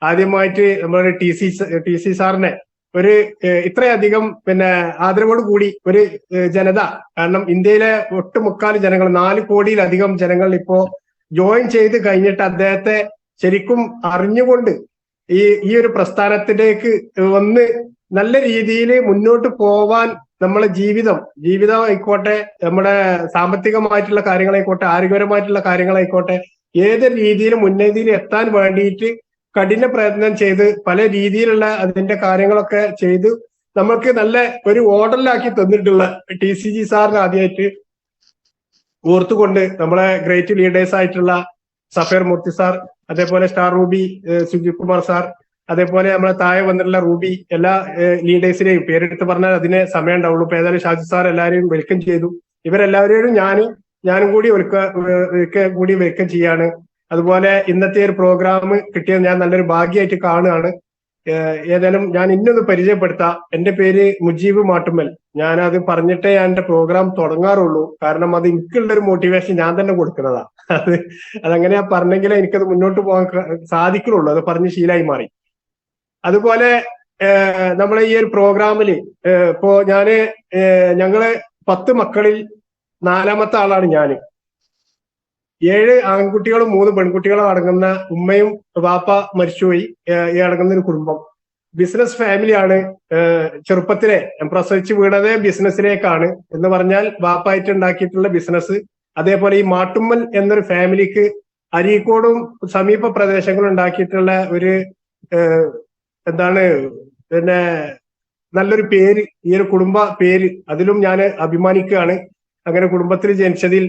ആദ്യമായിട്ട് നമ്മുടെ T C സാറിനെ ഒരു ഇത്രയധികം ആദരവോട് കൂടി ഒരു ജനത, കാരണം ഇന്ത്യയിലെ ഒട്ടുമുക്കാൽ ജനങ്ങൾ 4 കോടിയിലധികം ജനങ്ങൾ ഇപ്പോ ജോയിൻ ചെയ്ത് കഴിഞ്ഞിട്ട് അദ്ദേഹത്തെ ശരിക്കും അറിഞ്ഞുകൊണ്ട് ഈ ഒരു പ്രസ്ഥാനത്തിലേക്ക് വന്ന് നല്ല രീതിയിൽ മുന്നോട്ട് പോവാൻ നമ്മളെ ജീവിതം ആയിക്കോട്ടെ, നമ്മുടെ സാമ്പത്തികമായിട്ടുള്ള കാര്യങ്ങളായിക്കോട്ടെ, ആരോഗ്യപരമായിട്ടുള്ള കാര്യങ്ങളായിക്കോട്ടെ, ഏത് രീതിയിൽ മുന്നേതിയിൽ എത്താൻ വേണ്ടിയിട്ട് കഠിന പ്രയത്നം ചെയ്ത് പല രീതിയിലുള്ള അതിന്റെ കാര്യങ്ങളൊക്കെ ചെയ്ത് നമ്മൾക്ക് നല്ല ഒരു ഓർഡറിലാക്കി തന്നിട്ടുള്ള TCG സാറിന് ആദ്യമായിട്ട് ഓർത്തുകൊണ്ട് നമ്മളെ ഗ്രേറ്റ് ലീഡേഴ്സ് ആയിട്ടുള്ള സഫീർ മൂർത്തി സാർ, അതേപോലെ star Ruby Sujith Kumar sir, അതേപോലെ നമ്മളെ താഴെ വന്നിട്ടുള്ള റൂബി, എല്ലാ ലീഡേഴ്സിനെയും പേരെടുത്ത് പറഞ്ഞാൽ അതിനെ സമയം ഉണ്ടാവുള്ളൂ. ഇപ്പൊ ഏതായാലും ഷാജി സാർ എല്ലാവരെയും വെൽക്കം ചെയ്തു. ഇവരെല്ലാവരെയും ഞാനും കൂടി കൂടി വെൽക്കം ചെയ്യാണ്. അതുപോലെ ഇന്നത്തെ ഒരു പ്രോഗ്രാം കിട്ടിയത് ഞാൻ നല്ലൊരു ഭാഗ്യമായിട്ട് കാണുകയാണ്. ഏതായാലും ഞാൻ ഇന്നൊന്ന് പരിചയപ്പെടുത്താം. എന്റെ പേര് മുജീബ് മാട്ടുമ്മൽ. ഞാനത് പറഞ്ഞിട്ടേ ഞാൻ എന്റെ പ്രോഗ്രാം തുടങ്ങാറുള്ളൂ. കാരണം അത് എനിക്കുള്ളൊരു മോട്ടിവേഷൻ ഞാൻ തന്നെ കൊടുക്കുന്നതാ. അതങ്ങനെ പറഞ്ഞെങ്കിലേ എനിക്കത് മുന്നോട്ട് പോകാൻ സാധിക്കുള്ളൂ. അത് പറഞ്ഞ് ശീലമായി മാറി. അതുപോലെ നമ്മളെ ഈ ഒരു പ്രോഗ്രാമില് ഇപ്പോ ഞങ്ങള് 10 മക്കളിൽ 4ാമത്തെ ആളാണ് ഞാന്. 7 ആൺകുട്ടികളും 3 പെൺകുട്ടികളും അടങ്ങുന്ന ഉമ്മയും വാപ്പ മരിച്ചുപോയി അടങ്ങുന്ന ഒരു കുടുംബം. ബിസിനസ് ഫാമിലിയാണ്. ചെറുപ്പത്തിലെ പ്രസവിച്ച് വീണതേ ബിസിനസ്സിലേക്കാണ് എന്ന് പറഞ്ഞാൽ വാപ്പായിട്ട് ഉണ്ടാക്കിയിട്ടുള്ള ബിസിനസ്. അതേപോലെ ഈ മാട്ടുമ്മൽ എന്നൊരു ഫാമിലിക്ക് അരീക്കോടും സമീപ പ്രദേശങ്ങളും ഉണ്ടാക്കിയിട്ടുള്ള ഒരു നല്ലൊരു പേര്, ഈ ഒരു കുടുംബ പേര്, അതിലും ഞാൻ അഭിമാനിക്കുകയാണ്. അങ്ങനെ കുടുംബത്തിൽ ജനിച്ചതിൽ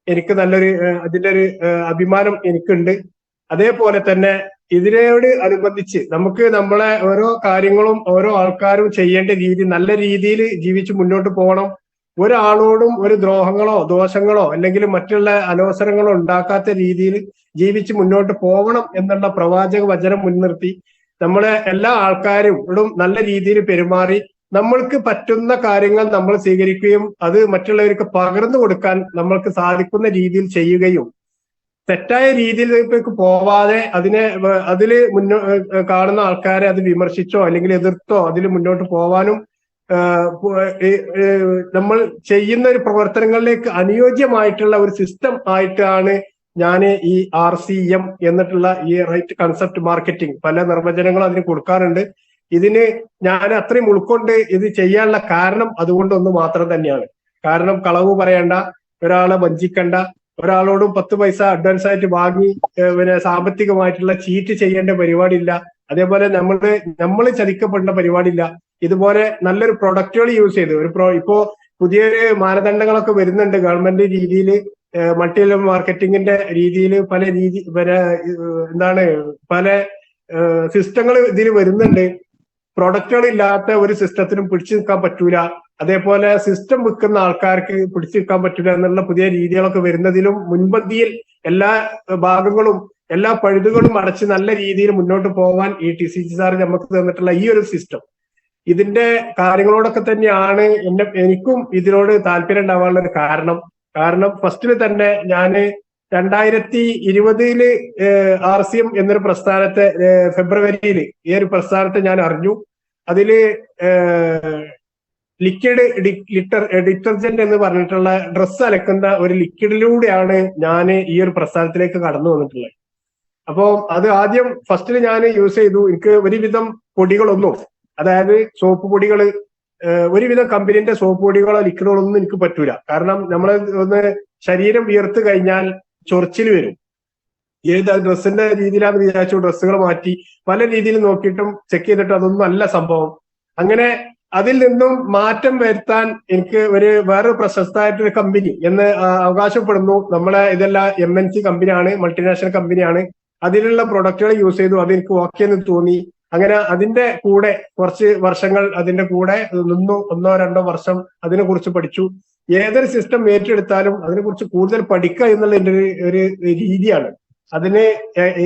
എനിക്ക് നല്ലൊരു അതിന്റെ ഒരു അഭിമാനം എനിക്കുണ്ട്. അതേപോലെ തന്നെ ഇതിനോട് അനുബന്ധിച്ച് നമുക്ക് നമ്മളെ ഓരോ കാര്യങ്ങളും ഓരോ ആൾക്കാരും ചെയ്യേണ്ട രീതി നല്ല രീതിയിൽ ജീവിച്ച് മുന്നോട്ട് പോകണം. ഒരാളോടും ഒരു ദ്രോഹങ്ങളോ ദോഷങ്ങളോ അല്ലെങ്കിൽ മറ്റുള്ള അനവസരങ്ങളോ ഉണ്ടാക്കാത്ത രീതിയിൽ ജീവിച്ച് മുന്നോട്ട് പോകണം എന്നുള്ള പ്രവാചക വചനം മുൻനിർത്തി നമ്മളെ എല്ലാ ആൾക്കാരോടും നല്ല രീതിയിൽ പെരുമാറി നമ്മൾക്ക് പറ്റുന്ന കാര്യങ്ങൾ നമ്മൾ സ്വീകരിക്കുകയും അത് മറ്റുള്ളവർക്ക് പകർന്നു കൊടുക്കാൻ നമ്മൾക്ക് സാധിക്കുന്ന രീതിയിൽ ചെയ്യുകയും തെറ്റായ രീതിയിലേക്ക് പോവാതെ അതില് കാണുന്ന ആൾക്കാരെ അത് വിമർശിച്ചോ അല്ലെങ്കിൽ എതിർത്തോ അതിൽ മുന്നോട്ട് പോവാനും നമ്മൾ ചെയ്യുന്ന ഒരു പ്രവർത്തനങ്ങളിലേക്ക് അനുയോജ്യമായിട്ടുള്ള ഒരു സിസ്റ്റം ആയിട്ടാണ് ഞാൻ ഈ RCM എന്നിട്ടുള്ള ഈ റൈറ്റ് കൺസെപ്റ്റ് മാർക്കറ്റിംഗ് പല നിർവചനങ്ങളും അതിന് കൊടുക്കാറുണ്ട്. ഇതിന് ഞാൻ അത്രയും ഉൾക്കൊണ്ട് ഇത് ചെയ്യാനുള്ള കാരണം അതുകൊണ്ടൊന്ന് മാത്രം തന്നെയാണ്. കാരണം കളവ് പറയണ്ട, ഒരാളെ വഞ്ചിക്കണ്ട, ഒരാളോടും 10 പൈസ അഡ്വാൻസ് ആയിട്ട് വാങ്ങി സാമ്പത്തികമായിട്ടുള്ള ചീറ്റ് ചെയ്യേണ്ട പരിപാടിയില്ല. അതേപോലെ നമ്മൾ ചതിക്കപ്പെടേണ്ട പരിപാടിയില്ല. ഇതുപോലെ നല്ലൊരു പ്രൊഡക്റ്റുകൾ യൂസ് ചെയ്ത് ഇപ്പോ പുതിയൊരു മാനദണ്ഡങ്ങളൊക്കെ വരുന്നുണ്ട് ഗവൺമെന്റ് രീതിയിൽ, മൾട്ടി ലെവൽ മാർക്കറ്റിംഗിന്റെ രീതിയിൽ പല സിസ്റ്റങ്ങൾ ഇതിൽ വരുന്നുണ്ട്. പ്രൊഡക്റ്റുകൾ ഇല്ലാത്ത ഒരു സിസ്റ്റത്തിനും പിടിച്ചു നിൽക്കാൻ പറ്റൂല. അതേപോലെ സിസ്റ്റം വിൽക്കുന്ന ആൾക്കാർക്ക് പിടിച്ചു നിൽക്കാൻ പറ്റൂല എന്നുള്ള പുതിയ രീതികളൊക്കെ വരുന്നതിലും മുൻപന്തിയിൽ എല്ലാ ഭാഗങ്ങളും എല്ലാ പഴുതുകളും അടച്ച് നല്ല രീതിയിൽ മുന്നോട്ട് പോകാൻ ഈ TCG സാർ നമുക്ക് തന്നിട്ടുള്ള ഈ ഒരു സിസ്റ്റം, ഇതിന്റെ കാര്യങ്ങളോടൊക്കെ തന്നെയാണ് എനിക്കും ഇതിനോട് താല്പര്യം ഉണ്ടാവാനുള്ള ഒരു കാരണം ഫസ്റ്റിൽ തന്നെ ഞാന് 2020 RCM എന്നൊരു പ്രസ്ഥാനത്തെ ഫെബ്രുവരിയിൽ ഈ ഒരു പ്രസ്ഥാനത്തെ ഞാൻ അറിഞ്ഞു. അതില് ലിക്വിഡ് ഡിറ്റർജന്റ് എന്ന് പറഞ്ഞിട്ടുള്ള ഡ്രസ്സ് അലക്കുന്ന ഒരു ലിക്വിഡിലൂടെയാണ് ഞാൻ ഈ ഒരു പ്രസ്ഥാനത്തിലേക്ക് കടന്നു വന്നിട്ടുള്ളത്. അപ്പോ അത് ആദ്യം ഫസ്റ്റിൽ ഞാൻ യൂസ് ചെയ്തു. എനിക്ക് ഒരുവിധം പൊടികളൊന്നും, അതായത് സോപ്പ് പൊടികള്, ഒരുവിധം കമ്പനീന്റെ സോപ്പ് പൊടികളോ ലിക്വിഡുകളൊന്നും എനിക്ക് പറ്റൂല. കാരണം നമ്മള് ശരീരം വിയർത്ത് കഴിഞ്ഞാൽ ചൊറിച്ചിൽ വരും. ഏത് ഡ്രസ്സിന്റെ രീതിയിലാണെന്ന് വിചാരിച്ചു ഡ്രസ്സുകൾ മാറ്റി പല രീതിയിൽ നോക്കിയിട്ടും ചെക്ക് ചെയ്തിട്ടും അതൊന്നും അല്ല സംഭവം. അങ്ങനെ അതിൽ നിന്നും മാറ്റം വരുത്താൻ എനിക്ക് വേറൊരു പ്രശസ്തമായിട്ടൊരു കമ്പനി എന്ന് അവകാശപ്പെടുന്നു. നമ്മളെ ഇതെല്ലാം MNC കമ്പനിയാണ്, മൾട്ടിനാഷണൽ കമ്പനിയാണ്. അതിലുള്ള പ്രൊഡക്റ്റുകൾ യൂസ് ചെയ്തു. അതെനിക്ക് ഓക്കെ എന്ന് തോന്നി. അങ്ങനെ അതിന്റെ കൂടെ കുറച്ച് വർഷങ്ങൾ അതിന്റെ കൂടെ നിന്നു. 1-2 വർഷം അതിനെ കുറിച്ച് പഠിച്ചു. ഏതൊരു സിസ്റ്റം ഏറ്റെടുത്താലും അതിനെക്കുറിച്ച് കൂടുതൽ പഠിക്കുക എന്നുള്ള എൻ്റെ ഒരു രീതിയാണ്. അതിന്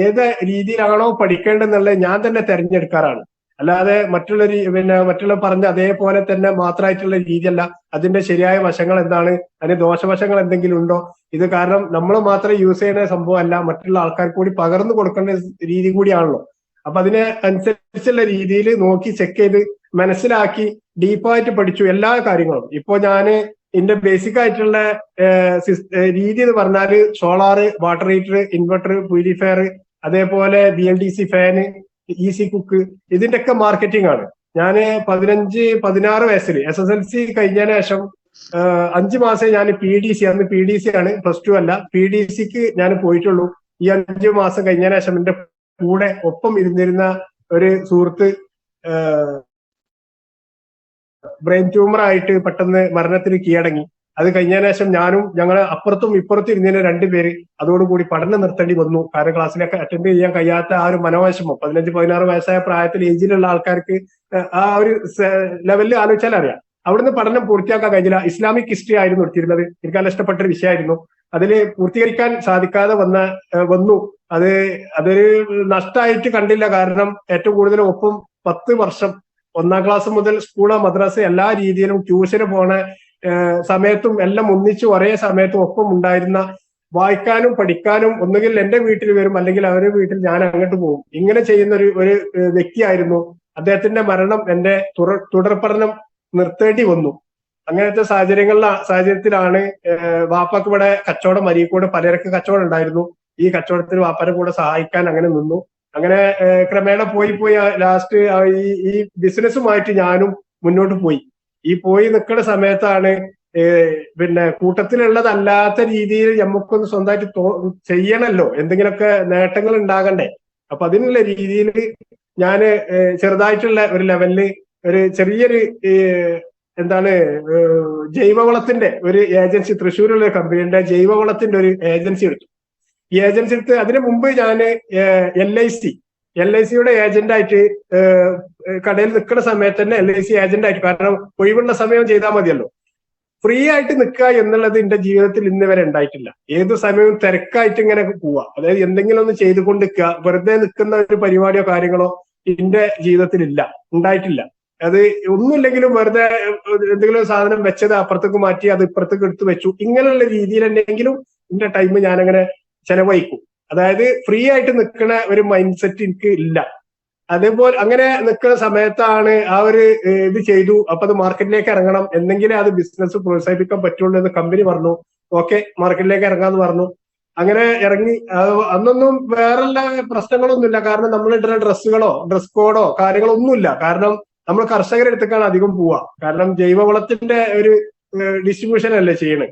ഏത് രീതിയിലാണോ പഠിക്കേണ്ടതെന്നുള്ളത് ഞാൻ തന്നെ തെരഞ്ഞെടുക്കാറാണ്. അല്ലാതെ മറ്റുള്ള പറഞ്ഞ അതേപോലെ തന്നെ മാത്രമായിട്ടുള്ള രീതിയല്ല. അതിന്റെ ശരിയായ വശങ്ങൾ എന്താണ്, അതിന് ദോഷവശങ്ങൾ എന്തെങ്കിലും ഉണ്ടോ, ഇത് കാരണം നമ്മൾ മാത്രം യൂസ് ചെയ്യുന്ന സംഭവമല്ല, മറ്റുള്ള ആൾക്കാർക്ക് കൂടി പകർന്നു കൊടുക്കേണ്ട രീതി കൂടിയാണല്ലോ. അപ്പൊ അതിനെ അനുസരിച്ചുള്ള രീതിയിൽ നോക്കി ചെക്ക് ചെയ്ത് മനസ്സിലാക്കി ഡീപ്പായിട്ട് പഠിച്ചു എല്ലാ കാര്യങ്ങളും. ഇപ്പൊ ഞാന് ഇതിന്റെ ബേസിക് ആയിട്ടുള്ള രീതി എന്ന് പറഞ്ഞാല് solar, water heater, inverter, purifier, അതേപോലെ BLDC ഫാന്, ഈസി കുക്ക്, ഇതിന്റെ ഒക്കെ മാർക്കറ്റിംഗ് ആണ്. ഞാന് 15-16 വയസ്സിൽ SSLC കഴിഞ്ഞതിന് ശേഷം 5 മാസം ഞാൻ PDC, അന്ന് PDC ആണ്, +2 അല്ല, PDCക്ക് ഞാൻ പോയിട്ടുള്ളൂ. ഈ 5 മാസം കഴിഞ്ഞതിന് ശേഷം എന്റെ കൂടെ ഒപ്പം ഇരുന്നിരുന്ന ഒരു സുഹൃത്ത് ബ്രെയിൻ ട്യൂമർ ആയിട്ട് പെട്ടെന്ന് മരണത്തിന് കീഴടങ്ങി. അത് കഴിഞ്ഞതിന് ശേഷം ഞാനും ഞങ്ങൾ അപ്പുറത്തും ഇപ്പുറത്തും ഇരുന്നതിന് 2 പേര് അതോടുകൂടി പഠനം നിർത്തേണ്ടി വന്നു. കാരണം ക്ലാസ്സിലൊക്കെ അറ്റൻഡ് ചെയ്യാൻ കഴിയാത്ത ആ ഒരു മനോവിഷമം 15-16 വയസ്സായ പ്രായത്തിൽ ഏജിലുള്ള ആൾക്കാർക്ക് ആ ഒരു ലെവലിൽ ആലോചിച്ചാൽ അറിയാം. അവിടുന്ന് പഠനം പൂർത്തിയാക്കാൻ കഴിഞ്ഞില്ല. ഇസ്ലാമിക് ഹിസ്റ്ററി ആയിരുന്നു എടുത്തിരുന്നത്. എനിക്ക് നല്ല ഇഷ്ടപ്പെട്ട ഒരു വിഷയമായിരുന്നു. അതിൽ പൂർത്തീകരിക്കാൻ സാധിക്കാതെ വന്നു. അതൊരു നഷ്ടമായിട്ട് കണ്ടില്ല. കാരണം ഏറ്റവും കൂടുതൽ ഒപ്പം 10 വർഷം 1ാം ക്ലാസ് മുതൽ സ്കൂള്, മദ്രസ എല്ലാ രീതിയിലും ട്യൂഷന് പോണ സമയത്തും എല്ലാം ഒന്നിച്ച് ഒരേ സമയത്തും ഒപ്പം ഉണ്ടായിരുന്ന, വായിക്കാനും പഠിക്കാനും ഒന്നുകിൽ എന്റെ വീട്ടിൽ വരും, അല്ലെങ്കിൽ അവരുടെ വീട്ടിൽ ഞാൻ അങ്ങോട്ട് പോകും. ഇങ്ങനെ ചെയ്യുന്ന ഒരു വ്യക്തിയായിരുന്നു. അദ്ദേഹത്തിന്റെ മരണം എന്റെ തുടർ പഠനം നിർത്തേണ്ടി വന്നു. അങ്ങനത്തെ സാഹചര്യത്തിലാണ് വാപ്പാക്ക് ഇവിടെ കച്ചവടം, അരീക്കോട് പലചരക്ക് കച്ചവടം ഉണ്ടായിരുന്നു. ഈ കച്ചവടത്തിന് വാപ്പാനെ കൂടെ സഹായിക്കാൻ അങ്ങനെ നിന്നു. അങ്ങനെ ക്രമേണ പോയി ലാസ്റ്റ് ഈ ബിസിനസ്സുമായിട്ട് ഞാനും മുന്നോട്ട് പോയി. ഈ പോയി നിൽക്കുന്ന സമയത്താണ് പിന്നെ കൂട്ടത്തിലുള്ളതല്ലാത്ത രീതിയിൽ നമുക്കൊന്ന് സ്വന്തമായിട്ട് ചെയ്യണമല്ലോ, എന്തെങ്കിലുമൊക്കെ നേട്ടങ്ങൾ ഉണ്ടാകണ്ടേ. അപ്പൊ അതിനുള്ള രീതിയിൽ ഞാന് ചെറുതായിട്ടുള്ള ഒരു ലെവലില് ഒരു ചെറിയൊരു ജൈവവളത്തിന്റെ ഒരു ഏജൻസി, തൃശ്ശൂരുള്ള കമ്പനിയുടെ ജൈവവളത്തിന്റെ ഒരു ഏജൻസി എടുത്തു. ഈ ഏജൻസി എടുത്ത് അതിനു മുമ്പ് ഞാന് LICയുടെ ഏജന്റായിട്ട് കടയിൽ നിൽക്കുന്ന സമയത്ത് തന്നെ LIC ഏജന്റ് ആയിട്ട്, കാരണം ഒഴിവുള്ള സമയം ചെയ്താൽ മതിയല്ലോ. ഫ്രീ ആയിട്ട് നിൽക്കുക എന്നുള്ളത് എന്റെ ജീവിതത്തിൽ ഇന്ന് വരെ ഉണ്ടായിട്ടില്ല. ഏത് സമയവും തിരക്കായിട്ട് ഇങ്ങനെ പോവുക, അതായത് എന്തെങ്കിലും ഒന്ന് ചെയ്തുകൊണ്ട് നിൽക്കുക, വെറുതെ നിൽക്കുന്ന ഒരു പരിപാടിയോ കാര്യങ്ങളോ എന്റെ ജീവിതത്തിൽ ഉണ്ടായിട്ടില്ല. അത് ഒന്നുമില്ലെങ്കിലും വെറുതെ എന്തെങ്കിലും സാധനം വെച്ചത് അപ്പുറത്തേക്ക് മാറ്റി അത് ഇപ്പുറത്തേക്ക് എടുത്തു വെച്ചു, ഇങ്ങനെയുള്ള രീതിയിൽ എന്തെങ്കിലും എന്റെ ടൈം ഞാനങ്ങനെ ചെലവഴിക്കും. അതായത് ഫ്രീ ആയിട്ട് നിൽക്കുന്ന ഒരു മൈൻഡ് സെറ്റ് എനിക്ക് ഇല്ല. അതേപോലെ അങ്ങനെ നിൽക്കുന്ന സമയത്താണ് ആ ഒരു ഇത് ചെയ്തു. അപ്പൊ അത് മാർക്കറ്റിലേക്ക് ഇറങ്ങണം, എന്തെങ്കിലേ അത് ബിസിനസ് പ്രോത്സാഹിപ്പിക്കാൻ പറ്റുള്ളൂ എന്ന് കമ്പനി പറഞ്ഞു. ഓക്കെ, മാർക്കറ്റിലേക്ക് ഇറങ്ങാന്ന് പറഞ്ഞു. അങ്ങനെ ഇറങ്ങി. അന്നൊന്നും വേറെല്ല പ്രശ്നങ്ങളൊന്നുമില്ല. കാരണം നമ്മൾ ഇടുന്ന ഡ്രസ് കോഡോ കാര്യങ്ങളോ ഒന്നുമില്ല. കാരണം നമ്മൾ കർഷകരുടെ അടുത്തേക്കാണ് അധികം പോവുക. കാരണം ജൈവവളത്തിന്റെ ഒരു ഡിസ്ട്രിബ്യൂഷൻ അല്ലേ ചെയ്യണേ.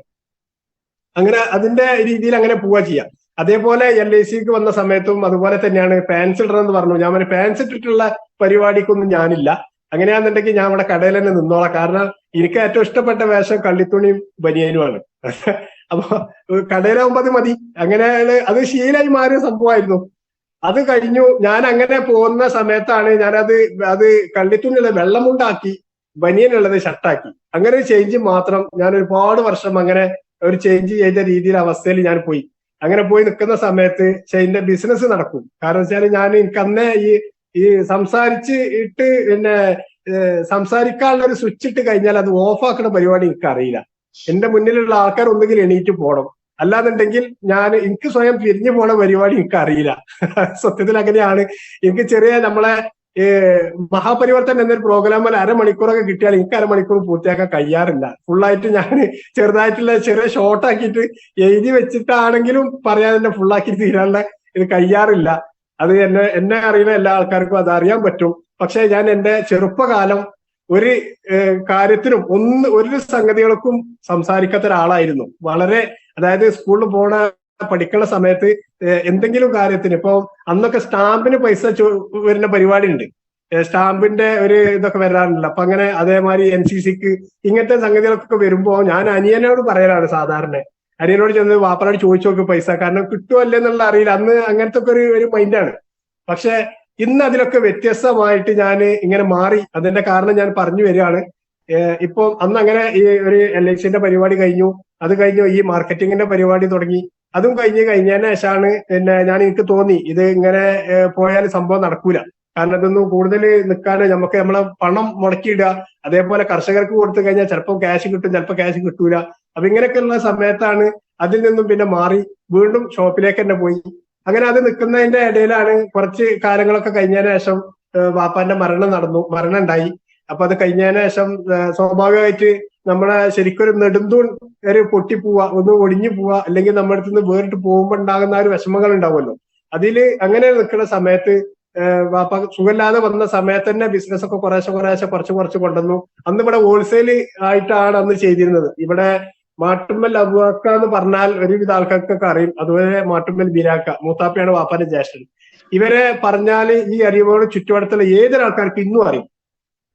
അങ്ങനെ അതിന്റെ രീതിയിൽ അങ്ങനെ പോവുക ചെയ്യാം. അതേപോലെ LICക്ക് വന്ന സമയത്തും അതുപോലെ തന്നെയാണ്. പാൻസ് ഇടണം എന്ന് പറഞ്ഞു. ഞാൻ പാൻസ് ഇട്ടിട്ടുള്ള പരിപാടിക്കൊന്നും ഞാനില്ല. അങ്ങനെയാണെന്നുണ്ടെങ്കിൽ ഞാൻ ഇവിടെ കടയിൽ തന്നെ നിന്നോളാം. കാരണം എനിക്ക് ഏറ്റവും ഇഷ്ടപ്പെട്ട വേഷം കള്ളിത്തുണിയും ബനിയനുമാണ്. അപ്പൊ കടയിലാവുമ്പോ അത് മതി. അങ്ങനെയാണ് അത് ശീലമായി മാറിയ സംഭവമായിരുന്നു. അത് കഴിഞ്ഞു. ഞാൻ അങ്ങനെ പോകുന്ന സമയത്താണ് അത് കള്ളിത്തുണിയുള്ള വെള്ളമുണ്ടാക്കി, ബനിയനുള്ളത് ഷർട്ടാക്കി. അങ്ങനെ ഒരു ചേഞ്ച് മാത്രം. ഞാൻ ഒരുപാട് വർഷം അങ്ങനെ ഒരു ചേഞ്ച് ചെയ്ത രീതിയിൽ അവസ്ഥയിൽ ഞാൻ പോയി. അങ്ങനെ പോയി നിൽക്കുന്ന സമയത്ത് ഇതിന്റെ ബിസിനസ് നടക്കും. കാരണം വെച്ചാൽ എനിക്ക് അന്നേ ഈ സംസാരിച്ചിട്ട് പിന്നെ സംസാരിക്കാനുള്ള ഒരു സ്വിച്ച് ഇട്ട് കഴിഞ്ഞാൽ അത് ഓഫ് ആക്കുന്ന പരിപാടി എനിക്ക് അറിയില്ല. എന്റെ മുന്നിലുള്ള ആൾക്കാർ ഒന്നുകിൽ എണീറ്റ് പോകണം, അല്ലാന്നുണ്ടെങ്കിൽ എനിക്ക് സ്വയം പിരിഞ്ഞു പോണ പരിപാടി എനിക്ക് അറിയില്ല. സത്യത്തിൽ അങ്ങനെയാണ്. എനിക്ക് ചെറിയ നമ്മളെ മഹാപരിവർത്തനം എന്നൊരു പ്രോഗ്രാം പോലെ അരമണിക്കൂറൊക്കെ കിട്ടിയാൽ എനിക്ക് അരമണിക്കൂർ പൂർത്തിയാക്കാൻ കഴിയാറില്ല. ഫുള്ളായിട്ട് ഞാൻ ചെറുതായിട്ടുള്ള ചെറിയ ഷോർട്ട് ആക്കിയിട്ട് എഴുതി വെച്ചിട്ടാണെങ്കിലും പറയാതെ തന്നെ ഫുള്ളാക്കി തീരാനുള്ള ഇത് കഴിയാറില്ല. അത് എന്നെ അറിയുന്ന എല്ലാ ആൾക്കാർക്കും അത് അറിയാൻ പറ്റും. പക്ഷെ ഞാൻ എന്റെ ചെറുപ്പകാലം ഒരു കാര്യത്തിനും ഒരു സംഗതികൾക്കും സംസാരിക്കാത്ത ഒരാളായിരുന്നു. വളരെ, അതായത് സ്കൂളിൽ പഠിക്കുന്ന സമയത്ത് എന്തെങ്കിലും കാര്യത്തിന്, ഇപ്പൊ അന്നൊക്കെ സ്റ്റാമ്പിന് പൈസ വരുന്ന പരിപാടി ഉണ്ട്. സ്റ്റാമ്പിന്റെ ഒരു ഇതൊക്കെ വരാറുണ്ടല്ലോ. അപ്പൊ അങ്ങനെ അതേമാതിരി NCCക്ക് ഇങ്ങനത്തെ സംഗതികളൊക്കെ വരുമ്പോ ഞാൻ അനിയനോട് പറയലാണ് സാധാരണ. അനിയനോട് ചെന്ന് വാപ്പനോട് ചോദിച്ചു നോക്ക് പൈസ, കാരണം കിട്ടുമല്ലേ എന്നുള്ള അറിയില്ല. അന്ന് അങ്ങനത്തെ ഒക്കെ ഒരു മൈൻഡാണ്. പക്ഷെ ഇന്ന് അതിലൊക്കെ വ്യത്യസ്തമായിട്ട് ഞാൻ ഇങ്ങനെ മാറി. അതിന്റെ കാരണം ഞാൻ പറഞ്ഞു വരികയാണ്. ഇപ്പൊ അന്ന് അങ്ങനെ ഈ ഒരു LICന്റെ പരിപാടി കഴിഞ്ഞു. അത് കഴിഞ്ഞു ഈ മാർക്കറ്റിങ്ങിന്റെ പരിപാടി തുടങ്ങി. അതും കഴിഞ്ഞതിന് ശേഷമാണ് എനിക്ക് തോന്നി ഇത് ഇങ്ങനെ പോയാൽ സംഭവം നടക്കൂല. കാരണം ഇതൊന്നും കൂടുതൽ നിൽക്കാതെ നമ്മളെ പണം മുടക്കിയിടുക, അതേപോലെ കർഷകർക്ക് കൊടുത്തു കഴിഞ്ഞാൽ ചിലപ്പോൾ ക്യാഷ് കിട്ടും, ചിലപ്പോൾ ക്യാഷ് കിട്ടൂല. അപ്പൊ ഇങ്ങനെയൊക്കെയുള്ള സമയത്താണ് അതിൽ നിന്നും പിന്നെ മാറി വീണ്ടും ഷോപ്പിലേക്ക് തന്നെ പോയി. അങ്ങനെ അത് നിൽക്കുന്നതിന്റെ ഇടയിലാണ് കുറച്ച് കാലങ്ങളൊക്കെ കഴിഞ്ഞതിന് ശേഷം വാപ്പാന്റെ മരണം ഉണ്ടായി. അപ്പൊ അത് കഴിഞ്ഞതിന് ശേഷം സ്വാഭാവികമായിട്ട് നമ്മളെ ശരിക്കൊരു നെടുന്തൂൺ ഒരു പൊട്ടിപ്പോവാ, ഒന്ന് ഒടിഞ്ഞു പോവാ, അല്ലെങ്കിൽ നമ്മുടെ അടുത്ത് നിന്ന് വേറിട്ട് പോകുമ്പോൾ ഉണ്ടാകുന്ന ഒരു വിഷമങ്ങൾ ഉണ്ടാവുമല്ലോ. അങ്ങനെ നിൽക്കുന്ന സമയത്ത് വാപ്പ സുഖമില്ലാതെ വന്ന സമയത്ത് തന്നെ ബിസിനസ് ഒക്കെ കുറച്ച് കൊണ്ടുവന്നു. അന്ന് ഇവിടെ ഹോൾസെയിൽ ആയിട്ടാണ് അന്ന് ചെയ്തിരുന്നത്. ഇവിടെ മാട്ടുമ്മൽ അബുവാക്ക എന്ന് പറഞ്ഞാൽ ഒരുവിധ ആൾക്കാർക്കൊക്കെ അറിയും. അതുപോലെ മാട്ടുമ്മൽ ബിരാക്ക, മൂത്താപ്പയാണ് വാപ്പാന്റെ ജ്യേഷ്ഠൻ. ഇവരെ പറഞ്ഞാല് ഈ അരിയോട് ചുറ്റുവട്ടത്തുള്ള ഏതൊരാൾക്കാർക്ക് ഇന്നും അറിയും.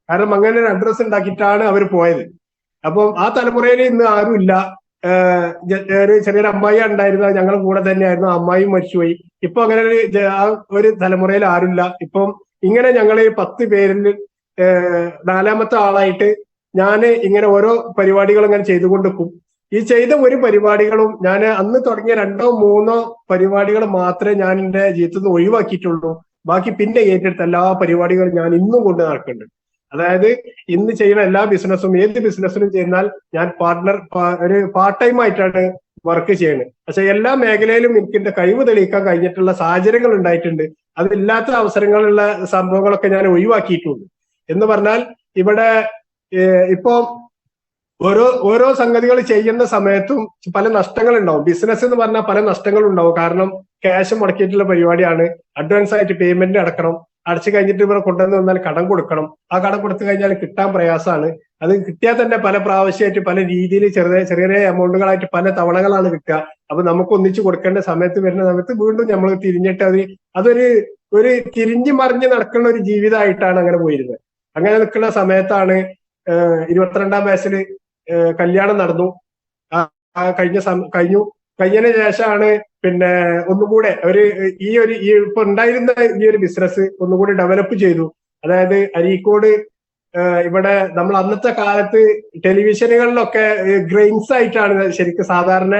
കാരണം അങ്ങനെ ഒരു അഡ്രസ് ഉണ്ടാക്കിയിട്ടാണ് അവർ പോയത്. അപ്പം ആ തലമുറയിൽ ഇന്ന് ആരും ഇല്ല. ഒരു ചെറിയൊരു അമ്മായി ഉണ്ടായിരുന്ന ഞങ്ങളുടെ കൂടെ തന്നെയായിരുന്നു. അമ്മായിയും മരിച്ചുപോയി. ഇപ്പൊ അങ്ങനെ ഒരു തലമുറയിൽ ആരുമില്ല. ഇപ്പം ഇങ്ങനെ ഞങ്ങൾ 10 പേരിൽ 4ാമത്തെ ആളായിട്ട് ഞാൻ ഇങ്ങനെ ഓരോ പരിപാടികൾ ഇങ്ങനെ ചെയ്തുകൊണ്ടിരിക്കും. ഈ ചെയ്ത ഒരു പരിപാടികളും ഞാൻ അന്ന് തുടങ്ങിയ 2ഓ 3ഓ പരിപാടികൾ മാത്രമേ ഞാൻ എന്റെ ജീവിതത്തിൽ നിന്ന് ഒഴിവാക്കിയിട്ടുള്ളൂ. ബാക്കി പിന്നെ ഏറ്റെടുത്ത എല്ലാ പരിപാടികളും ഞാൻ ഇന്നും കൊണ്ട് നടക്കുന്നുണ്ട്. അതായത് ഇന്ന് ചെയ്യുന്ന എല്ലാ ബിസിനസ്സും, ഏത് ബിസിനസ്സിലും ചെയ്യുന്നാൽ ഞാൻ ഒരു പാർട്ട് ടൈം ആയിട്ടാണ് വർക്ക് ചെയ്യുന്നത്. പക്ഷെ എല്ലാ മേഖലയിലും എനിക്ക് എന്റെ കഴിവ് തെളിയിക്കാൻ കഴിഞ്ഞിട്ടുള്ള സാഹചര്യങ്ങൾ ഉണ്ടായിട്ടുണ്ട്. അതില്ലാത്ത അവസരങ്ങളുള്ള സംഭവങ്ങളൊക്കെ ഞാൻ ഒഴിവാക്കിയിട്ടുണ്ട്. എന്ന് പറഞ്ഞാൽ ഇവിടെ ഇപ്പോ ഓരോ സംഗതികൾ ചെയ്യുന്ന സമയത്തും പല നഷ്ടങ്ങൾ ഉണ്ടാവും. ബിസിനസ് എന്ന് പറഞ്ഞാൽ പല നഷ്ടങ്ങളും ഉണ്ടാവും. കാരണം ക്യാഷ് മുടക്കിയിട്ടുള്ള പരിപാടിയാണ്. അഡ്വാൻസ് ആയിട്ട് പേയ്മെന്റ് അടക്കണം. അടച്ചു കഴിഞ്ഞിട്ട് ഇവിടെ കൊണ്ടുവന്ന് വന്നാൽ കടം കൊടുക്കണം. ആ കടം കൊടുത്തു കഴിഞ്ഞാൽ കിട്ടാൻ പ്രയാസമാണ്. അത് കിട്ടിയാൽ തന്നെ പല പ്രാവശ്യമായിട്ട് പല രീതിയിൽ ചെറിയ ചെറിയ എമൗണ്ടുകളായിട്ട് പല തവണകളാണ് കിട്ടുക. അപ്പൊ നമുക്ക് ഒന്നിച്ചു കൊടുക്കേണ്ട സമയത്ത് വരുന്ന സമയത്ത് വീണ്ടും നമ്മൾ തിരിഞ്ഞിട്ട് അതൊരു തിരിഞ്ഞു മറിഞ്ഞ് നടക്കുന്ന ഒരു ജീവിതമായിട്ടാണ് അങ്ങനെ പോയിരുന്നത്. അങ്ങനെ നിൽക്കുന്ന സമയത്താണ് 22ാം വയസ്സിൽ കല്യാണം നടന്നു. കഴിഞ്ഞതിന് ശേഷമാണ് പിന്നെ ഒന്നുകൂടെ ഇപ്പൊ ഉണ്ടായിരുന്ന ഈ ഒരു ബിസിനസ് ഒന്നുകൂടി ഡെവലപ്പ് ചെയ്തു. അതായത് അരീക്കോട് ഇവിടെ നമ്മൾ അന്നത്തെ കാലത്ത് ടെലിവിഷനുകളിലൊക്കെ ഗ്രെയിൻസ് ആയിട്ടാണ് ശരിക്കും സാധാരണ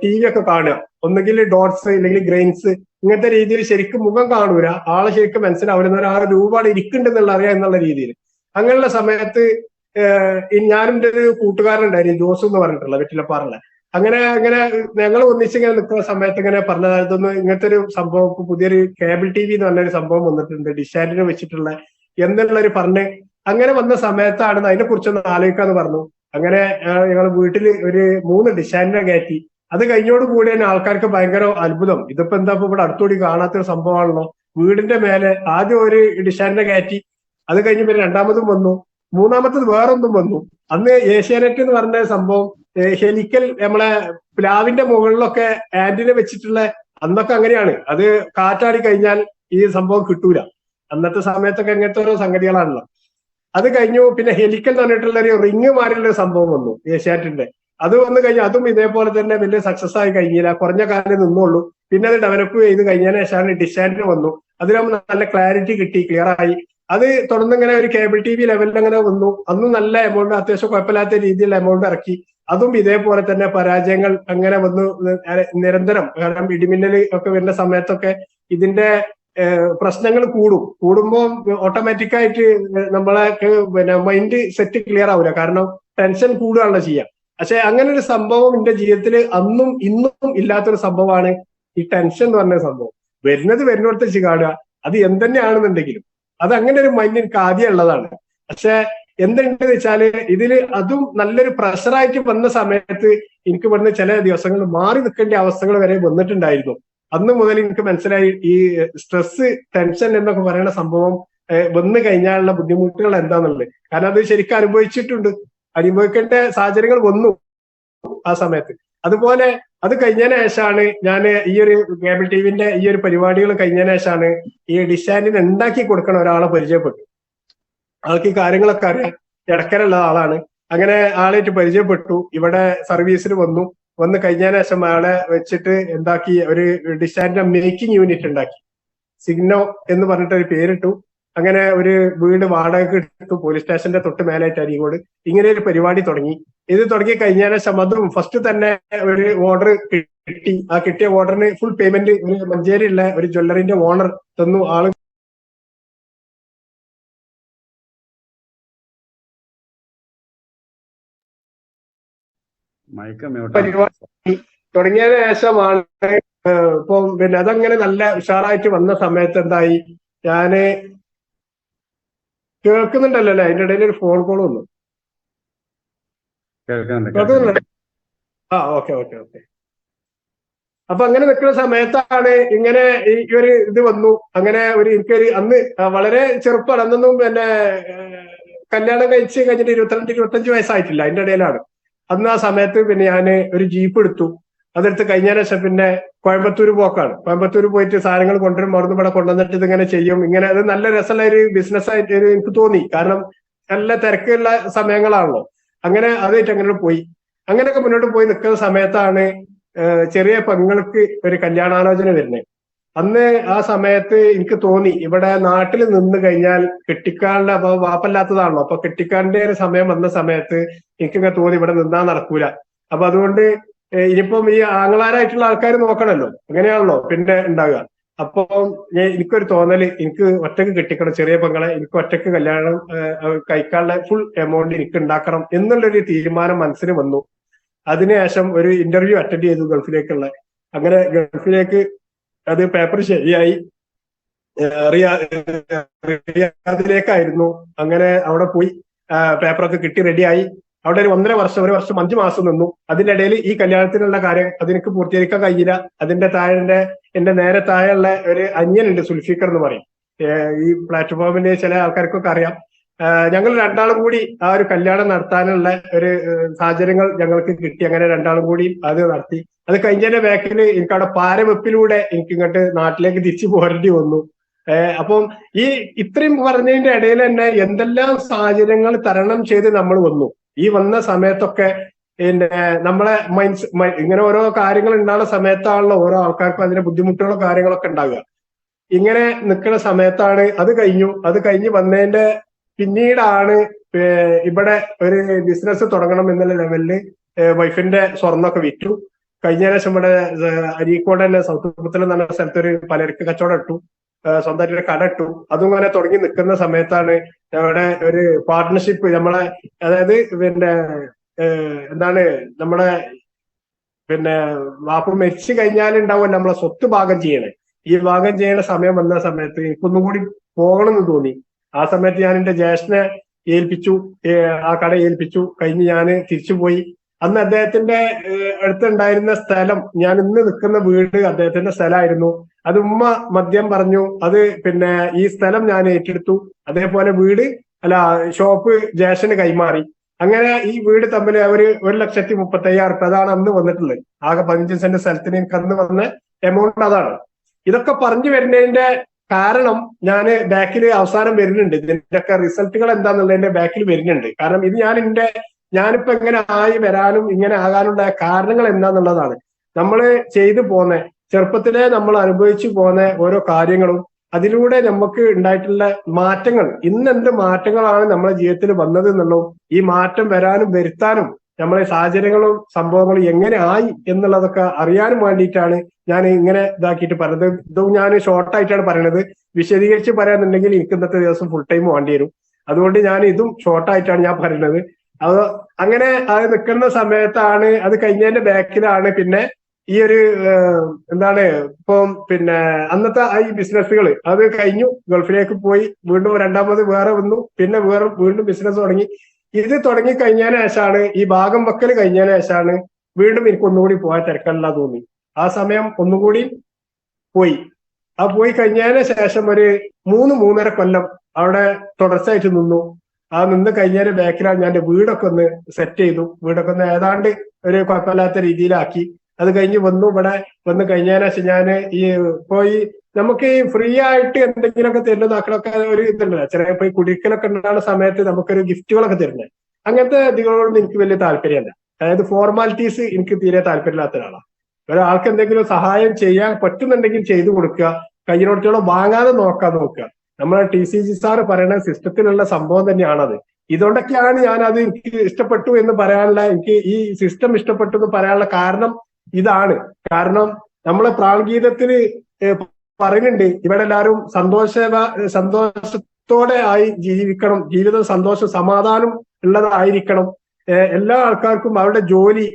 TV ഒക്കെ കാണുക. ഒന്നുകിൽ ഡോട്ട്സ് അല്ലെങ്കിൽ ഗ്രെയിൻസ്, ഇങ്ങനത്തെ രീതിയിൽ ശരിക്കും മുഖം കാണൂല, ആളെ ശരിക്കും മനസ്സിലാവില്ല. ആ രൂപമാണ് ഇരിക്കുന്നുണ്ടെന്നുള്ള അറിയാം എന്നുള്ള രീതിയിൽ. അങ്ങനെയുള്ള സമയത്ത് ഞാനും എൻ്റെ ഒരു കൂട്ടുകാരനുണ്ടായിരുന്നു, ജോസ് എന്ന് പറഞ്ഞിട്ടുള്ള വെറ്റിലപ്പാറിലെ. അങ്ങനെ ഞങ്ങൾ ഒന്നിച്ചിങ്ങനെ നിൽക്കുന്ന സമയത്ത് ഇങ്ങനെ പറഞ്ഞതായിരുന്നു ഇങ്ങനത്തെ ഒരു സംഭവം, പുതിയൊരു കേബിൾ TV എന്ന് പറഞ്ഞൊരു സംഭവം വന്നിട്ടുണ്ട്, ഡിഷാൻഡിനെ വെച്ചിട്ടുള്ള എന്നുള്ളൊരു പറഞ്ഞ്. അങ്ങനെ വന്ന സമയത്താണ് അതിനെ കുറിച്ചൊന്ന് ആലോചിക്കാന്ന് പറഞ്ഞു. അങ്ങനെ ഞങ്ങൾ വീട്ടിൽ ഒരു 3 ഡിഷാൻഡിനെ കയറ്റി. അത് കഴിഞ്ഞോടുകൂടി തന്നെ ആൾക്കാർക്ക് ഭയങ്കര അത്ഭുതം. ഇതിപ്പോ എന്താ ഇവിടെ അടുത്തുകൂടി കാണാത്തൊരു സംഭവമാണല്ലോ. വീടിന്റെ മേലെ ആദ്യം ഒരു ഡിഷാൻഡിനെ കയറ്റി. അത് കഴിഞ്ഞ് പിന്നെ 2ാമതും വന്നു. 3ാമത്തത് വേറൊന്നും വന്നു. അന്ന് ഏഷ്യാനെറ്റ് എന്ന് പറഞ്ഞ സംഭവം ഹെലിക്കൽ നമ്മളെ പ്ലാവിന്റെ മുകളിലൊക്കെ ആന്റിനെ വെച്ചിട്ടുള്ള, അന്നൊക്കെ അങ്ങനെയാണ്. അത് കാറ്റാടി കഴിഞ്ഞാൽ ഈ സംഭവം കിട്ടൂല. അന്നത്തെ സമയത്തൊക്കെ അങ്ങനത്തെ ഓരോ സംഗതികളാണല്ലോ. അത് കഴിഞ്ഞു. പിന്നെ ഹെലിക്കൽ എന്ന് പറഞ്ഞിട്ടുള്ള ഒരു റിങ് മാറിയുള്ള ഒരു സംഭവം വന്നു ഏഷ്യാനെറ്റിന്റെ. അത് വന്നു കഴിഞ്ഞാൽ അതും ഇതേപോലെ തന്നെ വലിയ സക്സസ് ആയി കഴിഞ്ഞില്ല, കുറഞ്ഞ കാലം നിന്നുള്ളൂ. പിന്നെ അത് ഡെവലപ്പ് ചെയ്ത് കഴിഞ്ഞതിന് ശേഷമാണ് ഡിഷാൻഡിന് വന്നു. അതിലാകുമ്പോൾ നല്ല ക്ലാരിറ്റി കിട്ടി, ക്ലിയർ ആയി. അത് തുടർന്ന് ഇങ്ങനെ ഒരു കേബിൾ TV ലെവലിൽ അങ്ങനെ വന്നു. അന്നും നല്ല എമൗണ്ട്, അത്യാവശ്യം കുഴപ്പമില്ലാത്ത രീതിയിലുള്ള എമൗണ്ട് ഇറക്കി. അതും ഇതേപോലെ തന്നെ പരാജയങ്ങൾ അങ്ങനെ വന്നു നിരന്തരം. കാരണം ഇടിമിന്നൽ ഒക്കെ വരുന്ന സമയത്തൊക്കെ ഇതിന്റെ പ്രശ്നങ്ങൾ കൂടുമ്പോൾ ഓട്ടോമാറ്റിക്കായിട്ട് നമ്മളെ പിന്നെ മൈൻഡ് സെറ്റ് ക്ലിയർ ആവില്ല. കാരണം ടെൻഷൻ കൂടുകയാണല്ലോ ചെയ്യാം. പക്ഷെ അങ്ങനെ ഒരു സംഭവം എന്റെ ജീവിതത്തിൽ അന്നും ഇന്നും ഇല്ലാത്തൊരു സംഭവമാണ് ഈ ടെൻഷൻ എന്ന് പറഞ്ഞ സംഭവം. വരുന്നിടത്ത് വെച്ച് കാണുക, അത് എന്തെന്നെയാണെന്നുണ്ടെങ്കിലും അത് അങ്ങനെ ഒരു മൈൻഡ് എനിക്ക് ആദ്യം ഉള്ളതാണ്. പക്ഷെ എന്തുണ്ടെന്ന് വെച്ചാല് ഇതില് അതും നല്ലൊരു പ്രഷറായിട്ട് വന്ന സമയത്ത് എനിക്ക് ഇവിടുന്ന് ചില ദിവസങ്ങൾ മാറി നിൽക്കേണ്ട അവസ്ഥകൾ വരെ വന്നിട്ടുണ്ടായിരുന്നു. അന്ന് മുതൽ എനിക്ക് മനസ്സിലായി ഈ സ്ട്രെസ്, ടെൻഷൻ എന്നൊക്കെ പറയുന്ന സംഭവം വന്നു കഴിഞ്ഞാലുള്ള ബുദ്ധിമുട്ടുകൾ എന്താന്നുള്ളത്. കാരണം അത് ശരിക്കും അനുഭവിക്കേണ്ട സാഹചര്യങ്ങൾ വന്നു ആ സമയത്ത്. അതുപോലെ അത് കഴിഞ്ഞതിന് ശേഷമാണ് ഞാൻ ഈ ഒരു കേബിൾ TVന്റെ ഈ ഒരു പരിപാടികൾ കഴിഞ്ഞതിന് ശേഷമാണ് ഈ ഡിഷാൻഡിന് ഉണ്ടാക്കി കൊടുക്കണ ഒരാളെ പരിചയപ്പെട്ടു. ആൾക്ക് ഈ കാര്യങ്ങളൊക്കെ അറിയാം, ഇടക്കലുള്ള ആളാണ്. അങ്ങനെ ആളായിട്ട് പരിചയപ്പെട്ടു. ഇവിടെ സർവീസിൽ വന്ന് കഴിഞ്ഞതിന് ശേഷം അയാളെ വെച്ചിട്ട് എന്താക്കി, ഒരു ഡിഷാൻഡിന്റെ മേക്കിംഗ് യൂണിറ്റ് ഉണ്ടാക്കി. സിഗ്നോ എന്ന് പറഞ്ഞിട്ട് ഒരു പേരിട്ടു. അങ്ങനെ ഒരു വീട് വാടകയ്ക്ക് എടുത്തു, പോലീസ് സ്റ്റേഷന്റെ തൊട്ട് മേലായിട്ട് അരീക്കോട്. ഇങ്ങനെ ഒരു പരിപാടി തുടങ്ങി. ഇത് തുടങ്ങി കഴിഞ്ഞതിന് ശേഷം അതും ഫസ്റ്റ് തന്നെ ഒരു ഓർഡർ കിട്ടി. ആ കിട്ടിയ ഓർഡറിന് ഫുൾ പേയ്മെന്റ് ഒരു മഞ്ചേരിയുള്ള ഒരു ജ്വല്ലറിന്റെ ഓണർ തന്നു. ആള് പരിപാടി തുടങ്ങിയതിനു ശേഷമാണ് ഇപ്പം പിന്നെ അതങ്ങനെ നല്ല ഉഷാറായിട്ട് വന്ന സമയത്ത് എന്തായി, ഞാന് കേൾക്കുന്നുണ്ടല്ലോ അല്ലേ? അതിന്റെ ഇടയിൽ ഒരു ഫോൺ കോൾ വന്നു. കേൾക്കുന്നുണ്ടല്ലോ? ആ, ഓക്കെ ഓക്കെ ഓക്കെ. അപ്പൊ അങ്ങനെ നിൽക്കുന്ന സമയത്താണ് ഇങ്ങനെ ഈ ഒരു ഇത് വന്നു. അങ്ങനെ എനിക്കൊരു അന്ന് വളരെ ചെറുപ്പമാണ്, അന്നൊന്നും പിന്നെ കല്യാണം കഴിഞ്ഞിട്ട് 22-25 വയസ്സായിട്ടില്ല, അതിന്റെ ഇടയിലാണ്. അന്ന് ആ സമയത്ത് പിന്നെ ഞാൻ ഒരു ജീപ്പ് എടുത്തു. അതെടുത്ത് കഴിഞ്ഞതിന് ശേഷം പിന്നെ കോയമ്പത്തൂർ പോക്കാണ്. കോയമ്പത്തൂർ പോയിട്ട് സാധനങ്ങൾ കൊണ്ടുവരും, മറന്നു ഇവിടെ കൊണ്ടുവന്നിട്ട് ഇതിങ്ങനെ ചെയ്യും. ഇങ്ങനെ അത് നല്ല രസമുള്ള ഒരു ബിസിനസ് ആയിട്ട് എനിക്ക് തോന്നി. കാരണം നല്ല തിരക്കുള്ള സമയങ്ങളാണല്ലോ. അങ്ങനെ അതായിട്ട് അങ്ങനെ പോയി. അങ്ങനെയൊക്കെ മുന്നോട്ട് പോയി നിൽക്കുന്ന സമയത്താണ് ചെറിയ പെങ്ങൾക്ക് ഒരു കല്യാണാലോചന വരുന്നത്. അന്ന് ആ സമയത്ത് എനിക്ക് തോന്നി, ഇവിടെ നാട്ടിൽ നിന്ന് കഴിഞ്ഞാൽ കെട്ടിക്കാനുള്ള, അപ്പൊ വാപ്പല്ലാത്തതാണല്ലോ, അപ്പൊ കെട്ടിക്കാന്റെ ഒരു സമയം വന്ന സമയത്ത് എനിക്കിങ്ങനെ തോന്നി ഇവിടെ നിന്നാ നടക്കൂല. അപ്പൊ അതുകൊണ്ട് ഇനിയിപ്പം ഈ ആങ്ങളാരായിട്ടുള്ള ആൾക്കാർ നോക്കണല്ലോ, അങ്ങനെയാണല്ലോ പിന്നെ ഉണ്ടാകുക. അപ്പൊ എനിക്കൊരു തോന്നല്, എനിക്ക് ഒറ്റക്ക് കെട്ടിക്കണം ചെറിയ പെങ്ങളെ, എനിക്ക് ഒറ്റക്ക് കല്യാണം കഴിക്കാനുള്ള ഫുൾ എമൗണ്ട് എനിക്ക് ഉണ്ടാക്കണം എന്നുള്ളൊരു തീരുമാനം മനസ്സിന് വന്നു. അതിനുശേഷം ഒരു ഇന്റർവ്യൂ അറ്റൻഡ് ചെയ്തു ഗൾഫിലേക്കുള്ള. അങ്ങനെ ഗൾഫിലേക്ക് അത് പേപ്പർ ശരിയായി, റിയാദിലേക്കായിരുന്നു. അങ്ങനെ അവിടെ പോയി പേപ്പറൊക്കെ കിട്ടി റെഡിയായി. അവിടെ ഒരു 1 വർഷം 5 മാസം നിന്നു. അതിന്റെ ഇടയിൽ ഈ കല്യാണത്തിനുള്ള കാര്യം അതെനിക്ക് പൂർത്തീകരിക്കാൻ കഴിയില്ല. അതിന്റെ താഴെ എന്റെ നേരെ താഴെയുള്ള ഒരു അന്യനുണ്ട്, സുൽഫിക്കർ എന്ന് പറയും. ഈ പ്ലാറ്റ്ഫോമിന്റെ ചില ആൾക്കാർക്കൊക്കെ അറിയാം. ഞങ്ങൾ രണ്ടാളും കൂടി ആ ഒരു കല്യാണം നടത്താനുള്ള ഒരു സാഹചര്യങ്ങൾ ഞങ്ങൾക്ക് കിട്ടി. അങ്ങനെ രണ്ടാളും കൂടി അത് നടത്തി. അത് കഴിഞ്ഞതിന്റെ ബാക്കിൽ എനിക്ക് അവിടെ പാരവെപ്പിലൂടെ എനിക്ക് ഇങ്ങോട്ട് നാട്ടിലേക്ക് തിരിച്ചു പോരേണ്ടി വന്നു. അപ്പം ഈ ഇത്രയും പറഞ്ഞതിന്റെ ഇടയിൽ തന്നെ എന്തെല്ലാം സാഹചര്യങ്ങൾ തരണം ചെയ്ത് നമ്മൾ വന്നു. ഈ വന്ന സമയത്തൊക്കെ പിന്നെ നമ്മളെ ഇങ്ങനെ ഓരോ കാര്യങ്ങൾ ഉണ്ടാകുന്ന സമയത്താണല്ലോ ഓരോ ആൾക്കാർക്കും അതിന്റെ ബുദ്ധിമുട്ടുകളോ കാര്യങ്ങളൊക്കെ ഉണ്ടാകുക. ഇങ്ങനെ നിൽക്കുന്ന സമയത്താണ് അത് കഴിഞ്ഞു. അത് കഴിഞ്ഞ് വന്നതിന്റെ പിന്നീടാണ് ഇവിടെ ഒരു ബിസിനസ് തുടങ്ങണം എന്നുള്ള ലെവലില് വൈഫിന്റെ സ്വർണ്ണമൊക്കെ വിറ്റു. കഴിഞ്ഞ ശേഷം ഇവിടെ അരീക്കോട് തന്നെ സൗത്ത് പുത്തലം എന്ന് പറഞ്ഞ സ്ഥലത്ത് ഒരു പലചരക്ക് കച്ചവടം ഇട്ടു, സ്വന്തമായിട്ട് ഒരു കട ഇട്ടു. അതും അങ്ങനെ തുടങ്ങി നിൽക്കുന്ന സമയത്താണ് അവിടെ ഒരു പാർട്ട്ണർഷിപ്പ് നമ്മളെ, അതായത് പിന്നെ എന്താണ് നമ്മുടെ പിന്നെ വാപ്പ മരിച്ചു കഴിഞ്ഞാൽ ഉണ്ടാവും നമ്മളെ സ്വത്ത് ഭാഗം ചെയ്യണേ. ഈ ഭാഗം ചെയ്യണ സമയം വന്ന സമയത്ത് എനിക്കൊന്നും കൂടി പോകണമെന്ന് തോന്നി. ആ സമയത്ത് ഞാൻ എന്റെ ജ്യേഷ്ഠനെ ഏൽപ്പിച്ചു, ആ കട ഏൽപ്പിച്ചു. കഴിഞ്ഞ് ഞാൻ തിരിച്ചുപോയി. അന്ന് അദ്ദേഹത്തിന്റെ അടുത്തുണ്ടായിരുന്ന സ്ഥലം, ഞാൻ ഇന്ന് നിൽക്കുന്ന വീട് അദ്ദേഹത്തിന്റെ സ്ഥലമായിരുന്നു. അത് ഉമ്മ മദ്യം പറഞ്ഞു, അത് പിന്നെ ഈ സ്ഥലം ഞാൻ ഏറ്റെടുത്തു. അതേപോലെ വീട് ഷോപ്പ് ജ്യേഷ്ഠന് കൈമാറി. അങ്ങനെ ഈ വീട് തമ്മിൽ ഒരു 1,35,000 അതാണ് അന്ന് വന്നിട്ടുള്ളത്. ആകെ 15 സെന്റ് സ്ഥലത്തിന് എനിക്ക് അന്ന് വന്ന എമൗണ്ട് അതാണ്. ഇതൊക്കെ പറഞ്ഞു വരുന്നതിന്റെ കാരണം ഞാൻ ബാക്കിൽ അവസാനം വരുന്നുണ്ട്. ഇതിന്റെയൊക്കെ റിസൾട്ടുകൾ എന്താന്നുള്ളതിന്റെ ബാക്കിൽ വരുന്നുണ്ട്. കാരണം ഇത് ഞാനിപ്പോ എങ്ങനെ ആയി വരാനും ഇങ്ങനെ ആകാനുള്ള കാരണങ്ങൾ എന്താന്നുള്ളതാണ്. നമ്മൾ ചെയ്തു പോന്ന ചെറുപ്പത്തിലെ നമ്മൾ അനുഭവിച്ചു പോന്ന ഓരോ കാര്യങ്ങളും അതിലൂടെ നമുക്ക് ഉണ്ടായിട്ടുള്ള മാറ്റങ്ങൾ, ഇന്ന് എന്ത് മാറ്റങ്ങളാണ് നമ്മുടെ ജീവിതത്തിൽ വന്നത് എന്നുള്ളതും ഈ മാറ്റം വരാനും വരുത്താനും നമ്മളെ സാഹചര്യങ്ങളും സംഭവങ്ങളും എങ്ങനെ ആയി എന്നുള്ളതൊക്കെ അറിയാനും വേണ്ടിയിട്ടാണ് ഞാൻ ഇങ്ങനെ ഇതാക്കിയിട്ട് പറയുന്നത്. ഇതും ഞാൻ ഷോർട്ടായിട്ടാണ് പറയുന്നത്. വിശദീകരിച്ച് പറയാന്നുണ്ടെങ്കിൽ എനിക്ക് ഇന്നത്തെ ദിവസം ഫുൾ ടൈം വേണ്ടി വരും. അതുകൊണ്ട് ഞാൻ ഇതും ഷോർട്ടായിട്ടാണ് ഞാൻ പറയുന്നത്. അത് അങ്ങനെ അത് നിൽക്കുന്ന സമയത്താണ്, അത് കഴിഞ്ഞതിന്റെ ബാക്കിലാണ് പിന്നെ ഈ ഒരു എന്താണ് ഇപ്പം പിന്നെ അന്നത്തെ ഈ ബിസിനസ്സുകൾ അത് കഴിഞ്ഞു. ഗൾഫിലേക്ക് പോയി, വീണ്ടും രണ്ടാമത് വേറെ വന്നു, പിന്നെ വീണ്ടും ബിസിനസ് തുടങ്ങി. ഇത് തുടങ്ങി കഴിഞ്ഞതിന് ശേഷമാണ്, ഈ ഭാഗം വെക്കൽ കഴിഞ്ഞതിന് ശേഷമാണ് വീണ്ടും എനിക്ക് ഒന്നുകൂടി പോകാൻ തിരക്കല്ല തോന്നി. ആ സമയം ഒന്നുകൂടി പോയി. ആ പോയി കഴിഞ്ഞതിന് ശേഷം ഒരു 3-3.5 കൊല്ലം അവിടെ തുടർച്ചയായിട്ട് നിന്നു. ആ നിന്ന് കഴിഞ്ഞതിന് ബാക്കിലാണ് ഞാൻ എന്റെ വീടൊക്കെ ഒന്ന് സെറ്റ് ചെയ്തു. വീടൊക്കെ ഒന്ന് ഏതാണ്ട് ഒരു കുഴപ്പമില്ലാത്ത രീതിയിലാക്കി. അത് കഴിഞ്ഞ് വന്നു. ഇവിടെ വന്ന് കഴിഞ്ഞതിന് ശേഷം ഞാൻ നമുക്ക് ഈ ഫ്രീ ആയിട്ട് എന്തെങ്കിലുമൊക്കെ തരുന്നതാക്കണൊക്കെ ഒരു ഇതുണ്ടല്ലോ, ചിലപ്പോ ഈ കുടിക്കലൊക്കെ ഉണ്ടാകുന്ന സമയത്ത് നമുക്കൊരു ഗിഫ്റ്റുകളൊക്കെ തരുന്നത്, അങ്ങനത്തെ ഇതികളോടൊന്നും എനിക്ക് വലിയ താല്പര്യമല്ല. അതായത് ഫോർമാലിറ്റീസ് എനിക്ക് തീരെ താല്പര്യമില്ലാത്ത ഒരാളാണ്. ഒരാൾക്ക് എന്തെങ്കിലും സഹായം ചെയ്യാൻ പറ്റുന്നുണ്ടെങ്കിൽ ചെയ്തു കൊടുക്കുക, കയ്യിനോടത്തോളം വാങ്ങാതെ നോക്കുക. നമ്മളെ TCG സാറ് പറയുന്ന സിസ്റ്റത്തിലുള്ള സംഭവം തന്നെയാണത്. ഇതുകൊണ്ടൊക്കെയാണ് അത് എനിക്ക് ഇഷ്ടപ്പെട്ടു എന്ന് പറയാനുള്ള, എനിക്ക് ഈ സിസ്റ്റം ഇഷ്ടപ്പെട്ടു എന്ന് പറയാനുള്ള കാരണം ഇതാണ്. കാരണം നമ്മളെ പ്രാൺഗീതത്തിന് പറയുന്നുണ്ട്, ഇവിടെ എല്ലാവരും സന്തോഷത്തോടെ ആയി ജീവിക്കണം, ജീവിതം സന്തോഷം സമാധാനം ഉള്ളതായിരിക്കണം, എല്ലാ ആൾക്കാർക്കും അവരുടെ ജോലി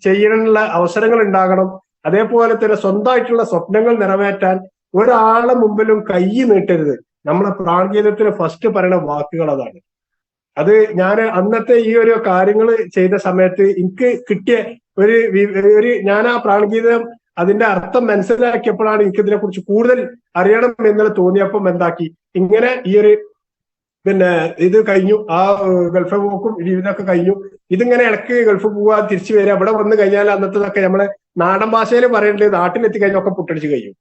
ചെയ്യാനുള്ള അവസരങ്ങൾ ഉണ്ടാകണം, അതേപോലെ തന്നെ സ്വന്തമായിട്ടുള്ള സ്വപ്നങ്ങൾ നിറവേറ്റാൻ ഒരാളെ മുമ്പിലും കൈ നീട്ടരുത്. നമ്മളെ പ്രാണഗീതത്തിന് ഫസ്റ്റ് പറയുന്ന വാക്കുകൾ അതാണ്. അത് ഞാൻ അന്നത്തെ ഈ ഒരു കാര്യങ്ങൾ ചെയ്ത സമയത്ത് എനിക്ക് കിട്ടിയ ഒരു ഞാൻ ആ പ്രാണഗീതം അതിന്റെ അർത്ഥം മനസ്സിലാക്കിയപ്പോഴാണ് എനിക്ക് ഇതിനെ കുറിച്ച് കൂടുതൽ അറിയണം എന്ന് തോന്നിയപ്പം എന്താക്കി, ഇങ്ങനെ ഈ ഒരു ഇത് കഴിഞ്ഞു, ആ ഗൾഫ് പോക്കും ജീവിതമൊക്കെ കഴിഞ്ഞു. ഇതിങ്ങനെ ഇടയ്ക്ക് ഗൾഫ് പോവാ തിരിച്ചു വരിക, ഇവിടെ വന്ന് കഴിഞ്ഞാൽ അന്നത്തതൊക്കെ നമ്മളെ നാടൻ ഭാഷയിൽ പറയേണ്ടത് നാട്ടിലെത്തി കഴിഞ്ഞാൽ ഒക്കെ പുട്ടടിച്ച് കഴിയും.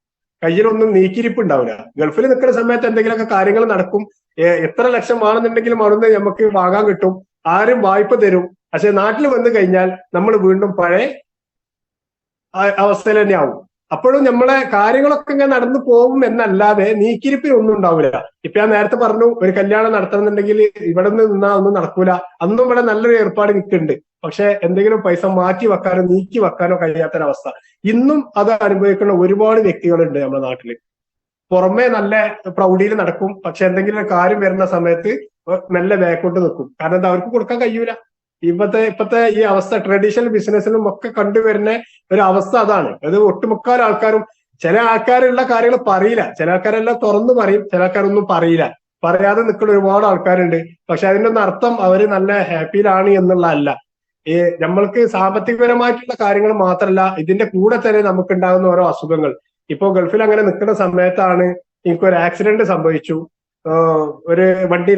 കയ്യിലൊന്നും നീക്കിരിപ്പ് ഉണ്ടാവില്ല. ഗൾഫിൽ നിൽക്കുന്ന സമയത്ത് എന്തെങ്കിലുമൊക്കെ കാര്യങ്ങൾ നടക്കും. എത്ര ലക്ഷം ആണെന്നുണ്ടെങ്കിലും അവിടുന്ന് നമുക്ക് വാങ്ങാൻ കിട്ടും, ആരും വായ്പ തരും. പക്ഷെ നാട്ടിൽ വന്നു കഴിഞ്ഞാൽ നമ്മൾ വീണ്ടും പഴയ അവസ്ഥയിൽ തന്നെ ആവും. അപ്പോഴും നമ്മളെ കാര്യങ്ങളൊക്കെ ഇങ്ങനെ നടന്നു പോകും എന്നല്ലാതെ നീക്കിരിപ്പിനൊന്നും ഉണ്ടാവില്ല. ഇപ്പൊ ഞാൻ നേരത്തെ പറഞ്ഞു, ഒരു കല്യാണം നടത്തണമെന്നുണ്ടെങ്കിൽ ഇവിടെ നിന്ന് നിന്നാ ഒന്നും നടക്കൂല. അന്നും ഇവിടെ നല്ലൊരു ഏർപ്പാട് നിൽക്കുന്നുണ്ട്. പക്ഷെ എന്തെങ്കിലും പൈസ മാറ്റി വെക്കാനോ നീക്കി വെക്കാനോ കഴിയാത്തൊരവസ്ഥ. ഇന്നും അത് അനുഭവിക്കുന്ന ഒരുപാട് വ്യക്തികളുണ്ട് നമ്മുടെ നാട്ടില്. പുറമെ നല്ല പ്രൗഢിയിൽ നടക്കും, പക്ഷെ എന്തെങ്കിലും ഒരു കാര്യം വരുന്ന സമയത്ത് നല്ല ബാക്കോട്ട് നിൽക്കും. കാരണം എന്താ, അവർക്ക് കൊടുക്കാൻ കഴിയൂല. ഇപ്പത്തെ ഈ അവസ്ഥ ട്രഡീഷണൽ ബിസിനസ്സിലും ഒക്കെ കണ്ടുവരുന്ന ഒരു അവസ്ഥ അതാണ്. അത് ഒട്ടുമുക്കാൽ ആൾക്കാരും, ചില ആൾക്കാരുള്ള കാര്യങ്ങൾ പറയില്ല, ചില ആൾക്കാരെല്ലാം തുറന്നു പറയും, ചില ആൾക്കാരൊന്നും പറയില്ല. പറയാതെ നിൽക്കുന്ന ഒരുപാട് ആൾക്കാരുണ്ട്. പക്ഷെ അതിന്റെ ഒന്നും അർത്ഥം അവര് നല്ല ഹാപ്പിയിലാണ് എന്നുള്ളതല്ല. നമ്മൾക്ക് സാമ്പത്തികപരമായിട്ടുള്ള കാര്യങ്ങൾ മാത്രമല്ല, ഇതിന്റെ കൂടെ തന്നെ നമുക്ക് ഉണ്ടാകുന്ന ഓരോ അസുഖങ്ങൾ. ഇപ്പോ ഗൾഫിൽ അങ്ങനെ നിൽക്കുന്ന സമയത്താണ് എനിക്കൊരു ആക്സിഡന്റ് സംഭവിച്ചു. ഒരു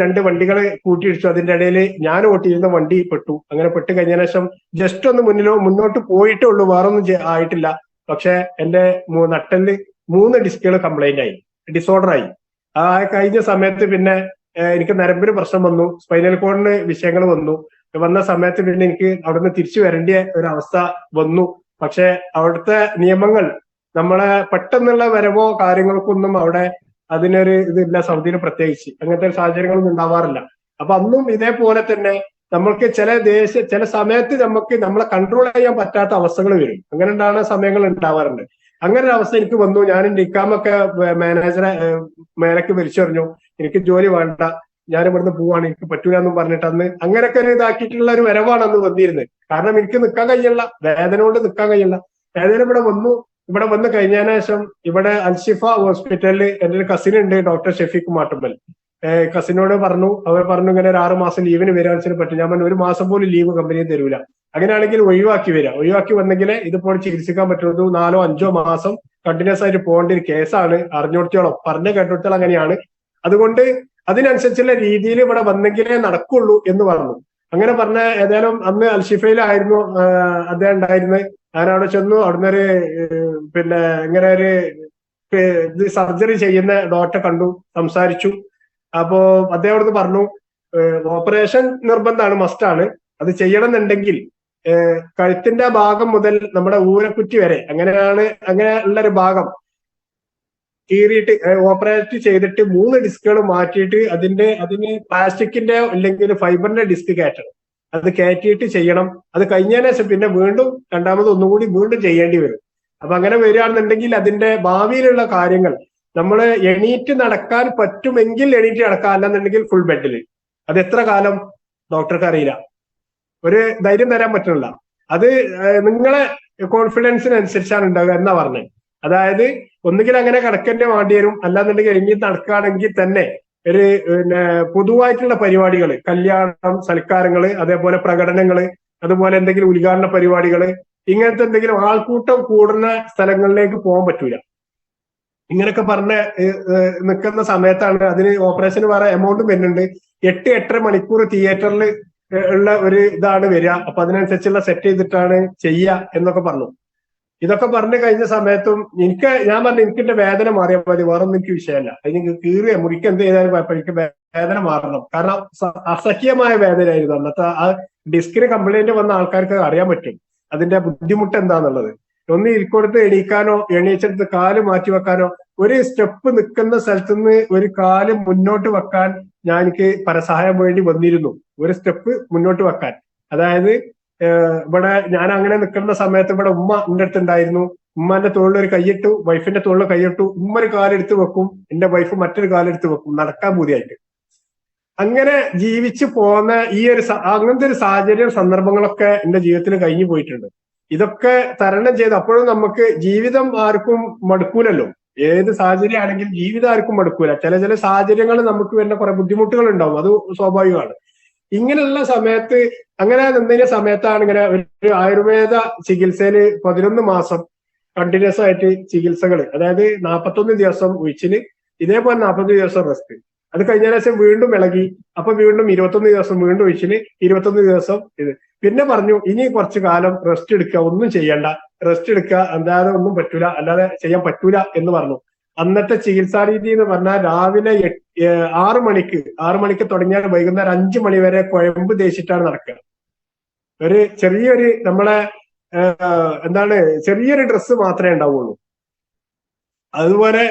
രണ്ട് വണ്ടികൾ കൂട്ടിയിടിച്ചു. അതിന്റെ ഇടയിൽ ഞാൻ ഓട്ടിയിരുന്ന വണ്ടി പെട്ടു. അങ്ങനെ പെട്ട് കഴിഞ്ഞ ശേഷം ജസ്റ്റ് ഒന്ന് മുന്നോട്ട് പോയിട്ടേ ഉള്ളൂ, വേറൊന്നും ആയിട്ടില്ല. പക്ഷെ എന്റെ നട്ടലില് 3 ഡിസ്കുകൾ കംപ്ലൈന്റ് ആയി, ഡിസോർഡർ ആയി. ആ കഴിഞ്ഞ സമയത്ത് പിന്നെ എനിക്ക് നരമ്പിന് പ്രശ്നം വന്നു, സ്പൈനൽ കോഡിന് വിഷയങ്ങൾ വന്ന സമയത്ത് പിന്നെ എനിക്ക് അവിടുന്ന് തിരിച്ചു വരേണ്ട ഒരു അവസ്ഥ വന്നു. പക്ഷെ അവിടുത്തെ നിയമങ്ങൾ നമ്മളെ പെട്ടെന്നുള്ള വരവോ കാര്യങ്ങൾക്കൊന്നും അവിടെ അതിനൊരു ഇതില്ല. സൗദിയിൽ പ്രത്യേകിച്ച് അങ്ങനത്തെ സാഹചര്യങ്ങളൊന്നും ഉണ്ടാവാറില്ല. അപ്പൊ അന്നും ഇതേപോലെ തന്നെ നമ്മൾക്ക് ചില സമയത്ത് നമുക്ക് നമ്മളെ കൺട്രോൾ ചെയ്യാൻ പറ്റാത്ത അവസ്ഥകൾ വരും. അങ്ങനെ ഉണ്ടാകുന്ന സമയങ്ങൾ ഉണ്ടാവാറുണ്ട്. അങ്ങനെ ഒരു അവസ്ഥ എനിക്ക് വന്നു. ഞാൻ എന്റെ ഇക്കാമൊക്കെ മാനേജറെ മേലേക്ക് വലിച്ചെറിഞ്ഞു, എനിക്ക് ജോലി വേണ്ട, ഞാൻ ഇവിടുന്ന് പോവാണ്, എനിക്ക് പറ്റൂല എന്നും പറഞ്ഞിട്ട് അന്ന് അങ്ങനെയൊക്കെ ഒരു ഇതാക്കിയിട്ടുള്ള ഒരു വരവാണ് അന്ന് വന്നിരുന്നത്. കാരണം എനിക്ക് നിൽക്കാൻ കഴിയില്ല, വേദന കൊണ്ട് നിൽക്കാൻ കഴിയില്ല. വേദന ഇവിടെ വന്ന് കഴിഞ്ഞതിന് ശേഷം ഇവിടെ അൽഷിഫ ഹോസ്പിറ്റലിൽ എൻ്റെ ഒരു കസിൻ ഉണ്ട്, ഡോക്ടർ ഷെഫീഖ് മാട്ടുമ്പൽ. കസിനോട് പറഞ്ഞു, അവർ പറഞ്ഞു ഇങ്ങനെ ഒരു 6 മാസം ലീവിന് വരാൻ പറ്റും. ഞാൻ പറഞ്ഞു 1 മാസം പോലും ലീവ് കമ്പനി തരൂല, അങ്ങനെയാണെങ്കിൽ ഒഴിവാക്കി വന്നെങ്കിൽ ഇതിപ്പോൾ ചികിത്സിക്കാൻ പറ്റുള്ളൂ. 4-5 മാസം കണ്ടിന്യൂസ് ആയിട്ട് പോകേണ്ട ഒരു കേസാണ്. പറഞ്ഞു കേട്ടിടത്തോളം അങ്ങനെയാണ്. അതുകൊണ്ട് അതിനനുസരിച്ചുള്ള രീതിയിൽ ഇവിടെ വന്നെങ്കിലേ നടക്കുള്ളൂ എന്ന് പറഞ്ഞു. അങ്ങനെ പറഞ്ഞ ഏതായാലും അന്ന് അൽഷിഫയിലായിരുന്നു അദ്ദേഹം ഉണ്ടായിരുന്നത്. ഞാനവിടെ ചെന്നു. അവിടുന്ന് ഇങ്ങനെ ഒരു സർജറി ചെയ്യുന്ന ഡോക്ടറെ കണ്ടു, സംസാരിച്ചു. അപ്പോ അദ്ദേഹം അവിടുന്ന് പറഞ്ഞു, ഓപ്പറേഷൻ നിർബന്ധമാണ്, മസ്റ്റാണ്. അത് ചെയ്യണമെന്നുണ്ടെങ്കിൽ കഴുത്തിന്റെ ഭാഗം മുതൽ നമ്മുടെ ഊരക്കുറ്റി വരെ അങ്ങനെ ഉള്ളൊരു ഭാഗം കീറിയിട്ട് ഓപ്പറേറ്റ് ചെയ്തിട്ട് 3 ഡിസ്കുകൾ മാറ്റിയിട്ട് അതിന് പ്ലാസ്റ്റിക്കിന്റെ അല്ലെങ്കിൽ ഫൈബറിന്റെ ഡിസ്ക് കയറ്റണം. അത് കയറ്റിയിട്ട് ചെയ്യണം. അത് കഴിഞ്ഞതിന് ശേഷം പിന്നെ രണ്ടാമത് ഒന്നുകൂടി വീണ്ടും ചെയ്യേണ്ടി വരും. അപ്പൊ അങ്ങനെ വരികയാണെന്നുണ്ടെങ്കിൽ അതിന്റെ ഭാവിയിലുള്ള കാര്യങ്ങൾ നമ്മൾ എണീറ്റ് നടക്കാൻ പറ്റുമെങ്കിൽ എണീറ്റ് നടക്കാം, അല്ലെന്നുണ്ടെങ്കിൽ ഫുൾ ബെഡിൽ. അത് എത്ര കാലം ഡോക്ടർക്ക് അറിയില്ല, ഒരു ധൈര്യം തരാൻ പറ്റുന്നില്ല. അത് നിങ്ങളെ കോൺഫിഡൻസിനനുസരിച്ചാണ് ഉണ്ടാവുക എന്നാ പറഞ്ഞത്. അതായത് ഒന്നുകിൽ അങ്ങനെ കിടക്കന്നെ വേണ്ടി വരും, അല്ലാന്നുണ്ടെങ്കിൽ എണീറ്റ് നടക്കുകയാണെങ്കിൽ തന്നെ ഒരു പൊതുവായിട്ടുള്ള പരിപാടികൾ, കല്യാണം, സൽക്കാരങ്ങള്, അതേപോലെ പ്രകടനങ്ങള്, അതുപോലെ എന്തെങ്കിലും ഉദ്ഘാടന പരിപാടികള്, ഇങ്ങനത്തെ എന്തെങ്കിലും ആൾക്കൂട്ടം കൂടുന്ന സ്ഥലങ്ങളിലേക്ക് പോകാൻ പറ്റൂല. ഇങ്ങനെയൊക്കെ പറഞ്ഞ് നിൽക്കുന്ന സമയത്താണ് അതിന് ഓപ്പറേഷന് വേറെ എമൗണ്ട് വരുന്നുണ്ട്. 8-8.5 മണിക്കൂർ തിയേറ്ററിൽ ഉള്ള ഒരു ഇതാണ് വരിക. അപ്പൊ അതിനനുസരിച്ചുള്ള സെറ്റ് ചെയ്തിട്ടാണ് ചെയ്യുക എന്നൊക്കെ പറഞ്ഞു. ഇതൊക്കെ പറഞ്ഞു കഴിഞ്ഞ സമയത്തും ഞാൻ പറഞ്ഞു എനിക്ക് എന്റെ വേദന മാറിയാൽ മതി, വേറൊന്നും എനിക്ക് വിഷയമല്ല. അതിന് കീറുക മുറിക്ക് എന്ത് ചെയ്താലും കുഴപ്പമില്ല, എനിക്ക് വേദന മാറണം. കാരണം അസഹ്യമായ വേദനയായിരുന്നു അന്നത്തെ. ആ ഡിസ്കിന് കംപ്ലൈന്റ് വന്ന ആൾക്കാർക്ക് അറിയാൻ പറ്റും അതിന്റെ ബുദ്ധിമുട്ട് എന്താന്നുള്ളത്. ഒന്ന് ഇരിക്കൊടുത്ത് എണീക്കാനോ എണീച്ചെടുത്ത് കാല് മാറ്റി വെക്കാനോ, ഒരു സ്റ്റെപ്പ് നിൽക്കുന്ന സ്ഥലത്ത് നിന്ന് ഒരു കാല് മുന്നോട്ട് വെക്കാൻ എനിക്ക് പരസഹായം വേണ്ടി വന്നിരുന്നു. ഒരു സ്റ്റെപ്പ് മുന്നോട്ട് വെക്കാൻ. അതായത് ഇവിടെ ഞാൻ അങ്ങനെ നിൽക്കുന്ന സമയത്ത് ഇവിടെ ഉമ്മ എന്റെ അടുത്ത് ഉണ്ടായിരുന്നു. ഉമ്മാന്റെ തോളിൽ ഒരു കൈയിട്ടു, വൈഫിന്റെ തോളിൽ കൈയിട്ടു. ഉമ്മ ഒരു കാലെടുത്ത് വെക്കും, എന്റെ വൈഫ് മറ്റൊരു കാലെടുത്ത് വെക്കും, നടക്കാൻ പൂതിയായിട്ട്. അങ്ങനെ ജീവിച്ചു പോകുന്ന അങ്ങനത്തെ ഒരു സാഹചര്യം, സന്ദർഭങ്ങളൊക്കെ എന്റെ ജീവിതത്തിൽ കഴിഞ്ഞു പോയിട്ടുണ്ട്. ഇതൊക്കെ തരണം ചെയ്ത് അപ്പോഴും നമുക്ക് ജീവിതം ആർക്കും മടുക്കൂലല്ലോ. ഏത് സാഹചര്യം ആണെങ്കിലും ജീവിതം ആർക്കും മടുക്കൂല. ചില സാഹചര്യങ്ങൾ നമുക്ക് വരുന്ന കുറെ ബുദ്ധിമുട്ടുകൾ ഉണ്ടാവും, അത് സ്വാഭാവികമാണ്. ഇങ്ങനെയുള്ള സമയത്ത് അങ്ങനെ നിന്നതിന്റെ സമയത്താണ് ഇങ്ങനെ ഒരു ആയുർവേദ ചികിത്സയില് 11 മാസം കണ്ടിന്യൂസ് ആയിട്ട് ചികിത്സകൾ, അതായത് 41 ദിവസം ഉഴിച്ചില്, ഇതേപോലെ 40 ദിവസം റെസ്റ്റ്. അത് കഴിഞ്ഞ ശേഷം വീണ്ടും ഇളകി, അപ്പൊ വീണ്ടും 21 ദിവസം വീണ്ടും ഒഴിച്ചില്, 21 ദിവസം ഇത്. പിന്നെ പറഞ്ഞു ഇനി കുറച്ചു കാലം റെസ്റ്റ് എടുക്കുക, ഒന്നും ചെയ്യണ്ട, റെസ്റ്റ് എടുക്കുക, അല്ലാതെ ഒന്നും പറ്റൂല, അല്ലാതെ ചെയ്യാൻ പറ്റൂല എന്ന് പറഞ്ഞു. അന്നത്തെ ചികിത്സാ രീതി എന്ന് പറഞ്ഞാൽ രാവിലെ 6 മണിക്ക് തുടങ്ങിയാൽ വൈകുന്നേരം 5 മണി വരെ കുഴമ്പ് തേച്ചിട്ടാണ് നടക്കുക. ഒരു ചെറിയൊരു നമ്മളെ എന്താണ് ചെറിയൊരു ഡ്രസ്സ് മാത്രമേ ഉണ്ടാവുള്ളൂ. അതുപോലെ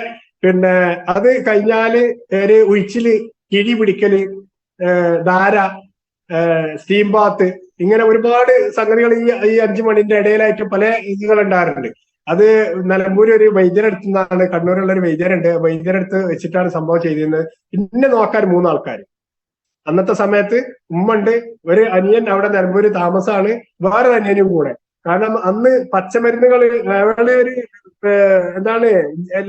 പിന്നെ അത് കഴിഞ്ഞാല് ഒരു ഉഴിച്ചില്, കിഴി പിടിക്കല്, ധാര, സ്റ്റീം ബാത്ത്, ഇങ്ങനെ ഒരുപാട് സംഗതികൾ ഈ 5 മണിന്റെ ഇടയിലായിട്ട് പല ഇതുകൾ ഉണ്ടാകാറുണ്ട്. അത് നിലമ്പൂർ ഒരു വൈദ്യരെടുത്തു നിന്നാണ്, കണ്ണൂരുള്ള ഒരു വൈദ്യരുണ്ട്, വൈദ്യരെടുത്ത് വെച്ചിട്ടാണ് സംഭവം ചെയ്തിരുന്നത്. പിന്നെ നോക്കാൻ 3 ആൾക്കാർ. അന്നത്തെ സമയത്ത് ഉമ്മ ഉണ്ട്, ഒരു അനിയൻ അവിടെ നിലമ്പൂര് താമസമാണ്, വേറൊരു അനിയനും കൂടെ. കാരണം അന്ന് പച്ചമരുന്നുകൾ ഒരു എന്താണ്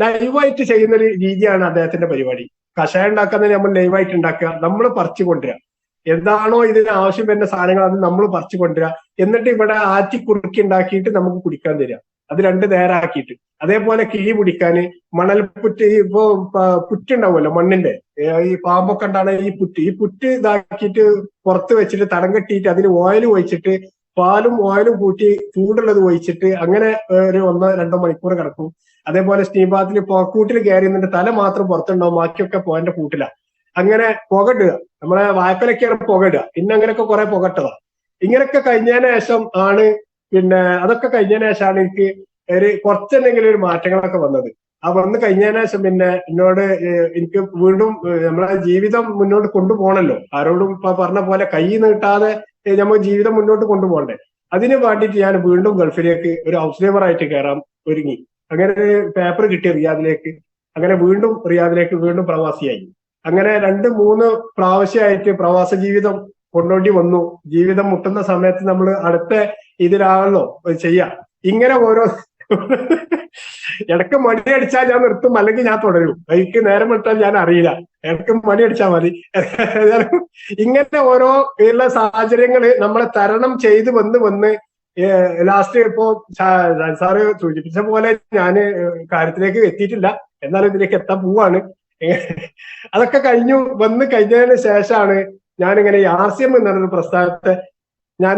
ലൈവായിട്ട് ചെയ്യുന്ന ഒരു രീതിയാണ് അദ്ദേഹത്തിന്റെ പരിപാടി. കഷായം ഉണ്ടാക്കുന്നത് നമ്മൾ ലൈവായിട്ട് ഉണ്ടാക്കുക, നമ്മൾ പറിച്ചു കൊണ്ടുവരിക, എന്താണോ ഇതിന് ആവശ്യം വരുന്ന സാധനങ്ങൾ അത് നമ്മൾ പറിച്ചു കൊണ്ടുവരിക, എന്നിട്ട് ഇവിടെ ആറ്റി കുറുക്കി ഉണ്ടാക്കിയിട്ട് നമുക്ക് കുടിക്കാൻ തരിക, അത് 2 നേരാക്കിയിട്ട്. അതേപോലെ കിഴി പിടിക്കാന്, മണൽപുറ്റ്, ഇപ്പോ പുറ്റുണ്ടാവുമല്ലോ മണ്ണിന്റെ, ഈ പാമ്പൊക്കെ ഉണ്ടാണ് ഈ പുറ്റ് ഇതാക്കിയിട്ട് പുറത്ത് വെച്ചിട്ട് തടം കെട്ടിയിട്ട് അതിൽ ഓയിൽ ഒഴിച്ചിട്ട്, പാലും ഓയിലും കൂട്ടി ചൂടുള്ളത് ഒഴിച്ചിട്ട് അങ്ങനെ ഒരു 1-2 മണിക്കൂർ കിടക്കും. അതേപോലെ സ്റ്റീം ബാത്തിൽ പുറക്കൂട്ടിൽ കയറി നിന്നിട്ട് തല മാത്രം പുറത്തുണ്ടാവും, ബാക്കിയൊക്കെ പോയിന്റെ കൂട്ടില. അങ്ങനെ പുകടുക, നമ്മളെ വായ്പലൊക്കെയാണ് പുകടുക. പിന്നെ അങ്ങനെയൊക്കെ കുറെ പുകട്ടതാ. ഇങ്ങനെയൊക്കെ കഴിഞ്ഞതിന് ശേഷം ആണ് പിന്നെ അതൊക്കെ കഴിഞ്ഞതിന് ശേഷമാണ് എനിക്ക് കുറച്ചെന്തെങ്കിലും ഒരു മാറ്റങ്ങളൊക്കെ വന്നത്. ആ വന്ന് കഴിഞ്ഞതിന് ശേഷം പിന്നെ എന്നോട് എനിക്ക് വീണ്ടും നമ്മളെ ജീവിതം മുന്നോട്ട് കൊണ്ടുപോകണല്ലോ, ആരോടും ഇപ്പൊ പറഞ്ഞ പോലെ കൈ നീട്ടാതെ നമ്മൾ ജീവിതം മുന്നോട്ട് കൊണ്ടുപോകണ്ടേ. അതിന് വേണ്ടിയിട്ട് ഞാൻ വീണ്ടും ഗൾഫിലേക്ക് ഒരു ഹൗസ് ലേബറായിട്ട് കയറാൻ ഒരുങ്ങി. അങ്ങനെ ഒരു പേപ്പർ കിട്ടി റിയാദിലേക്ക്. അങ്ങനെ വീണ്ടും റിയാദിലേക്ക് വീണ്ടും പ്രവാസിയായി. അങ്ങനെ 2-3 പ്രാവശ്യമായിട്ട് പ്രവാസ ജീവിതം കൊണ്ടോണ്ടി വന്നു. ജീവിതം മുട്ടുന്ന സമയത്ത് നമ്മൾ അടുത്ത ഇതിലാണല്ലോ ചെയ്യാം. ഇങ്ങനെ ഓരോ ഇടയ്ക്ക് മണി അടിച്ചാൽ ഞാൻ നിർത്തും, അല്ലെങ്കിൽ ഞാൻ തുടരും. എനിക്ക് നേരം വിട്ടാൽ ഞാൻ അറിയില്ല, ഇടയ്ക്ക് മണി അടിച്ചാൽ മതി. ഇങ്ങനെ ഓരോ ഉള്ള സാഹചര്യങ്ങള് നമ്മളെ തരണം ചെയ്ത് വന്ന് ലാസ്റ്റ് ഇപ്പോ സാറ് സൂചിപ്പിച്ച പോലെ ഞാന് കാര്യത്തിലേക്ക് എത്തിയിട്ടില്ല, എന്നാലും ഇതിലേക്ക് എത്താൻ പോവാണ്. അതൊക്കെ വന്ന് കഴിഞ്ഞതിന് ശേഷമാണ് ഞാനിങ്ങനെ ഈ RCM എന്നൊരു പ്രസ്ഥാനത്തെ ഞാൻ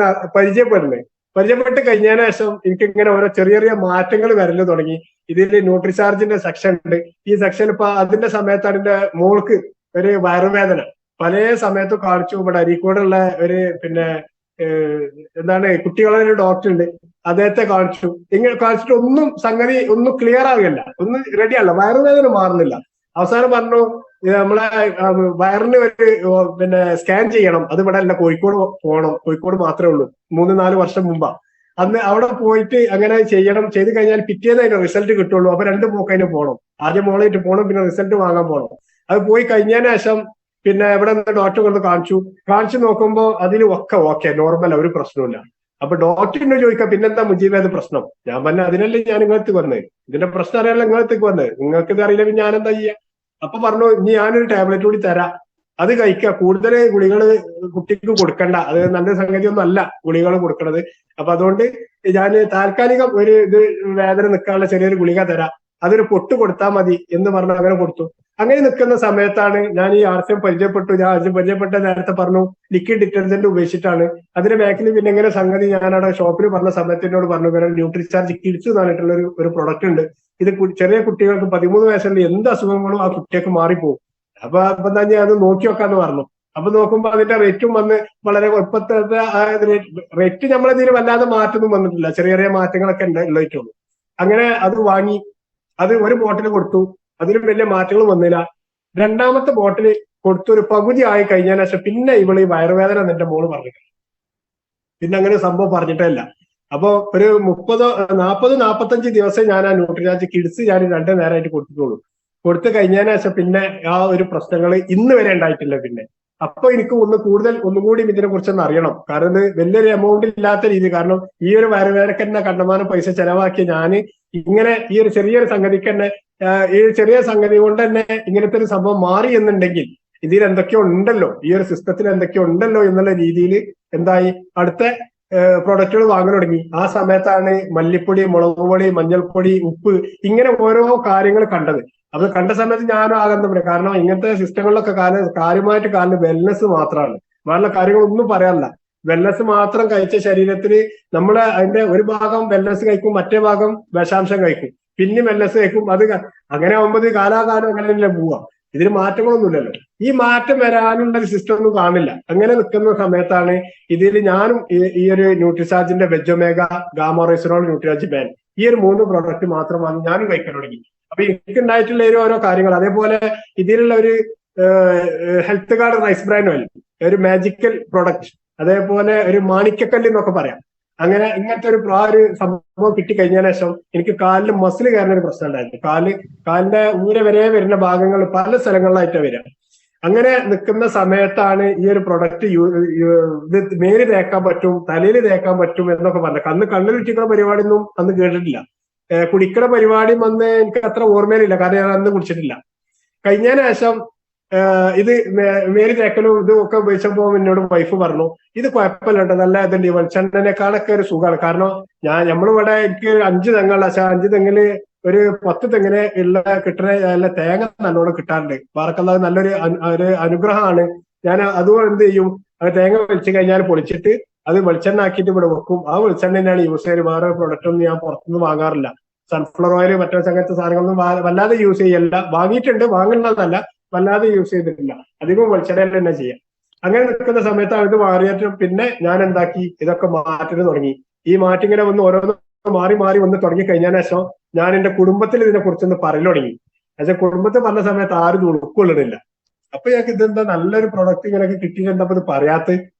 പരിചയപ്പെട്ട് കഴിഞ്ഞതിന് ശേഷം എനിക്ക് ഇങ്ങനെ ഓരോ ചെറിയ മാറ്റങ്ങൾ വരല് തുടങ്ങി. ഇതിൽ ന്യൂട്രിചാർജിന്റെ സെക്ഷൻ ഉണ്ട്. ഈ സെക്ഷൻ ഇപ്പൊ അതിന്റെ സമയത്താണ് എന്റെ മോൾക്ക് ഒരു വയറുവേദന പല സമയത്തും കാണിച്ചു. ഇവിടെ അരീക്കോടുള്ള ഒരു പിന്നെ എന്താണ് കുട്ടികളുടെ ഒരു ഡോക്ടർ ഉണ്ട്, അദ്ദേഹത്തെ കാണിച്ചു. ഇങ്ങനെ കാണിച്ചിട്ട് സംഗതി ഒന്നും ക്ലിയർ ആവുകയല്ല, ഒന്നും റെഡിയല്ല, വയറുവേദന മാറുന്നില്ല. അവസാനം പറഞ്ഞു നമ്മളെ വയറിന് ഒരു പിന്നെ സ്കാൻ ചെയ്യണം, അത് ഇവിടെ അല്ല, കോഴിക്കോട് പോകണം. കോഴിക്കോട് മാത്രമേ ഉള്ളൂ. 3-4 വർഷം മുമ്പാ. അന്ന് അവിടെ പോയിട്ട് അങ്ങനെ ചെയ്യണം. ചെയ്ത് കഴിഞ്ഞാൽ പിറ്റേന്ന് അതിന്റെ റിസൾട്ട് കിട്ടുള്ളൂ. അപ്പൊ 2 പോക്ക് അതിന് പോകണം. ആദ്യം മോളായിട്ട് പോകണം, പിന്നെ റിസൾട്ട് വാങ്ങാൻ പോകണം. അത് പോയി കഴിഞ്ഞതിന് ശേഷം പിന്നെ ഇവിടെ നിന്ന് ഡോക്ടർ കൊണ്ട് കാണിച്ചു നോക്കുമ്പോൾ അതിൽ ഒക്കെ ഓക്കെ, നോർമൽ, ഒരു പ്രശ്നമില്ല. അപ്പൊ ഡോക്ടറിനെ ചോദിക്കാം പിന്നെന്താ മുജീബ് അത് പ്രശ്നം? ഞാൻ പറഞ്ഞ അതിനല്ലേ ഞാൻ നിങ്ങളെത്തി വന്നത്, ഇതിന്റെ പ്രശ്നം അറിയാലോ നിങ്ങളെത്തേക്ക് വന്നത്, നിങ്ങൾക്ക് ഇത് അറിയില്ല, പിന്നെ ഞാനെന്താ ചെയ്യാ? അപ്പൊ പറഞ്ഞു ഇനി ഞാനൊരു ടാബ്ലറ്റ് കൂടി തരാം, അത് കഴിക്കുക, കൂടുതൽ ഗുളികൾ കുട്ടിക്ക് കൊടുക്കണ്ട, അത് നല്ല സംഗതിയൊന്നും അല്ല ഗുളികൾ കൊടുക്കണത്. അപ്പൊ അതുകൊണ്ട് ഞാൻ താൽക്കാലികം ഒരു വേദന നിൽക്കാനുള്ള ചെറിയൊരു ഗുളിക തരാം, അതൊരു പൊട്ട് കൊടുത്താൽ മതി എന്ന് പറഞ്ഞ് അങ്ങനെ കൊടുത്തു. അങ്ങനെ നിൽക്കുന്ന സമയത്താണ് ഞാൻ ഈ RCM പരിചയപ്പെട്ടു. ഞാൻ ആദ്യം പരിചയപ്പെട്ട നേരത്തെ പറഞ്ഞു ലിക്വിഡ് ഡിറ്റർജന്റ് ഉപയോഗിച്ചിട്ടാണ്. അതിന്റെ ബാക്കിൽ പിന്നെ എങ്ങനെ സംഗതി ഞാൻ അവിടെ ഷോപ്പിൽ പറഞ്ഞ സമയത്ത് എന്നോട് പറഞ്ഞു ന്യൂട്രിചാർജ് കിഡ്സ് എന്ന് പറഞ്ഞിട്ടുള്ള ഒരു പ്രൊഡക്റ്റ് ഉണ്ട്, ഇത് ചെറിയ കുട്ടികൾക്ക് 13 വയസ്സുള്ള എന്ത് അസുഖങ്ങളും ആ കുട്ടിയൊക്കെ മാറിപ്പോകും. അപ്പൊ എന്താ ഞാൻ അത് നോക്കി നോക്കാന്ന് പറഞ്ഞു. അപ്പൊ നോക്കുമ്പോ അതിന്റെ റേറ്റും വന്ന് വളരെ ഇപ്പത്തെ റേറ്റ് നമ്മളതിൽ വല്ലാതെ മാറ്റൊന്നും വന്നിട്ടില്ല, ചെറിയ മാറ്റങ്ങളൊക്കെ ഉള്ളതായിട്ടുള്ളൂ. അങ്ങനെ അത് വാങ്ങി, അത് ഒരു ബോട്ടിൽ കൊടുത്തു, അതിലും വലിയ മാറ്റങ്ങൾ വന്നില്ല. 2ാമത്തെ ബോട്ടിൽ കൊടുത്തു, ഒരു പകുതി ആയി കഴിഞ്ഞതിന് ശേഷം പിന്നെ ഈ വയറുവേദന എന്നെ മോള് പറഞ്ഞിട്ടില്ല. പിന്നെ അങ്ങനെ സംഭവം പറഞ്ഞിട്ടേ ഇല്ല. അപ്പൊ ഒരു 40-45 ദിവസം ഞാൻ ആ ന്യൂട്രിചാർജ് കിഡ്സ് ഞാൻ 2 നേരമായിട്ട് കൊടുത്തിട്ടുള്ളൂ. കൊടുത്തു കഴിഞ്ഞതിന് ശേഷം പിന്നെ ആ ഒരു പ്രശ്നങ്ങൾ ഇന്ന് വരെ ഉണ്ടായിട്ടില്ല. പിന്നെ അപ്പൊ എനിക്ക് ഒന്നുകൂടി ഇതിനെ കുറിച്ചൊന്ന് അറിയണം. കാരണം ഇത് വലിയൊരു എമൗണ്ട് ഇല്ലാത്ത രീതി, കാരണം ഈ ഒരു വരവേരക്ക് തന്നെ കണ്ടമാനം പൈസ ചെലവാക്കി ഞാൻ ഇങ്ങനെ ഈ ഒരു ചെറിയൊരു സംഗതിക്ക് തന്നെ ഈ ചെറിയ സംഗതി കൊണ്ട് തന്നെ ഇങ്ങനത്തെ ഒരു സംഭവം മാറി എന്നുണ്ടെങ്കിൽ ഇതിൽ എന്തൊക്കെയോ ഉണ്ടല്ലോ, ഈ ഒരു സിസ്റ്റത്തിൽ എന്തൊക്കെയോ ഉണ്ടല്ലോ എന്നുള്ള രീതിയിൽ എന്തായി അടുത്ത പ്രൊഡക്റ്റുകൾ വാങ്ങാൻ തുടങ്ങി. ആ സമയത്താണ് മല്ലിപ്പൊടി, മുളക് പൊടി, മഞ്ഞൾപ്പൊടി, ഉപ്പ്, ഇങ്ങനെ ഓരോ കാര്യങ്ങൾ കണ്ടത്. അത് കണ്ട സമയത്ത് ഞാനും ആകെ പറയാം, കാരണം ഇങ്ങനത്തെ സിസ്റ്റങ്ങളിലൊക്കെ കാര്യമായിട്ട് കാരണം വെൽനസ് മാത്രമാണ്, വേറെ കാര്യങ്ങളൊന്നും പറയാനില്ല. വെൽനസ് മാത്രം കഴിച്ച ശരീരത്തിന് നമ്മള് അതിന്റെ ഒരു ഭാഗം വെൽനസ് കഴിക്കും, മറ്റേ ഭാഗം വിഷാംശം കഴിക്കും, പിന്നെ വെൽനസ് കഴിക്കും. അത് അങ്ങനെ ആകുമ്പോൾ കാലാകാലം അങ്ങനെ തന്നെ പോവാം. ഇതിന് മാറ്റങ്ങളൊന്നുമില്ലല്ലോ. ഈ മാറ്റം വരാനുള്ള ഒരു സിസ്റ്റം ഒന്നും കാണില്ല. അങ്ങനെ നിൽക്കുന്ന സമയത്താണ് ഇതിൽ ഞാനും ഈ ഒരു ന്യൂട്രിചാർജിന്റെ വെജൊമേഗ, ഗാമോറൈസിനോൾ, ന്യൂട്രിചാർജ് ബാൻ, ഈ ഒരു 3 പ്രോഡക്റ്റ് മാത്രമാണ് ഞാനും കഴിക്കാൻ തുടങ്ങി. അപ്പൊ എനിക്കുണ്ടായിട്ടുള്ള ഓരോ കാര്യങ്ങൾ, അതേപോലെ ഇതിലുള്ള ഒരു health card rice bran oil, ഒരു മാജിക്കൽ പ്രൊഡക്റ്റ്, അതേപോലെ ഒരു മാണിക്കക്കല്ല് എന്നൊക്കെ പറയാം. അങ്ങനെ ഇങ്ങനത്തെ ഒരു സംഭവം കിട്ടിക്കഴിഞ്ഞതിന് ശേഷം എനിക്ക് കാലിൽ മസിൽ കയറുന്ന ഒരു പ്രശ്നം ഉണ്ടായിരുന്നു. കാലിന്റെ ഊരെ വരെ വരുന്ന ഭാഗങ്ങൾ പല സ്ഥലങ്ങളിലായിട്ട് വരിക. അങ്ങനെ നിൽക്കുന്ന സമയത്താണ് ഈ ഒരു പ്രൊഡക്റ്റ് ഇത് മേല് തേക്കാൻ പറ്റും, തലയിൽ തേക്കാൻ പറ്റും എന്നൊക്കെ പറഞ്ഞു. കണ്ണിൽ ചുറ്റിക്കുന്ന പരിപാടിയൊന്നും അന്ന് കേട്ടിട്ടില്ല. കുടിക്കണ പരിപാടിയും അന്ന് എനിക്ക് അത്ര ഓർമ്മയിലില്ല, കാരണം ഞാൻ അന്ന് കുടിച്ചിട്ടില്ല. കഴിഞ്ഞതിന് ശേഷം ഇത് മേല് തേക്കലും ഇതും ഒക്കെ ഉപയോഗിച്ചപ്പോ എന്നോട് വൈഫ് പറഞ്ഞു, ഇത് കുഴപ്പമില്ല, നല്ല ഇതുണ്ട്, വെളിച്ചെണ്ണനേക്കാളൊക്കെ ഒരു സുഖമാണ്. കാരണം നമ്മളിവിടെ എനിക്ക് 5 തെങ്ങുള്ള, പക്ഷെ 5 തെങ്ങില് ഒരു 10 തെങ്ങിന് കിട്ടുന്ന നല്ല തേങ്ങ നല്ലോണം കിട്ടാറുണ്ട്. വാർക്കല്ലാതെ നല്ലൊരു അനുഗ്രഹമാണ്. ഞാൻ അതുകൊണ്ട് എന്ത് ചെയ്യും, തേങ്ങ വലിച്ചു കഴിഞ്ഞാൽ പൊളിച്ചിട്ട് അത് വെളിച്ചെണ്ണ ആക്കിയിട്ട് ഇവിടെ വെക്കും. ആ വെളിച്ചെണ്ണ തന്നെയാണ് യൂസ് ചെയ്ത്, വേറെ പ്രൊഡക്റ്റ് ഒന്നും ഞാൻ പുറത്തുനിന്ന് വാങ്ങാറില്ല. സൺഫ്ലവർ ഓയിൽ, മറ്റോ അങ്ങനത്തെ സാധനങ്ങളൊന്നും വല്ലാതെ യൂസ് ചെയ്യല്ല. വാങ്ങിയിട്ടുണ്ട്, വാങ്ങുന്നതല്ല, വല്ലാതെ യൂസ് ചെയ്തിട്ടില്ല. അധികം വെളിച്ചെണ്ണ തന്നെ ചെയ്യാം. അങ്ങനെ നിൽക്കുന്ന സമയത്താണ് ഇത് മാറിയിട്ട് പിന്നെ ഞാൻ എന്താക്കി, ഇതൊക്കെ മാറ്റി തുടങ്ങി. ഈ മാറ്റിങ്ങനെ ഓരോന്ന് മാറി വന്ന് തുടങ്ങി കഴിഞ്ഞതിന് ശേഷം ഞാൻ എന്റെ കുടുംബത്തിൽ ഇതിനെ കുറിച്ചൊന്ന് പറയൽ തുടങ്ങി. പക്ഷെ കുടുംബത്തിൽ പറഞ്ഞ സമയത്ത് ആരും ഉൾക്കൊള്ളുന്നില്ല. അപ്പൊ ഞങ്ങൾക്ക് ഇതെന്താ നല്ലൊരു പ്രൊഡക്റ്റ് ഇങ്ങനെയൊക്കെ കിട്ടിയിട്ടുണ്ടപ്പോ ഇത് പറയാത്ത,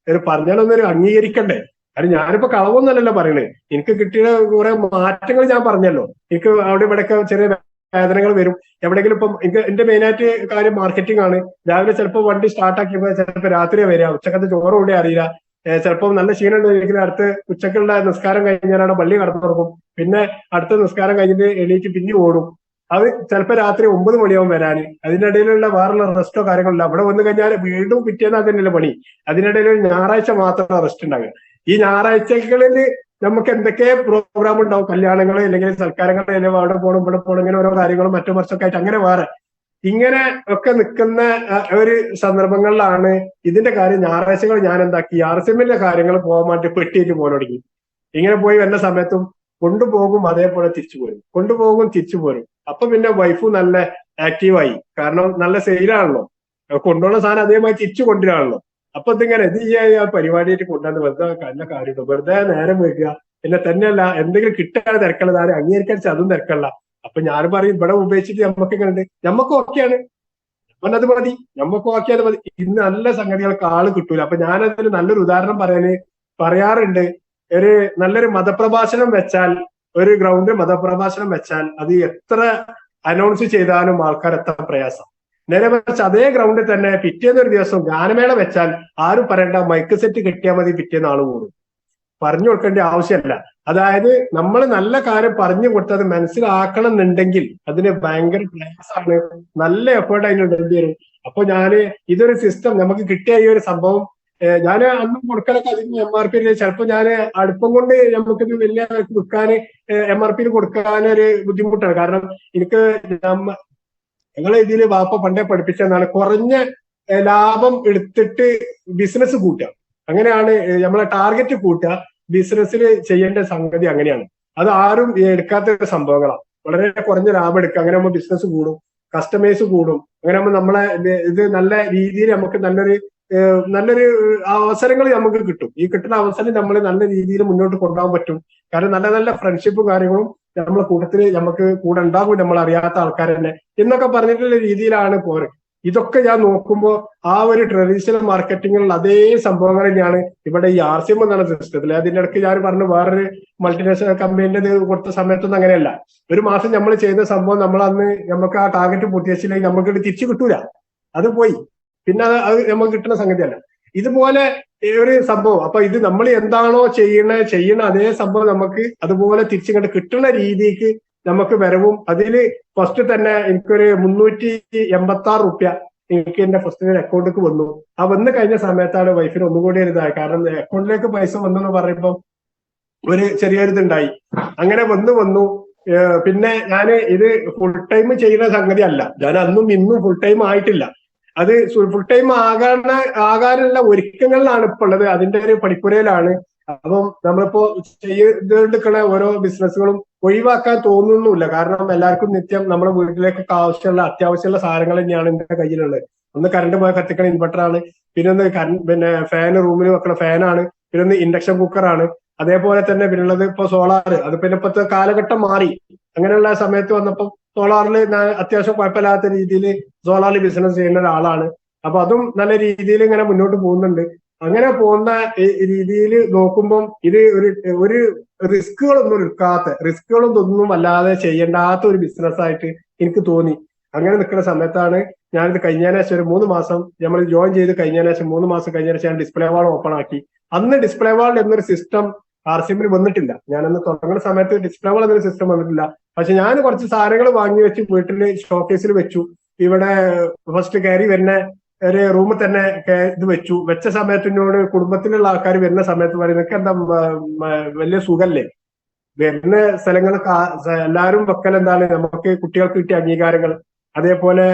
പറഞ്ഞാലൊന്നൊരു അംഗീകരിക്കണ്ടേ? കാരണം ഞാനിപ്പോ കളവൊന്നല്ലല്ലോ പറയണേ, എനിക്ക് കിട്ടിയ കുറെ മാറ്റങ്ങൾ ഞാൻ പറഞ്ഞല്ലോ. എനിക്ക് അവിടെ ഇവിടെയൊക്കെ ചെറിയ വേദനകൾ വരും. എവിടെയെങ്കിലും ഇപ്പം എന്റെ മെയിനായിട്ട് കാര്യം മാർക്കറ്റിംഗ് ആണ്. രാവിലെ ചിലപ്പോൾ വണ്ടി സ്റ്റാർട്ടാക്കിയപ്പോ ചിലപ്പോൾ രാത്രിയാ വരിക, ഉച്ചക്കത്തെ ചോറ് കൂടെ അറിയില്ല. ചിലപ്പോൾ നല്ല ക്ഷീണം ഉണ്ടെങ്കിൽ അടുത്ത് ഉച്ചക്കുള്ള നിസ്കാരം കഴിഞ്ഞാലാണ് പള്ളി കടന്നു തുടങ്ങും. പിന്നെ അടുത്ത നിസ്കാരം കഴിഞ്ഞിട്ട് എണീറ്റ് പിന്നെ ഓടും. അത് ചിലപ്പോൾ രാത്രി 9 മണിയാവും വരാന്. അതിനിടയിലുള്ള വേറുള്ള റെസ്റ്റോ കാര്യങ്ങളില്ല. അവിടെ വന്നു കഴിഞ്ഞാൽ വീണ്ടും പിറ്റേന്ന് തന്നെയല്ലേ പണി. അതിനിടയിൽ ഞായറാഴ്ച മാത്രം റെസ്റ്റ് ഉണ്ടാകുക. ഈ ഞായറാഴ്ചകളിൽ നമുക്ക് എന്തൊക്കെ പ്രോഗ്രാം ഉണ്ടാവും, കല്യാണങ്ങൾ അല്ലെങ്കിൽ സൽക്കാരങ്ങൾ, അല്ലെങ്കിൽ അവിടെ പോകണം ഇവിടെ പോകണം, ഇങ്ങനെ ഓരോ കാര്യങ്ങളും മറ്റു മറിച്ചൊക്കെ ആയിട്ട് അങ്ങനെ വേറെ ഇങ്ങനെ ഒക്കെ നിൽക്കുന്ന ഒരു സന്ദർഭങ്ങളിലാണ് ഇതിന്റെ കാര്യം. ഞായറാഴ്ചകൾ ഞാൻ എന്താക്കി, RSMന്റെ കാര്യങ്ങൾ പോകാൻ വേണ്ടി പെട്ടിയിട്ട് പോകാൻ തുടങ്ങി. ഇങ്ങനെ പോയി വന്ന സമയത്തും കൊണ്ടുപോകും, അതേപോലെ തിരിച്ചു പോരും, കൊണ്ടുപോകും തിരിച്ചു പോരും. അപ്പൊ പിന്നെ വൈഫ് നല്ല ആക്റ്റീവായി, കാരണം നല്ല സെയിലാണല്ലോ, കൊണ്ടുപോകുന്ന സാധനം അതേമായി തിരിച്ചു കൊണ്ടുവരാണല്ലോ. അപ്പൊ ഇതിങ്ങനെ ഇത് ചെയ്യാൻ പരിപാടിയായിട്ട് കൊണ്ടുവന്ന് വെറുതെ നല്ല കാര്യമുണ്ടോ, വെറുതെ നേരം വെക്കുക. പിന്നെ തന്നെയല്ല എന്തെങ്കിലും കിട്ടാതെ തിരക്കുള്ളത്, ആരും അംഗീകരിക്കാൻ അതും തിരക്കല്ല. അപ്പൊ ഞാൻ പറയും, ഇവിടെ ഉപയോഗിച്ചിട്ട് നമുക്ക് എങ്ങനെ ഉണ്ട്, നമുക്ക് ഓക്കെയാണ്, അത് മതി, നമുക്ക് ഓക്കെ അത് മതി. ഇന്ന് നല്ല സംഗതികൾക്ക് ആള് കിട്ടൂല. അപ്പൊ ഞാനതിന് നല്ലൊരു ഉദാഹരണം പറയാറുണ്ട്. നല്ലൊരു മതപ്രഭാഷണം വെച്ചാൽ, ഒരു ഗ്രൗണ്ടിൽ മതപ്രഭാഷണം വെച്ചാൽ അത് എത്ര അനൗൺസ് ചെയ്താലും ആൾക്കാർ എത്ര പ്രയാസം. നേരെ മറിച്ച് അതേ ഗ്രൗണ്ടിൽ തന്നെ പിറ്റേന്ന് ഒരു ദിവസം ഗാനമേള വെച്ചാൽ ആരും പറയണ്ട, മൈക്ക് സെറ്റ് കിട്ടിയാൽ മതി, പിറ്റേന്ന് ആള് കൂടും. പറഞ്ഞു കൊടുക്കേണ്ട ആവശ്യമില്ല. അതായത് നമ്മൾ നല്ല കാര്യം പറഞ്ഞു കൊടുത്തത് മനസ്സിലാക്കണം എന്നുണ്ടെങ്കിൽ അതിന് ഭയങ്കര പ്രയാസമാണ്, നല്ല എഫേർട്ട് അതിന് ഇടേണ്ടി വരും. അപ്പൊ ഇതൊരു സിസ്റ്റം നമുക്ക് കിട്ടിയ ഈ ഒരു സംഭവം ഞാൻ അന്നും കൊടുക്കലൊക്കെ അതിന് MRP ചിലപ്പോൾ ഞാൻ അടുപ്പം കൊണ്ട് നമുക്കിത് വലിയ വിൽക്കാൻ MRP കൊടുക്കാനൊരു ബുദ്ധിമുട്ടാണ്. കാരണം എനിക്ക് ഞങ്ങളെ ഇതിൽ വാപ്പ പണ്ടേ പഠിപ്പിച്ചെന്നാണ്, കുറഞ്ഞ ലാഭം എടുത്തിട്ട് ബിസിനസ് കൂട്ടുക. അങ്ങനെയാണ് നമ്മളെ ടാർഗറ്റ് കൂട്ടുക. ബിസിനസ്സിൽ ചെയ്യേണ്ട സംഗതി അങ്ങനെയാണ്. അത് ആരും എടുക്കാത്ത സംഭവങ്ങളാണ്. വളരെ കുറഞ്ഞ ലാഭം എടുക്കുക, അങ്ങനെ ആകുമ്പോൾ ബിസിനസ് കൂടും, കസ്റ്റമേഴ്സ് കൂടും. അങ്ങനെ ആകുമ്പോൾ നമ്മളെ ഇത് നല്ല രീതിയിൽ നമുക്ക് നല്ലൊരു അവസരങ്ങൾ നമുക്ക് കിട്ടും. ഈ കിട്ടുന്ന അവസരം നമ്മൾ നല്ല രീതിയിൽ മുന്നോട്ട് കൊണ്ടുപോകാൻ പറ്റും. കാരണം നല്ല നല്ല ഫ്രണ്ട്ഷിപ്പും കാര്യങ്ങളും നമ്മളെ കൂട്ടത്തിൽ നമുക്ക് കൂടെ ഉണ്ടാകും, നമ്മൾ അറിയാത്ത ആൾക്കാർ തന്നെ എന്നൊക്കെ പറഞ്ഞിട്ടുള്ള രീതിയിലാണ് പോര്. ഇതൊക്കെ ഞാൻ നോക്കുമ്പോൾ ആ ഒരു ട്രഡീഷണൽ മാർക്കറ്റിങ്ങിലുള്ള അതേ സംഭവങ്ങൾ തന്നെയാണ് ഇവിടെ ഈ RCM എന്നുള്ള സിസ്റ്റത്തിൽ. അതിന്റെ ഇടയ്ക്ക് ഞാൻ പറഞ്ഞു, വേറൊരു മൾട്ടിനാഷണൽ കമ്പനീന്റെ കൊടുത്ത സമയത്തൊന്നും അങ്ങനെയല്ല. ഒരു മാസം നമ്മൾ ചെയ്ത സംഭവം നമുക്ക് ആ ടാർഗറ്റ് പൂർത്തീകരിച്ചില്ലെങ്കിൽ നമുക്ക് തിരിച്ചു കിട്ടൂല, അത് പോയി. പിന്നെ അത് നമുക്ക് കിട്ടുന്ന സംഗതിയല്ല. ഇതുപോലെ ഒരു സംഭവം, അപ്പൊ ഇത് നമ്മൾ എന്താണോ ചെയ്യണ അതേ സംഭവം നമുക്ക് അതുപോലെ തിരിച്ചിങ്ങോട്ട് കിട്ടുന്ന രീതിക്ക് നമുക്ക് വരവും. അതിൽ ഫസ്റ്റ് തന്നെ എനിക്കൊരു 386 എനിക്ക് എന്റെ ഫസ്റ്റ് അക്കൗണ്ടിലേക്ക് വന്നു. ആ വന്നു കഴിഞ്ഞ സമയത്താണ് വൈഫിന് ഒന്നുകൂടി ഒരു ഇതായി. കാരണം അക്കൗണ്ടിലേക്ക് പൈസ വന്നു എന്ന് പറയുമ്പോൾ ഒരു ചെറിയൊരിതുണ്ടായി. അങ്ങനെ വന്നു. പിന്നെ ഞാൻ ഇത് ഫുൾ ടൈം ചെയ്യുന്ന സംഗതി അല്ല. ഞാൻ അന്നും ഇന്നും ഫുൾ ടൈം ആയിട്ടില്ല. അത് ഫുൾ ടൈം ആകാനുള്ള ഒരുക്കങ്ങളിലാണ് ഇപ്പൊ ഉള്ളത്. അതിന്റെ ഒരു പണിപ്പുരയിലാണ്. അപ്പം നമ്മളിപ്പോ ചെയ്തുകൊണ്ടിരിക്കുന്ന ഓരോ ബിസിനസ്സുകളും ഒഴിവാക്കാൻ തോന്നുന്നില്ല. കാരണം എല്ലാവർക്കും നിത്യം നമ്മുടെ വീട്ടിലേക്കൊക്കെ അത്യാവശ്യമുള്ള സാധനങ്ങൾ തന്നെയാണ് എന്റെ കയ്യിലുള്ളത്. ഒന്ന് കറണ്ട് പോയ കത്തിക്കണ ഇൻവെർട്ടറാണ്, പിന്നെ ഒന്ന് ഫാൻ റൂമിൽ വെക്കണ ഫാനാണ്, പിന്നെ ഒന്ന് ഇൻഡക്ഷൻ കുക്കറാണ്. അതേപോലെ തന്നെ പിന്നുള്ളത് ഇപ്പൊ സോളാർ. അത് പിന്നെ ഇപ്പോഴത്തെ കാലഘട്ടം മാറി. അങ്ങനെയുള്ള സമയത്ത് വന്നപ്പോൾ സോളാറിൽ അത്യാവശ്യം കുഴപ്പമില്ലാത്ത രീതിയിൽ സോളാറിൽ ബിസിനസ് ചെയ്യുന്ന ഒരാളാണ്. അപ്പൊ അതും നല്ല രീതിയിൽ ഇങ്ങനെ മുന്നോട്ട് പോകുന്നുണ്ട്. അങ്ങനെ പോകുന്ന രീതിയിൽ നോക്കുമ്പം ഇത് ഒരു റിസ്കുകളൊന്നും അല്ലാതെ ചെയ്യേണ്ടാത്ത ഒരു ബിസിനസ്സായിട്ട് എനിക്ക് തോന്നി. അങ്ങനെ നിൽക്കുന്ന സമയത്താണ് ഞാനിത് കഴിഞ്ഞതിന് ശേഷം ഒരു 3 മാസം നമ്മൾ ജോയിൻ ചെയ്ത് കഴിഞ്ഞതിന് ശേഷം 3 മാസം കഴിഞ്ഞതിന് ശേഷം ഞാൻ ഡിസ്പ്ലേ വാൾ ഓപ്പൺ ആക്കി. അന്ന് ഡിസ്പ്ലേ വാൾ എന്നൊരു സിസ്റ്റം RCMൽ വന്നിട്ടില്ല. ഞാനന്ന് തുടങ്ങുന്ന സമയത്ത് ഡിസ്പ്ലേ വാൾ എന്നൊരു സിസ്റ്റം വന്നിട്ടില്ല. പക്ഷെ ഞാൻ കുറച്ച് സാധനങ്ങൾ വാങ്ങി വെച്ച് വീട്ടിൽ ഷോക്കേസിൽ വെച്ചു. ഇവിടെ ഫസ്റ്റ് കയറി വരുന്ന ഒരു റൂമിൽ തന്നെ ഇത് വെച്ച സമയത്തിനോട് കുടുംബത്തിലുള്ള ആൾക്കാർ വരുന്ന സമയത്ത് പറയും, നിനക്ക് എന്താ വലിയ സുഖല്ലേ, വരുന്ന സ്ഥലങ്ങൾ എല്ലാവരും വെക്കൽ എന്താണ്, നമുക്ക് കുട്ടികൾക്ക് കിട്ടിയ അംഗീകാരങ്ങൾ, അതേപോലെ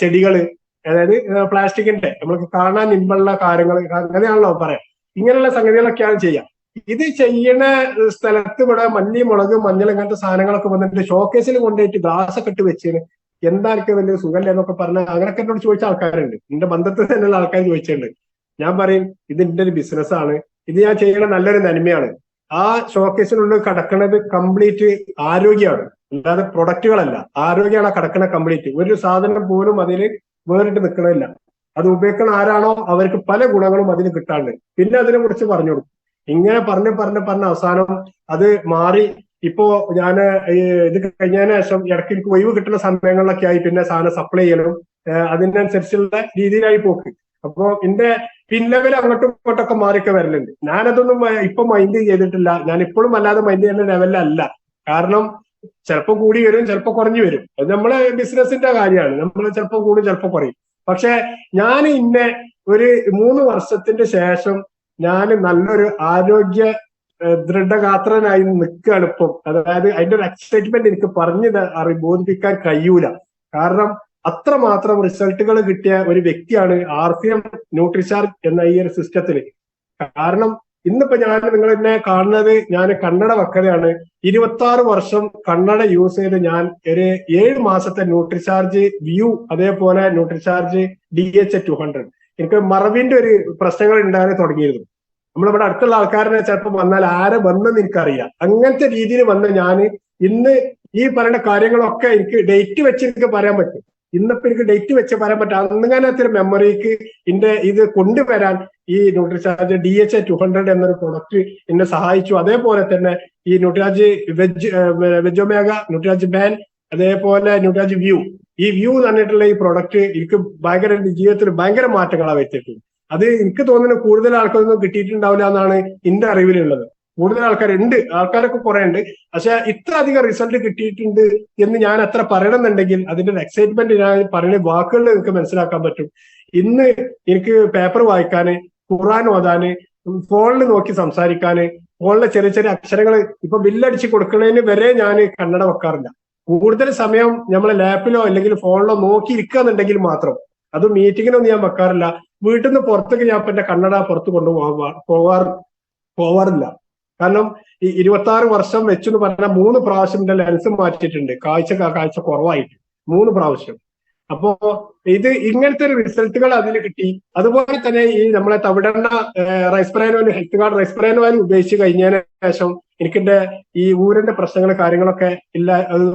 ചെടികള്, അതായത് പ്ലാസ്റ്റിക്കിന്റെ നമ്മൾക്ക് കാണാൻ ഇമ്പുള്ള കാര്യങ്ങൾ, അങ്ങനെയാണല്ലോ പറയാം. ഇങ്ങനെയുള്ള സംഗതികളൊക്കെയാണ് ചെയ്യാം. ഇത് ചെയ്യണ സ്ഥലത്ത് ഇവിടെ മല്ലി, മുളക്, മഞ്ഞൾ ഇങ്ങനത്തെ സാധനങ്ങളൊക്കെ വന്നിട്ട് ഷോക്കേസിൽ കൊണ്ടുപോയിട്ട് ഗ്ലാസ് ഒക്കെ ഇട്ട് വെച്ചിന്. എന്താ എനിക്ക് വലിയ സുഖല്ലേ എന്നൊക്കെ പറഞ്ഞ അങ്ങനെയൊക്കെ എന്നോട് ചോദിച്ച ആൾക്കാരുണ്ട്. എന്റെ ബന്ധത്തിൽ തന്നെയുള്ള ആൾക്കാർ ചോദിച്ചിട്ടുണ്ട്. ഞാൻ പറയും ഇത് എന്റെ ഒരു ബിസിനസ്സാണ്, ഇത് ഞാൻ ചെയ്യണ നല്ലൊരു നന്മയാണ്. ആ ഷോക്കേസിനുള്ളിൽ കിടക്കുന്നത് കംപ്ലീറ്റ് ആരോഗ്യമാണ്, അല്ലാതെ പ്രൊഡക്റ്റുകളല്ല. ആരോഗ്യമാണ് കിടക്കുന്ന കംപ്ലീറ്റ്. ഒരു സാധനം പോലും അതിൽ വേറിട്ട് നിൽക്കണില്ല. അത് ഉപയോഗിക്കുന്ന ആരാണോ അവർക്ക് പല ഗുണങ്ങളും അതിന് കിട്ടാണ്ട്. പിന്നെ അതിനെ കുറിച്ച് പറഞ്ഞു കൊടുക്കും. ഇങ്ങനെ പറഞ്ഞ അവസാനം അത് മാറി. ഇപ്പോ ഞാൻ ഇത് കഴിഞ്ഞതിന് ശേഷം ഇടയ്ക്ക് എനിക്ക് ഒഴിവ് കിട്ടുന്ന സമയങ്ങളിലൊക്കെ ആയി പിന്നെ സാധനം സപ്ലൈ ചെയ്യണം. അതിനനുസരിച്ചുള്ള രീതിയിലായി പോക്ക്. അപ്പോ എന്റെ പിൻലെവൽ അങ്ങോട്ടും ഇങ്ങോട്ടൊക്കെ മാറിയൊക്കെ വരലുണ്ട്. ഞാനതൊന്നും ഇപ്പൊ മൈൻഡ് ചെയ്തിട്ടില്ല. ഞാൻ ഇപ്പോഴും അല്ലാതെ മൈൻഡ് ചെയ്യുന്ന ലെവലിലല്ല. കാരണം ചിലപ്പോൾ കൂടി വരും, ചിലപ്പോൾ കുറഞ്ഞു വരും. അത് നമ്മളെ ബിസിനസിന്റെ കാര്യമാണ്. നമ്മൾ ചിലപ്പോൾ കൂടും, ചിലപ്പോൾ കുറയും. പക്ഷെ ഞാൻ ഒരു 3 വർഷത്തിന്റെ ശേഷം ഞാൻ നല്ലൊരു ആരോഗ്യ ദൃഢഗാത്രനായി നിൽക്കുകയാണ് ഇപ്പം. അതായത് അതിന്റെ ഒരു എക്സൈറ്റ്മെന്റ് എനിക്ക് ബോധിപ്പിക്കാൻ കഴിയൂല. കാരണം അത്രമാത്രം റിസൾട്ടുകൾ കിട്ടിയ ഒരു വ്യക്തിയാണ് RCM ന്യൂട്രിചാർജ് എന്ന ഈ ഒരു സിസ്റ്റത്തിന്. കാരണം ഇന്നിപ്പോ നിങ്ങൾ എന്നെ കാണുന്നത്, ഞാൻ കണ്ണട വക്കതയാണ്. 26 വർഷം കണ്ണട യൂസ് ചെയ്ത് ഞാൻ ഒരു 7 മാസത്തെ ന്യൂട്രിചാർജ് വ്യൂ, അതേപോലെ ന്യൂട്രിചാർജ് DH200, എനിക്ക് മറവിന്റെ ഒരു പ്രശ്നങ്ങൾ ഉണ്ടാകാൻ തുടങ്ങിയിരുന്നു. നമ്മളിവിടെ അടുത്തുള്ള ആൾക്കാരെ ചിലപ്പോൾ വന്നാൽ ആരെ വന്നെന്ന് എനിക്കറിയാം. അങ്ങനത്തെ രീതിയിൽ വന്ന ഞാൻ ഇന്ന് ഈ പറയുന്ന കാര്യങ്ങളൊക്കെ എനിക്ക് ഡേറ്റ് വെച്ച് എനിക്ക് പറയാൻ പറ്റും. ഇന്നിപ്പോ എനിക്ക് ഡേറ്റ് വെച്ച് പറയാൻ പറ്റും. അങ്ങനത്തെ ഒരു മെമ്മറിക്ക് ഇത് കൊണ്ടുവരാൻ ഈ ന്യൂട്രിചാർജ് DH200 എന്നൊരു പ്രൊഡക്റ്റ് എന്നെ സഹായിച്ചു. അതേപോലെ തന്നെ ഈ ന്യൂട്രിചാർജ് വെജൊമേഗ, ന്യൂട്രിചാർജ് ബാൻ, അതേപോലെ ന്യൂട്രിചാർജ് വ്യൂ, ഈ വ്യൂ തന്നിട്ടുള്ള ഈ പ്രൊഡക്റ്റ് എനിക്ക് ജീവിതത്തിൽ ഭയങ്കര മാറ്റങ്ങളാണ് വരുത്തിയിട്ടുള്ളത്. അത് എനിക്ക് തോന്നുന്നു കൂടുതൽ ആൾക്കാരൊന്നും കിട്ടിയിട്ടുണ്ടാവില്ല എന്നാണ് എന്റെ അറിവിലുള്ളത്. കൂടുതൽ ആൾക്കാരൊക്കെ കുറെ ഉണ്ട്. പക്ഷെ ഇത്ര അധികം റിസൾട്ട് കിട്ടിയിട്ടുണ്ട് എന്ന് ഞാൻ അത്ര പറയണമെന്നുണ്ടെങ്കിൽ അതിന്റെ ഒരു എക്സൈറ്റ്മെന്റ് ഞാൻ പറയുന്ന വാക്കുകളിൽ നിങ്ങൾക്ക് മനസ്സിലാക്കാൻ പറ്റും. ഇന്ന് എനിക്ക് പേപ്പർ വായിക്കാന്, ഖുർആൻ ഓതാന്, ഫോണിൽ നോക്കി സംസാരിക്കാന്, ഫോണിലെ ചെറിയ ചെറിയ അക്ഷരങ്ങൾ ഇപ്പൊ ബില്ലടിച്ച് കൊടുക്കുന്നതിന് വരെ ഞാൻ കണ്ണട വെക്കാറില്ല. കൂടുതൽ സമയം നമ്മളെ ലാപ്പിലോ അല്ലെങ്കിൽ ഫോണിലോ നോക്കി ഇരിക്കുക മാത്രം. അത് മീറ്റിങ്ങിനൊന്നും ഞാൻ വെക്കാറില്ല. വീട്ടിൽ നിന്ന് പുറത്തേക്ക് ഞാൻ എന്റെ കണ്ണട പുറത്ത് പോവാറില്ല. കാരണം ഈ 26 വർഷം വെച്ചെന്ന് പറഞ്ഞാൽ 3 പ്രാവശ്യം എന്റെ ലെൻസ് മാറ്റിയിട്ടുണ്ട്, കാഴ്ച കുറവായിട്ട് 3 പ്രാവശ്യം. അപ്പോ ഇങ്ങനത്തെ ഒരു റിസൾട്ടുകൾ അതിൽ കിട്ടി. അതുപോലെ തന്നെ ഈ നമ്മളെ തവിടെണ്ണ റൈസ്ബ്രാൻ ഹെൽത്ത് കാർഡ് റൈസ്ബ്രാൻ ഓയിൽ ഉപയോഗിച്ച് കഴിഞ്ഞതിന് ശേഷം എനിക്കെന്റെ ഈ ഊരിന്റെ പ്രശ്നങ്ങൾ കാര്യങ്ങളൊക്കെ ഇല്ല, അത്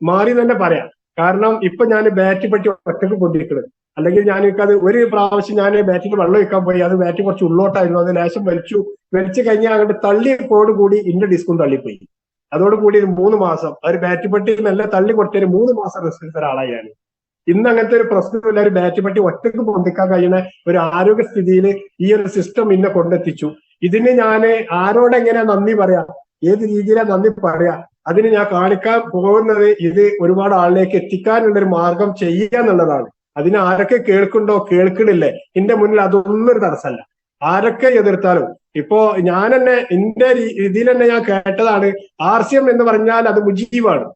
മാറി തന്നെ പറയാം. കാരണം ഇപ്പൊ ഞാൻ ബാറ്റ് പറ്റി ഒറ്റക്ക് കൊണ്ടിരിക്കുന്നത്. അല്ലെങ്കിൽ എനിക്കത് ഒരു പ്രാവശ്യം ഞാൻ ബാറ്റിൽ വെള്ളം ഒഴിക്കാൻ പോയി, അത് ബാറ്റ് കുറച്ച് ഉള്ളോട്ടായിരുന്നു. അത് ലേശം വലിച്ചു കഴിഞ്ഞാൽ അങ്ങോട്ട് തള്ളിയപ്പോടുകൂടി ഇന്റെ ഡിസ്കും തള്ളിപ്പോയി. അതോടുകൂടി 3 മാസം ഒരു ബാറ്റ് പറ്റി നല്ല തള്ളി കൊടുത്തൊരു 3 മാസം റെസ്റ്റ് എടുത്ത ഒരാളായി ഞാൻ. ഇന്ന് അങ്ങനത്തെ ഒരു പ്രശ്നമില്ല. ഒരു ബാറ്റ് പട്ടി ഒറ്റക്ക് പൊന്തിക്കാൻ കഴിയുന്ന ഒരു ആരോഗ്യസ്ഥിതിയിൽ ഈ ഒരു സിസ്റ്റം ഇന്നെ കൊണ്ടെത്തിച്ചു. ഇതിന് ഞാൻ ആരോടെങ്ങനെ നന്ദി പറയാ, ഏത് രീതിയിലാ നന്ദി പറയാ, അതിന് ഞാൻ കാണിക്കാൻ പോകുന്നത് ഇത് ഒരുപാട് ആളിലേക്ക് എത്തിക്കാനുള്ള ഒരു മാർഗം ചെയ്യുക എന്നുള്ളതാണ്. അതിന് ആരൊക്കെ കേൾക്കുന്നുണ്ടോ കേൾക്കണില്ലേ, എന്റെ മുന്നിൽ അതൊന്നും ഒരു തടസ്സമല്ല. ആരൊക്കെ എതിർത്താലും ഇപ്പോ ഞാൻ തന്നെ എന്റെ രീതിയിൽ തന്നെ ഞാൻ കേട്ടതാണ്, RCM എന്ന് പറഞ്ഞാൽ അത് മുജീബാണ്,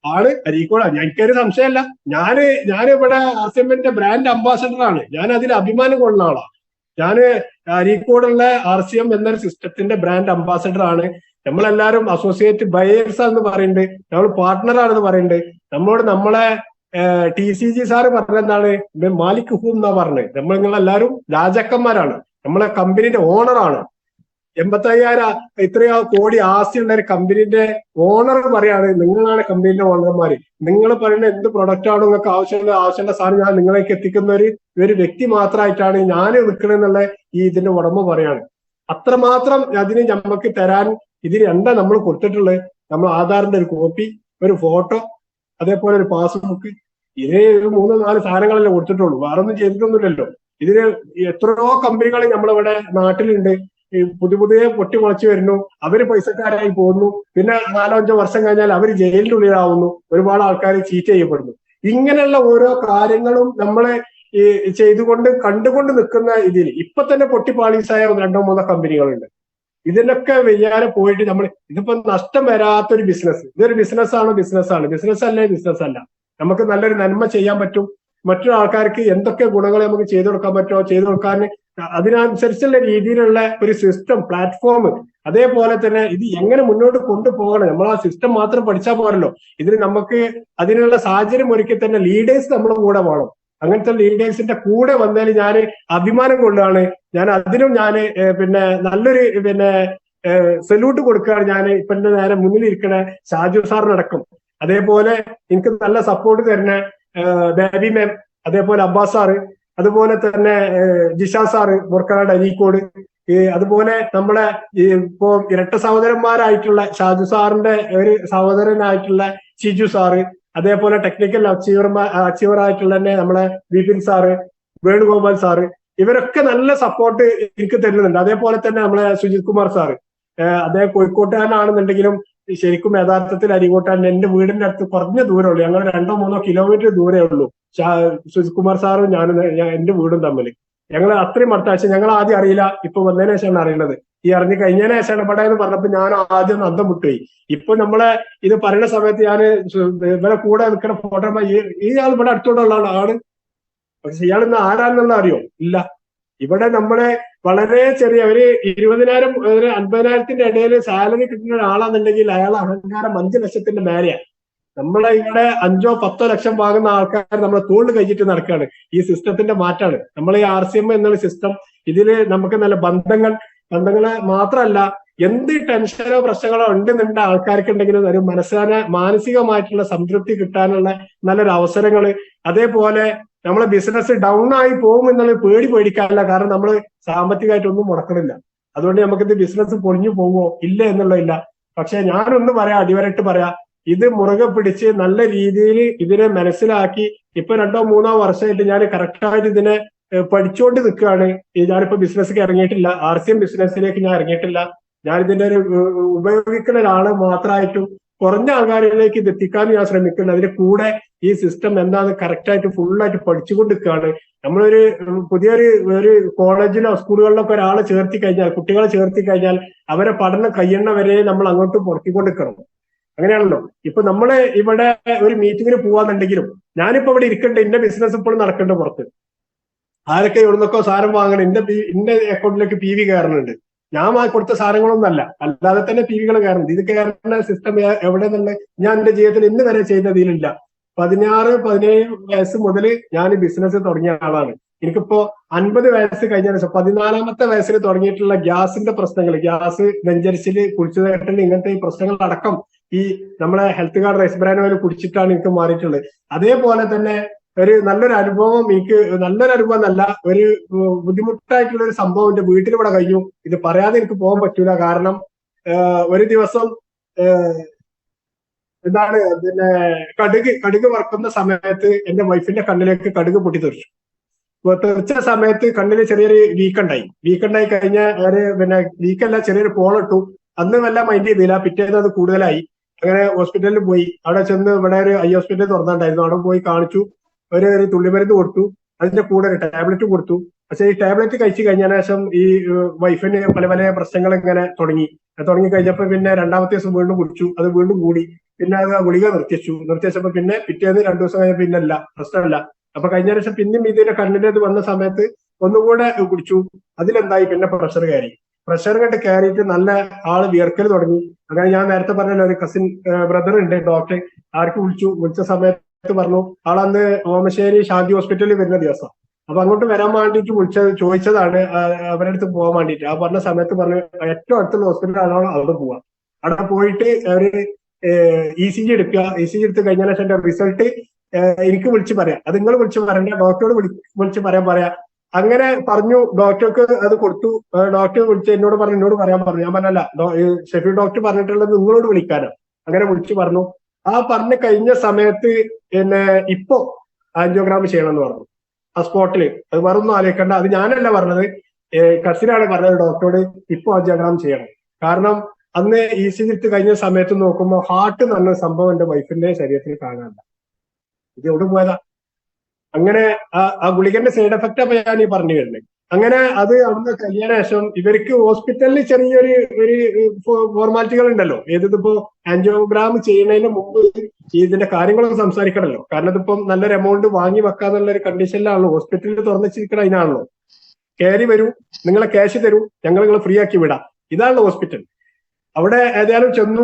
ആള് അരീക്കോടാ. എനിക്കൊരു സംശയമല്ല, ഞാൻ ഇവിടെ RCMന്റെ ബ്രാൻഡ് അംബാസഡറാണ്. ഞാൻ അതിൽ അഭിമാനം കൊള്ളുന്ന ആളാണ്. ഞാന് അരീക്കോടുള്ള RCM എന്നൊരു സിസ്റ്റത്തിന്റെ ബ്രാൻഡ് അംബാസഡർ ആണ്. നമ്മളെല്ലാരും അസോസിയേറ്റ് ബയേഴ്സ് എന്ന് പറയുന്നുണ്ട്, നമ്മൾ പാർട്ട്ണറാണെന്ന് പറയുന്നുണ്ട്. നമ്മളെ TCG സാറ് പറഞ്ഞെന്താണ്, മാലിക് ഹൂം എന്നാ പറഞ്ഞത്, നിങ്ങളെല്ലാരും രാജാക്കന്മാരാണ്, നമ്മളെ കമ്പനിന്റെ ഓണറാണ്. 85,000 ഇത്രയോ കോടി ആസ്തിയുള്ള ഒരു കമ്പനിന്റെ ഓണർ പറയാണ് നിങ്ങളാണ് കമ്പനിന്റെ ഓണർമാര്, നിങ്ങൾ പറയുന്ന എന്ത് പ്രൊഡക്റ്റ് ആണോ നിങ്ങൾക്ക് ആവശ്യമുള്ള സാധനം ഞാൻ നിങ്ങളേക്ക് എത്തിക്കുന്ന ഒരു വ്യക്തി മാത്രമായിട്ടാണ് ഞാൻ നിൽക്കണെന്നുള്ള ഇതിന്റെ ഉടമ പറയാണ്. അത്രമാത്രം അതിന് നമുക്ക് തരാൻ ഇതിന് എന്താ നമ്മൾ കൊടുത്തിട്ടുള്ളത്? നമ്മൾ ആധാറിന്റെ ഒരു കോപ്പി, ഒരു ഫോട്ടോ, അതേപോലെ ഒരു പാസ്ബുക്ക്, ഇതിന് 3-4 സാധനങ്ങളല്ലേ കൊടുത്തിട്ടുള്ളൂ, വേറെ ഒന്നും ചെയ്തിട്ടൊന്നുമില്ലല്ലോ. ഇതിന് എത്രയോ കമ്പനികൾ നമ്മളിവിടെ നാട്ടിലുണ്ട്, പുതിയ പൊട്ടി മുളച്ചു വരുന്നു, അവര് പൈസക്കാരായി പോകുന്നു, പിന്നെ 4-5 വർഷം കഴിഞ്ഞാൽ അവർ ജയിലിന്റെ ഉള്ളിലാവുന്നു, ഒരുപാട് ആൾക്കാർ ചീറ്റ് ചെയ്യപ്പെടുന്നു. ഇങ്ങനെയുള്ള ഓരോ കാര്യങ്ങളും നമ്മളെ ചെയ്തുകൊണ്ട് കണ്ടുകൊണ്ട് നിൽക്കുന്ന ഇതിൽ ഇപ്പൊ തന്നെ പൊട്ടിപ്പാളീസായ 2-3 കമ്പനികളുണ്ട്. ഇതിനൊക്കെ വെയ്യാതെ പോയിട്ട് നമ്മൾ ഇതിപ്പോ നഷ്ടം വരാത്തൊരു ബിസിനസ്, ഇതൊരു ബിസിനസ്സാണ്, ബിസിനസ് അല്ല. നമുക്ക് നല്ലൊരു നന്മ ചെയ്യാൻ പറ്റും, മറ്റൊരു ആൾക്കാർക്ക് എന്തൊക്കെ ഗുണങ്ങൾ നമുക്ക് ചെയ്തു കൊടുക്കാൻ പറ്റുമോ ചെയ്തു കൊടുക്കാൻ അതിനനുസരിച്ചുള്ള രീതിയിലുള്ള ഒരു സിസ്റ്റം, പ്ലാറ്റ്ഫോം, അതേപോലെ തന്നെ ഇത് എങ്ങനെ മുന്നോട്ട് കൊണ്ടുപോകണം. നമ്മൾ ആ സിസ്റ്റം മാത്രം പഠിച്ചാൽ പോരല്ലോ, ഇതിന് നമുക്ക് അതിനുള്ള സാഹചര്യം ഒരുക്കി തന്നെ ലീഡേഴ്സ് നമ്മുടെ കൂടെ വേണം. അങ്ങനത്തെ ലീഡേഴ്സിന്റെ കൂടെ വന്നാൽ ഞാൻ അഭിമാനം കൊണ്ടാണ്. ഞാൻ അതിനും ഞാൻ പിന്നെ നല്ലൊരു സല്യൂട്ട് കൊടുക്കുകയാണ്. ഞാൻ ഇപ്പൊ എന്റെ നേരെ മുന്നിലിരിക്കണ ഷാജു സാറിനടക്കം, അതേപോലെ എനിക്ക് നല്ല സപ്പോർട്ട് തരുന്ന ബേബി മാം, അതേപോലെ അബ്ബാസ് സാറ്, അതുപോലെ തന്നെ ജിഷ സാറ് മുർക്കനാട് അരീക്കോട്, അതുപോലെ നമ്മളെ ഇപ്പോ ഇരട്ട സഹോദരന്മാരായിട്ടുള്ള ഷാജു സാറിന്റെ ഒരു സഹോദരനായിട്ടുള്ള ഷിജു സാറ്, അതേപോലെ ടെക്നിക്കൽ അച്ചീവർ ആയിട്ടുള്ള തന്നെ നമ്മളെ വിപിൻ സാറ്, വേണുഗോപാൽ സാറ്, ഇവരൊക്കെ നല്ല സപ്പോർട്ട് എനിക്ക് തരുന്നുണ്ട്. അതേപോലെ തന്നെ നമ്മളെ സുജിത് കുമാർ സാറ്, അദ്ദേഹം കോഴിക്കോട്ടുകാരനാണെന്നുണ്ടെങ്കിലും ശരിക്കും യഥാർത്ഥത്തിൽ അരീക്കോട്ടാൻ എന്റെ വീടിന്റെ അടുത്ത് കുറഞ്ഞ ദൂരമുള്ളൂ, ഞങ്ങൾ 2-3 കിലോമീറ്റർ ദൂരേ ഉള്ളൂ സുജിത് കുമാർ സാറും ഞാനും എന്റെ വീടും തമ്മിൽ. ഞങ്ങൾ അത്രയും അടുത്ത ഞങ്ങൾ ആദ്യം അറിയില്ല, ഇപ്പൊ വന്നതിന് ശേഷമാണ് അറിയുന്നത്. ഈ അറിഞ്ഞു കഴിഞ്ഞതിന് ശേഷമാണ് ഇവിടെ എന്ന് പറഞ്ഞപ്പോ ഞാൻ ആദ്യം അന്തം വിട്ടുപോയി. ഇപ്പൊ നമ്മളെ ഇത് പറയുന്ന സമയത്ത് ഞാൻ ഇവരെ കൂടെ നിൽക്കുന്ന ഫോട്ടോ ഇയാൾ ഇവിടെ അടുത്തോട്ടുള്ള ആളാണ്, പക്ഷെ ഇയാൾ ഇന്ന് ആരാണെന്നുള്ള അറിയോ? ഇല്ല. ഇവിടെ നമ്മളെ വളരെ ചെറിയ ഒരു 20,000 ഒരു 50,000ത്തിന്റെ ഇടയിൽ സാലറി കിട്ടുന്ന ഒരാളാണെന്നുണ്ടെങ്കിൽ അയാൾ അഹങ്കാരം 5 ലക്ഷത്തിന്റെ മേലെയാണ്. നമ്മളെ ഇവിടെ 5-10 ലക്ഷം വാങ്ങുന്ന ആൾക്കാർ നമ്മളെ തോളിൽ കഴിച്ചിട്ട് നടക്കുകയാണ്. ഈ സിസ്റ്റത്തിന്റെ മാറ്റാണ് നമ്മൾ ഈ RCM എന്നുള്ള സിസ്റ്റം. ഇതില് നമുക്ക് നല്ല ബന്ധങ്ങളെ മാത്രമല്ല, എന്ത് ടെൻഷനോ പ്രശ്നങ്ങളോ ഉണ്ടെന്നുണ്ട ആൾക്കാർക്കുണ്ടെങ്കിലും ഒരു മാനസികമായിട്ടുള്ള സംതൃപ്തി കിട്ടാനുള്ള നല്ലൊരു അവസരങ്ങള്, അതേപോലെ നമ്മളെ ബിസിനസ് ഡൗൺ ആയി പോകും എന്നുള്ള പേടിക്കാനില്ല. കാരണം നമ്മൾ സാമ്പത്തികമായിട്ടൊന്നും മുടക്കണില്ല. അതുകൊണ്ട് നമുക്കിത് ബിസിനസ് പൊളിഞ്ഞു പോകുമോ ഇല്ല എന്നുള്ളതില്ല. പക്ഷെ ഞാനൊന്ന് പറയാം, അടിവരട്ട് പറയാം, ഇത് മുറുകെ പിടിച്ച് നല്ല രീതിയിൽ ഇതിനെ മനസ്സിലാക്കി ഇപ്പൊ 2-3 വർഷമായിട്ട് ഞാൻ കറക്റ്റായിട്ട് ഇതിനെ പഠിച്ചുകൊണ്ട് നിൽക്കുകയാണ്. ഞാനിപ്പോ ബിസിനസ്സിലേക്ക് ഇറങ്ങിയിട്ടില്ല, RCM ബിസിനസ്സിലേക്ക് ഞാൻ ഇറങ്ങിയിട്ടില്ല. ഞാൻ ഇതിന്റെ ഒരു ഉപയോഗിക്കുന്ന ഒരാള് മാത്രമായിട്ടും കുറഞ്ഞ ആൾക്കാരിലേക്ക് ഇത് എത്തിക്കാൻ ഞാൻ ശ്രമിക്കുന്നുണ്ട്. അതിന്റെ കൂടെ ഈ സിസ്റ്റം എന്താണെന്ന് കറക്റ്റായിട്ട് ഫുള്ളായിട്ട് പഠിച്ചുകൊണ്ടിരിക്കുകയാണ്. നമ്മളൊരു പുതിയൊരു കോളേജിലോ സ്കൂളുകളിലൊക്കെ ഒരാളെ ചേർത്തി കഴിഞ്ഞാൽ, കുട്ടികളെ ചേർത്തി കഴിഞ്ഞാൽ അവരെ പഠനം കഴിയണ വരെ നമ്മൾ അങ്ങോട്ട് പുറത്തിക്കൊണ്ടിരിക്കണം. അങ്ങനെയാണല്ലോ. ഇപ്പൊ നമ്മള് ഇവിടെ ഒരു മീറ്റിങ്ങിന് പോവാന്നുണ്ടെങ്കിലും ഞാനിപ്പോ ഇവിടെ ഇരിക്കണ്ട, എന്റെ ബിസിനസ് ഇപ്പോഴും നടക്കേണ്ട പുറത്ത്. ആരൊക്കെ എവിടുന്നൊക്കെ സാധനം വാങ്ങണം, എന്റെ അക്കൗണ്ടിലേക്ക് PV കയറുന്നുണ്ട്. ഞാൻ കൊടുത്ത സാധനങ്ങളൊന്നും അല്ലാതെ തന്നെ PVകൾ കയറുന്നുണ്ട്. ഇത് കയറുന്ന സിസ്റ്റം എവിടെ നിന്നുള്ളത് ഞാൻ എന്റെ ജീവിതത്തിൽ ഇന്ന് വരെ ചെയ്തതിലില്ല. 16-17 വയസ്സ് മുതൽ ഞാൻ ബിസിനസ് തുടങ്ങിയ ആളാണ്. എനിക്കിപ്പോ 50 വയസ്സ് കഴിഞ്ഞ ശേഷം 14ാമത്തെ വയസ്സിൽ തുടങ്ങിയിട്ടുള്ള ഗ്യാസിന്റെ പ്രശ്നങ്ങൾ, ഗ്യാസ്, നെഞ്ചരിച്ചില്, കുളിച്ചുതേട്ടൽ, ഇങ്ങനത്തെ ഈ പ്രശ്നങ്ങൾ അടക്കം ഈ നമ്മളെ health card rice bran oil കുടിച്ചിട്ടാണ് എനിക്ക് മാറിയിട്ടുള്ളത്. അതേപോലെ തന്നെ നല്ലൊരു അനുഭവം എന്നല്ല, ഒരു ബുദ്ധിമുട്ടായിട്ടുള്ള ഒരു സംഭവം എന്റെ വീട്ടിലിവിടെ കഴിഞ്ഞു. ഇത് പറയാതെ എനിക്ക് പോകാൻ പറ്റൂല. കാരണം ഒരു ദിവസം എന്താണ് പിന്നെ കടുക് വറക്കുന്ന സമയത്ത് എന്റെ വൈഫിന്റെ കണ്ണിലേക്ക് കടുക് പൊട്ടിത്തെറിച്ചു. തെറിച്ച സമയത്ത് കണ്ണില് ചെറിയൊരു വീക്കുണ്ടായി കഴിഞ്ഞ പിന്നെ വീക്കല്ല, ചെറിയൊരു പോളിട്ടു. അന്ന് വല്ല മൈൻഡ് ചെയ്തില്ല. പിറ്റേന്ന് അത് കൂടുതലായി. അങ്ങനെ ഹോസ്പിറ്റലിൽ പോയി. അവിടെ ചെന്ന് ഇവിടെ ഒരു ഐ ഹോസ്പിറ്റൽ തുറന്നിട്ടുണ്ടായിരുന്നു. അവിടെ പോയി കാണിച്ചു. ഒരു തുള്ളിമരുന്ന് കൊടുത്തു. അതിന്റെ കൂടെ ഒരു ടാബ്ലറ്റ് കൊടുത്തു. പക്ഷെ ഈ ടാബ്ലറ്റ് കഴിച്ചു കഴിഞ്ഞതിന് ശേഷം ഈ വൈഫിന് പല പല പ്രശ്നങ്ങൾ ഇങ്ങനെ തുടങ്ങി കഴിഞ്ഞപ്പോ പിന്നെ രണ്ടാമത്തെ ദിവസം വീണ്ടും കുടിച്ചു. അത് വീണ്ടും കൂടി. പിന്നെ അത് ഗുളിക നിർത്തിവെച്ചപ്പോ പിന്നെ പിറ്റേന്ന് 2 ദിവസം കഴിഞ്ഞ പിന്നല്ല, പ്രശ്നമല്ല. അപ്പൊ കഴിഞ്ഞ പ്രാവശ്യം പിന്നെയും ഇതിന്റെ കണ്ണിലേത് വന്ന സമയത്ത് ഒന്നുകൂടെ കുടിച്ചു. അതിലെന്തായി, പിന്നെ പ്രഷർ കണ്ട് കയറിയിട്ട് നല്ല ആള് വിയർക്കൽ തുടങ്ങി. അങ്ങനെ ഞാൻ നേരത്തെ പറഞ്ഞല്ലോ, ഒരു കസിൻ ബ്രദർ ഉണ്ട് ഡോക്ടർ. ആർക്ക് വിളിച്ച സമയത്ത് പറഞ്ഞു ആളന്ന് ഓമശ്ശേരി ഷാജി ഹോസ്പിറ്റലിൽ വരുന്ന ദിവസം. അപ്പൊ അങ്ങോട്ട് വരാൻ വേണ്ടിയിട്ട് ചോദിച്ചതാണ് അവരുടെ അടുത്ത് പോകാൻ വേണ്ടിയിട്ട്. ആ പറഞ്ഞ സമയത്ത് പറഞ്ഞു ഏറ്റവും അടുത്തുള്ള ഹോസ്പിറ്റലാണോ അവിടെ പോവാം. അവിടെ പോയിട്ട് അവര് ECG എടുക്കുക. ECG എടുത്ത് കഴിഞ്ഞ ശേഷം റിസൾട്ട് എനിക്ക് വിളിച്ച് പറയാം. അത് നിങ്ങൾ വിളിച്ച് പറയണ്ട, ഡോക്ടറോട് വിളിച്ച് പറയാം. അങ്ങനെ പറഞ്ഞു. ഡോക്ടർക്ക് അത് കൊടുത്തു. ഡോക്ടർ വിളിച്ച് എന്നോട് പറയാൻ പറഞ്ഞു. ഞാൻ പറഞ്ഞല്ല, ഷെഫീൽ ഡോക്ടർ പറഞ്ഞിട്ടുള്ളത് നിങ്ങളോട് വിളിക്കാനാണ്. അങ്ങനെ വിളിച്ചു പറഞ്ഞു. ആ പറഞ്ഞു കഴിഞ്ഞ സമയത്ത് പിന്നെ ഇപ്പോ ആൻജിയോഗ്രാം ചെയ്യണമെന്ന് പറഞ്ഞു. ആ സ്പോട്ടില്. അത് വേറൊന്നും ആലോചിക്കണ്ട. അത് ഞാനല്ല പറഞ്ഞത്, കസിനാണ് പറഞ്ഞത് ഡോക്ടറോട് ഇപ്പൊ ആൻജിയോഗ്രാം ചെയ്യണം. കാരണം അന്ന് ECG എടുത്ത് കഴിഞ്ഞ സമയത്ത് നോക്കുമ്പോൾ ഹാർട്ട് എന്ന് പറഞ്ഞ സംഭവം എന്റെ വൈഫിന്റെ ശരീരത്തിൽ കാണാനില്ല. ഇത് എവിടെ പോയതാ? അങ്ങനെ ആ ഗുളികന്റെ സൈഡ് എഫക്റ്റ് അപ്പൊ ഞാൻ ഈ പറഞ്ഞു വരുന്നത്. അങ്ങനെ അത് അവിടുന്ന് കഴിഞ്ഞ ശേഷം ഇവർക്ക് ഹോസ്പിറ്റലിൽ ചെറിയൊരു ഫോർമാലിറ്റികൾ ഉണ്ടല്ലോ. ഇതിപ്പോ ആൻജിയോഗ്രാം ചെയ്യുന്നതിന് മുമ്പ് ഇതിന്റെ കാര്യങ്ങളൊക്കെ സംസാരിക്കണമല്ലോ. കാരണം ഇതിപ്പം നല്ലൊരു എമൗണ്ട് വാങ്ങി വെക്കാന്നുള്ള ഒരു കണ്ടീഷനിലാണല്ലോ ഹോസ്പിറ്റലിൽ തുറന്നിരിക്കണം. അതിനാണല്ലോ കയറി വരൂ, നിങ്ങളെ ക്യാഷ് തരൂ, ഞങ്ങൾ ഫ്രീ ആക്കി വിടാം. ഇതാണല്ലോ ഹോസ്പിറ്റൽ. അവിടെ ഏതായാലും ചെന്നു,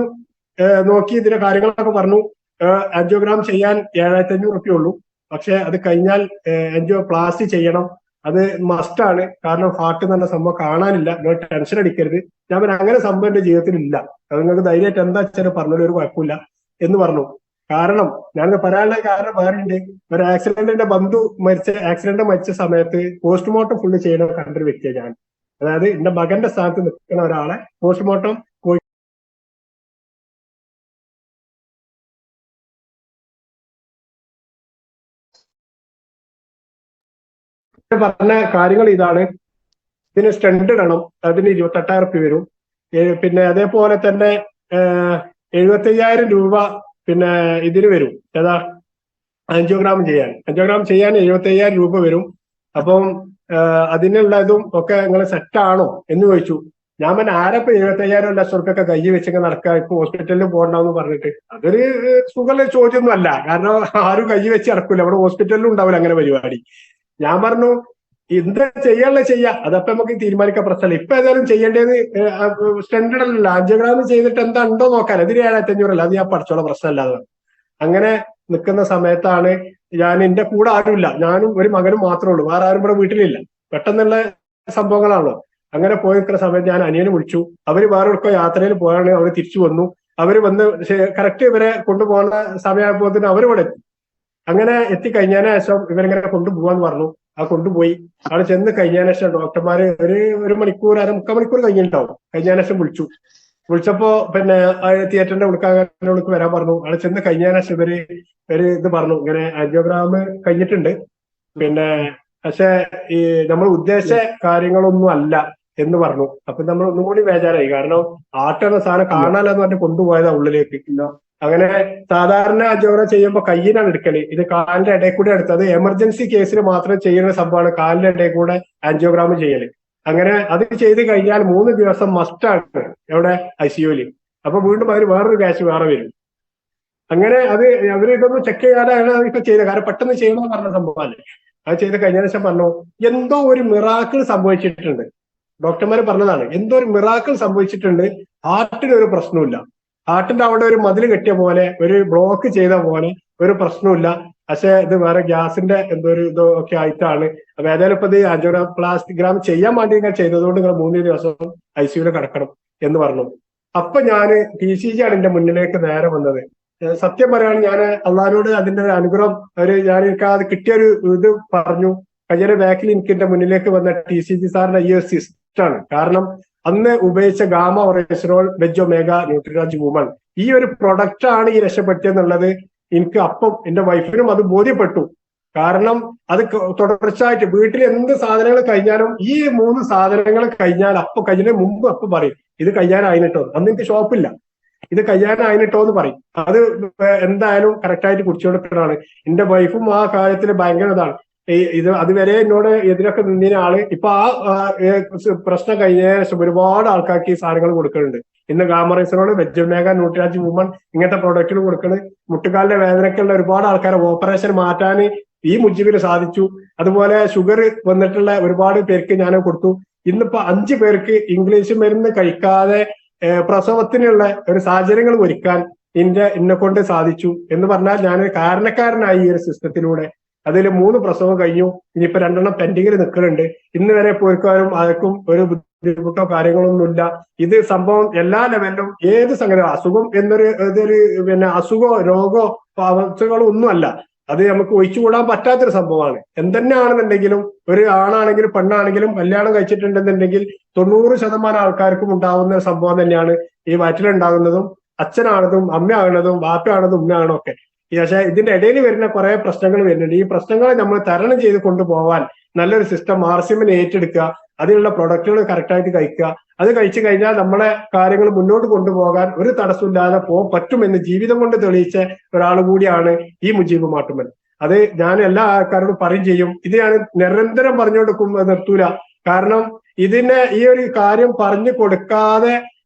നോക്കി ഇതിന്റെ കാര്യങ്ങളൊക്കെ പറഞ്ഞു. ആൻജിയോഗ്രാം ചെയ്യാൻ 7500 ഉള്ളൂ. പക്ഷെ അത് കഴിഞ്ഞാൽ ആൻജിയോപ്ലാസ്റ്റി ചെയ്യണം. അത് മസ്റ്റാണ്. കാരണം ഹാർട്ട് എന്ന് പറഞ്ഞ സംഭവം കാണാനില്ല. നിങ്ങൾ ടെൻഷൻ അടിക്കരുത്. ഞാൻ പറഞ്ഞ അങ്ങനെ സംഭവം എന്റെ ജീവിതത്തിൽ ഇല്ല. അത് നിങ്ങൾക്ക് ധൈര്യമായിട്ട് എന്താ വെച്ചാൽ പറഞ്ഞാലും ഒരു കുഴപ്പമില്ല എന്ന് പറഞ്ഞു. കാരണം ഞാൻ പറയാനുള്ള കാരണം വേറെയുണ്ട്. ഒരു ആക്സിഡന്റിന്റെ ബന്ധു മരിച്ച സമയത്ത് പോസ്റ്റ്മോർട്ടം ഫുള്ള് ചെയ്യുന്ന കണ്ടൊരു വ്യക്തിയാണ് ഞാൻ. അതായത് എന്റെ മകന്റെ സ്ഥാനത്ത് നിൽക്കുന്ന ഒരാളെ പോസ്റ്റ്മോർട്ടം പറഞ്ഞ കാര്യങ്ങൾ ഇതാണ്. ഇതിന് സ്റ്റണ്ട് ഇടണം. അതിന് 28,000 വരും. പിന്നെ അതേപോലെ തന്നെ 75,000 രൂപ പിന്നെ ഇതിന് വരും. ഏതാ ആൻജിയോഗ്രാം ചെയ്യാൻ 75,000 രൂപ വരും. അപ്പം അതിനുള്ളതും ഒക്കെ നിങ്ങൾ സെറ്റാണോ എന്ന് ചോദിച്ചു. ഞാൻ പറഞ്ഞ ആരപ്പോ 75,000 ലക്ഷം കൈ വെച്ചൊക്കെ നടക്കുക, ഇപ്പൊ ഹോസ്പിറ്റലിൽ പോകണ്ടെന്ന് പറഞ്ഞിട്ട്. അതൊരു സുഖമുള്ള ചോദ്യമൊന്നും അല്ല. കാരണം ആരും കൈ വെച്ച് നടക്കൂല. അവിടെ ഹോസ്പിറ്റലിലും ഉണ്ടാവില്ല അങ്ങനെ പരിപാടി. ഞാൻ പറഞ്ഞു എന്താ ചെയ്യാ, അതപ്പൊ നമുക്ക് തീരുമാനിക്കാൻ പ്രശ്നമല്ല. ഇപ്പൊ ഏതായാലും ചെയ്യേണ്ടത് സ്റ്റണ്ടഡ് അല്ലല്ലോ, ആൻജിയോഗ്രാം ചെയ്തിട്ട് എന്താ ഉണ്ടോ നോക്കാൻ. അതിന് 7,500 അത് ഞാൻ പഠിച്ചോളാം, പ്രശ്നമല്ലാതെ. അങ്ങനെ നിൽക്കുന്ന സമയത്താണ് എന്റെ കൂടെ ആരുമില്ല, ഞാനും ഒരു മകനും മാത്രമേ ഉള്ളൂ. വേറെ ആരും ഇവിടെ വീട്ടിലില്ല. പെട്ടെന്നുള്ള സംഭവങ്ങളാണല്ലോ. അങ്ങനെ പോയി നിൽക്കുന്ന സമയത്ത് ഞാൻ അനിയനെ വിളിച്ചു. അവര് വേറെ എവിടെക്കോ യാത്രയിൽ പോയാണ്. അവര് തിരിച്ചു വന്നു. അവര് വന്ന് കറക്റ്റ് ഇവരെ കൊണ്ടുപോകുന്ന സമയമായപ്പോൾ അവരിവിടെ എത്തി. അങ്ങനെ എത്തിക്കഴിഞ്ഞതിന് ശേഷം ഇവരിങ്ങനെ കൊണ്ടുപോകാന്ന് പറഞ്ഞു. കൊണ്ടുപോയി. അവിടെ ചെന്ന് കഴിഞ്ഞതിന് ശേഷം ഡോക്ടർമാര് ഒരു മണിക്കൂർ 3/4 മണിക്കൂർ കഴിഞ്ഞിട്ടുണ്ടാവും. കഴിഞ്ഞതിന് ശേഷം വിളിച്ചപ്പോ പിന്നെ തിയേറ്ററിന്റെ ഉള്ളിലേക്ക് വരാൻ പറഞ്ഞു. അവിടെ ചെന്ന് കഴിഞ്ഞതിന് ശേഷം ഇവര് ഇത് പറഞ്ഞു, ഇങ്ങനെ ആൻജിയോഗ്രാം കഴിഞ്ഞിട്ടുണ്ട്, പിന്നെ പക്ഷെ ഈ നമ്മൾ ഉദ്ദേശിച്ച കാര്യങ്ങളൊന്നും അല്ല എന്ന് പറഞ്ഞു. അപ്പൊ നമ്മൾ ഒന്നും കൂടി ബേജാറായി. കാരണം ആട്ടെന്ന സാധനം കാണാനെന്ന് പറഞ്ഞ് കൊണ്ടുപോയതാ ഉള്ളിലേക്ക്. അങ്ങനെ സാധാരണ ആൻജിയോഗ്രാം ചെയ്യുമ്പോൾ കയ്യിനാണ് എടുക്കല്. ഇത് കാലിന്റെ ഇടയിൽ കൂടെ എടുത്തത്. എമർജൻസി കേസിൽ മാത്രം ചെയ്യുന്ന സംഭവമാണ് കാലിന്റെ ഇടയിൽ കൂടെ ആൻജിയോഗ്രാം ചെയ്യല്. അങ്ങനെ അത് ചെയ്ത് കഴിഞ്ഞാൽ 3 ദിവസം മസ്റ്റാണ് എവിടെ ICUല്. അപ്പൊ വീണ്ടും അതിന് വേറൊരു ക്യാഷ് വേറെ വരും. അങ്ങനെ അവര് ഇതൊന്നും ചെക്ക് ചെയ്യാതാണ് ഇപ്പൊ ചെയ്തത്. കാരണം പെട്ടെന്ന് ചെയ്യണമെന്ന് പറഞ്ഞ സംഭവമല്ലേ. അത് ചെയ്ത് കഴിഞ്ഞ ശേഷം പറഞ്ഞു എന്തോ ഒരു മിറാക്കിൾ സംഭവിച്ചിട്ടുണ്ട്. ഡോക്ടർമാർ പറഞ്ഞതാണ്, എന്തോ ഒരു മിറാക്കിൾ സംഭവിച്ചിട്ടുണ്ട്. ഹാർട്ടിന് ഒരു പ്രശ്നമില്ല. ഹാർട്ടിന്റെ അവിടെ ഒരു മതിൽ കെട്ടിയ പോലെ, ഒരു ബ്ലോക്ക് ചെയ്ത പോലെ, ഒരു പ്രശ്നമില്ല. പക്ഷെ ഇത് വേറെ ഗ്യാസിന്റെ എന്തോ ഒരു ഇതൊക്കെ ആയിട്ടാണ്. അപ്പൊ ഏതായാലും ഇപ്പൊ ഇത് ആൻജിയോപ്ലാസ്റ്റിഗ്രാം ചെയ്യാൻ വേണ്ടി നിങ്ങൾ ചെയ്തതുകൊണ്ട് നിങ്ങൾ 3 ദിവസം ICUല് കിടക്കണം എന്ന് പറഞ്ഞു. അപ്പൊ ഞാന് PCG ആണ് എന്റെ മുന്നിലേക്ക് നേരെ വന്നത്. സത്യം പറയുകയാണെങ്കിൽ ഞാൻ അള്ളാഹിനോട് അതിന്റെ ഒരു അനുഗ്രഹം എനിക്ക് അത് കിട്ടിയൊരു ഇത് പറഞ്ഞു. കഴിഞ്ഞ ബാക്കിൽ എനിക്ക് എന്റെ മുന്നിലേക്ക് വന്ന TCG സാറിന്റെ ഈ ഒരു സിസ്റ്റമാണ്. കാരണം അന്ന് ഉപയോഗിച്ച ഗാമ ഒറേഷറോൾ വെജ് ഒമേഗ ന്യൂട്രിരാജ് വുമൺ ഈ ഒരു പ്രൊഡക്റ്റ് ആണ് ഈ രക്ഷപ്പെടുത്തിയെന്നുള്ളത് എനിക്ക് അപ്പം എന്റെ വൈഫിനും അത് ബോധ്യപ്പെട്ടു. കാരണം അത് തുടർച്ചയായിട്ട് വീട്ടിൽ എന്ത് സാധനങ്ങൾ കഴിഞ്ഞാലും ഈ 3 സാധനങ്ങൾ കഴിഞ്ഞാൽ അപ്പൊ കഴിഞ്ഞതിന് മുമ്പ് അപ്പം പറയും ഇത് കഴിയാനായിട്ടോ, അന്ന് എനിക്ക് ഷോപ്പില്ല, ഇത് കഴിയാനായിട്ടോ എന്ന് പറയും. അത് എന്തായാലും കറക്റ്റായിട്ട് കുടിച്ചു കൊടുക്കുന്നതാണ്. എന്റെ വൈഫും ആ കാര്യത്തിൽ ഭയങ്കര ഇതാണ്. ഇത് അതുവരെ എന്നോട് എതിരൊക്കെ നിന്നിന ആള് ഇപ്പൊ ആ പ്രശ്നം കഴിഞ്ഞ ശേഷം ഒരുപാട് ആൾക്കാർക്ക് ഈ സാധനങ്ങൾ കൊടുക്കുന്നുണ്ട്. ഇന്ന് ഗാമറൈസറോട് വെജമേഗ ന്യൂട്രാജ് വുമൺ ഇങ്ങനത്തെ പ്രോഡക്റ്റുകൾ കൊടുക്കുന്നത് മുട്ടുകാലിന്റെ വേദനയ്ക്കുള്ള ഒരുപാട് ആൾക്കാരെ ഓപ്പറേഷൻ മാറ്റാൻ ഈ മുജീബിന് സാധിച്ചു. അതുപോലെ ഷുഗർ വന്നിട്ടുള്ള ഒരുപാട് പേർക്ക് ഞാൻ കൊടുത്തു. ഇന്നിപ്പോ 5 പേർക്ക് ഇംഗ്ലീഷ് മരുന്ന് കഴിക്കാതെ പ്രസവത്തിനുള്ള ഒരു സാഹചര്യങ്ങൾ ഒരുക്കാൻ എന്നെ കൊണ്ട് സാധിച്ചു എന്ന് പറഞ്ഞാൽ ഞാൻ കാരണക്കാരനായി ഈ ഒരു സിസ്റ്റത്തിലൂടെ. അതിൽ 3 പ്രസവം കഴിഞ്ഞു, ഇനിയിപ്പോ 2 പെൻഡിങ്ങിൽ നിൽക്കുന്നുണ്ട്. ഇന്ന് വരെ പോയിക്കാരും ആർക്കും ഒരു ബുദ്ധിമുട്ടോ കാര്യങ്ങളൊന്നുമില്ല. ഇത് സംഭവം എല്ലാ ലെവലിലും ഏത് സംഗതി അസുഖം ഇതൊരു പിന്നെ അസുഖമോ രോഗമോ അവസ്ഥകളോ ഒന്നുമല്ല. അത് നമുക്ക് ഒഴിച്ചുകൂടാൻ പറ്റാത്തൊരു സംഭവമാണ്. എന്തെന്നാണെന്നുണ്ടെങ്കിലും ഒരു ആണാണെങ്കിലും പെണ്ണാണെങ്കിലും കല്യാണം കഴിച്ചിട്ടുണ്ടെന്നുണ്ടെങ്കിൽ 90% ആൾക്കാർക്കും ഉണ്ടാവുന്ന ഒരു സംഭവം തന്നെയാണ് ഈ വയറ്റിലുണ്ടാകുന്നതും അച്ഛനാണതും അമ്മയാകണതും ബാപ്പയാണതും ഉമ്മയാണോ ഒക്കെ. പക്ഷെ ഇതിന്റെ ഇടയിൽ വരുന്ന കുറെ പ്രശ്നങ്ങൾ വരുന്നുണ്ട്. ഈ പ്രശ്നങ്ങളെ നമ്മൾ തരണം ചെയ്ത് കൊണ്ടുപോകാൻ നല്ലൊരു സിസ്റ്റം ആർസിഎമ്മിനെ ഏറ്റെടുക്കുക, അതിനുള്ള പ്രൊഡക്റ്റുകൾ കറക്റ്റായിട്ട് കഴിക്കുക. അത് കഴിച്ചു കഴിഞ്ഞാൽ നമ്മളെ കാര്യങ്ങൾ മുന്നോട്ട് കൊണ്ടുപോകാൻ ഒരു തടസ്സമില്ലാതെ പറ്റുമെന്ന് ജീവിതം കൊണ്ട് തെളിയിച്ച ഒരാൾ കൂടിയാണ് ഈ മുജീബ് മാട്ടുമ്മൽ. അത് ഞാൻ എല്ലാ ആൾക്കാരോടും പറയും ചെയ്യും. ഇത് ഞാൻ നിരന്തരം പറഞ്ഞു കൊടുക്കും, നിർത്തൂല. കാരണം ഇതിനെ ഈ ഒരു കാര്യം പറഞ്ഞു കൊടുക്കാതെ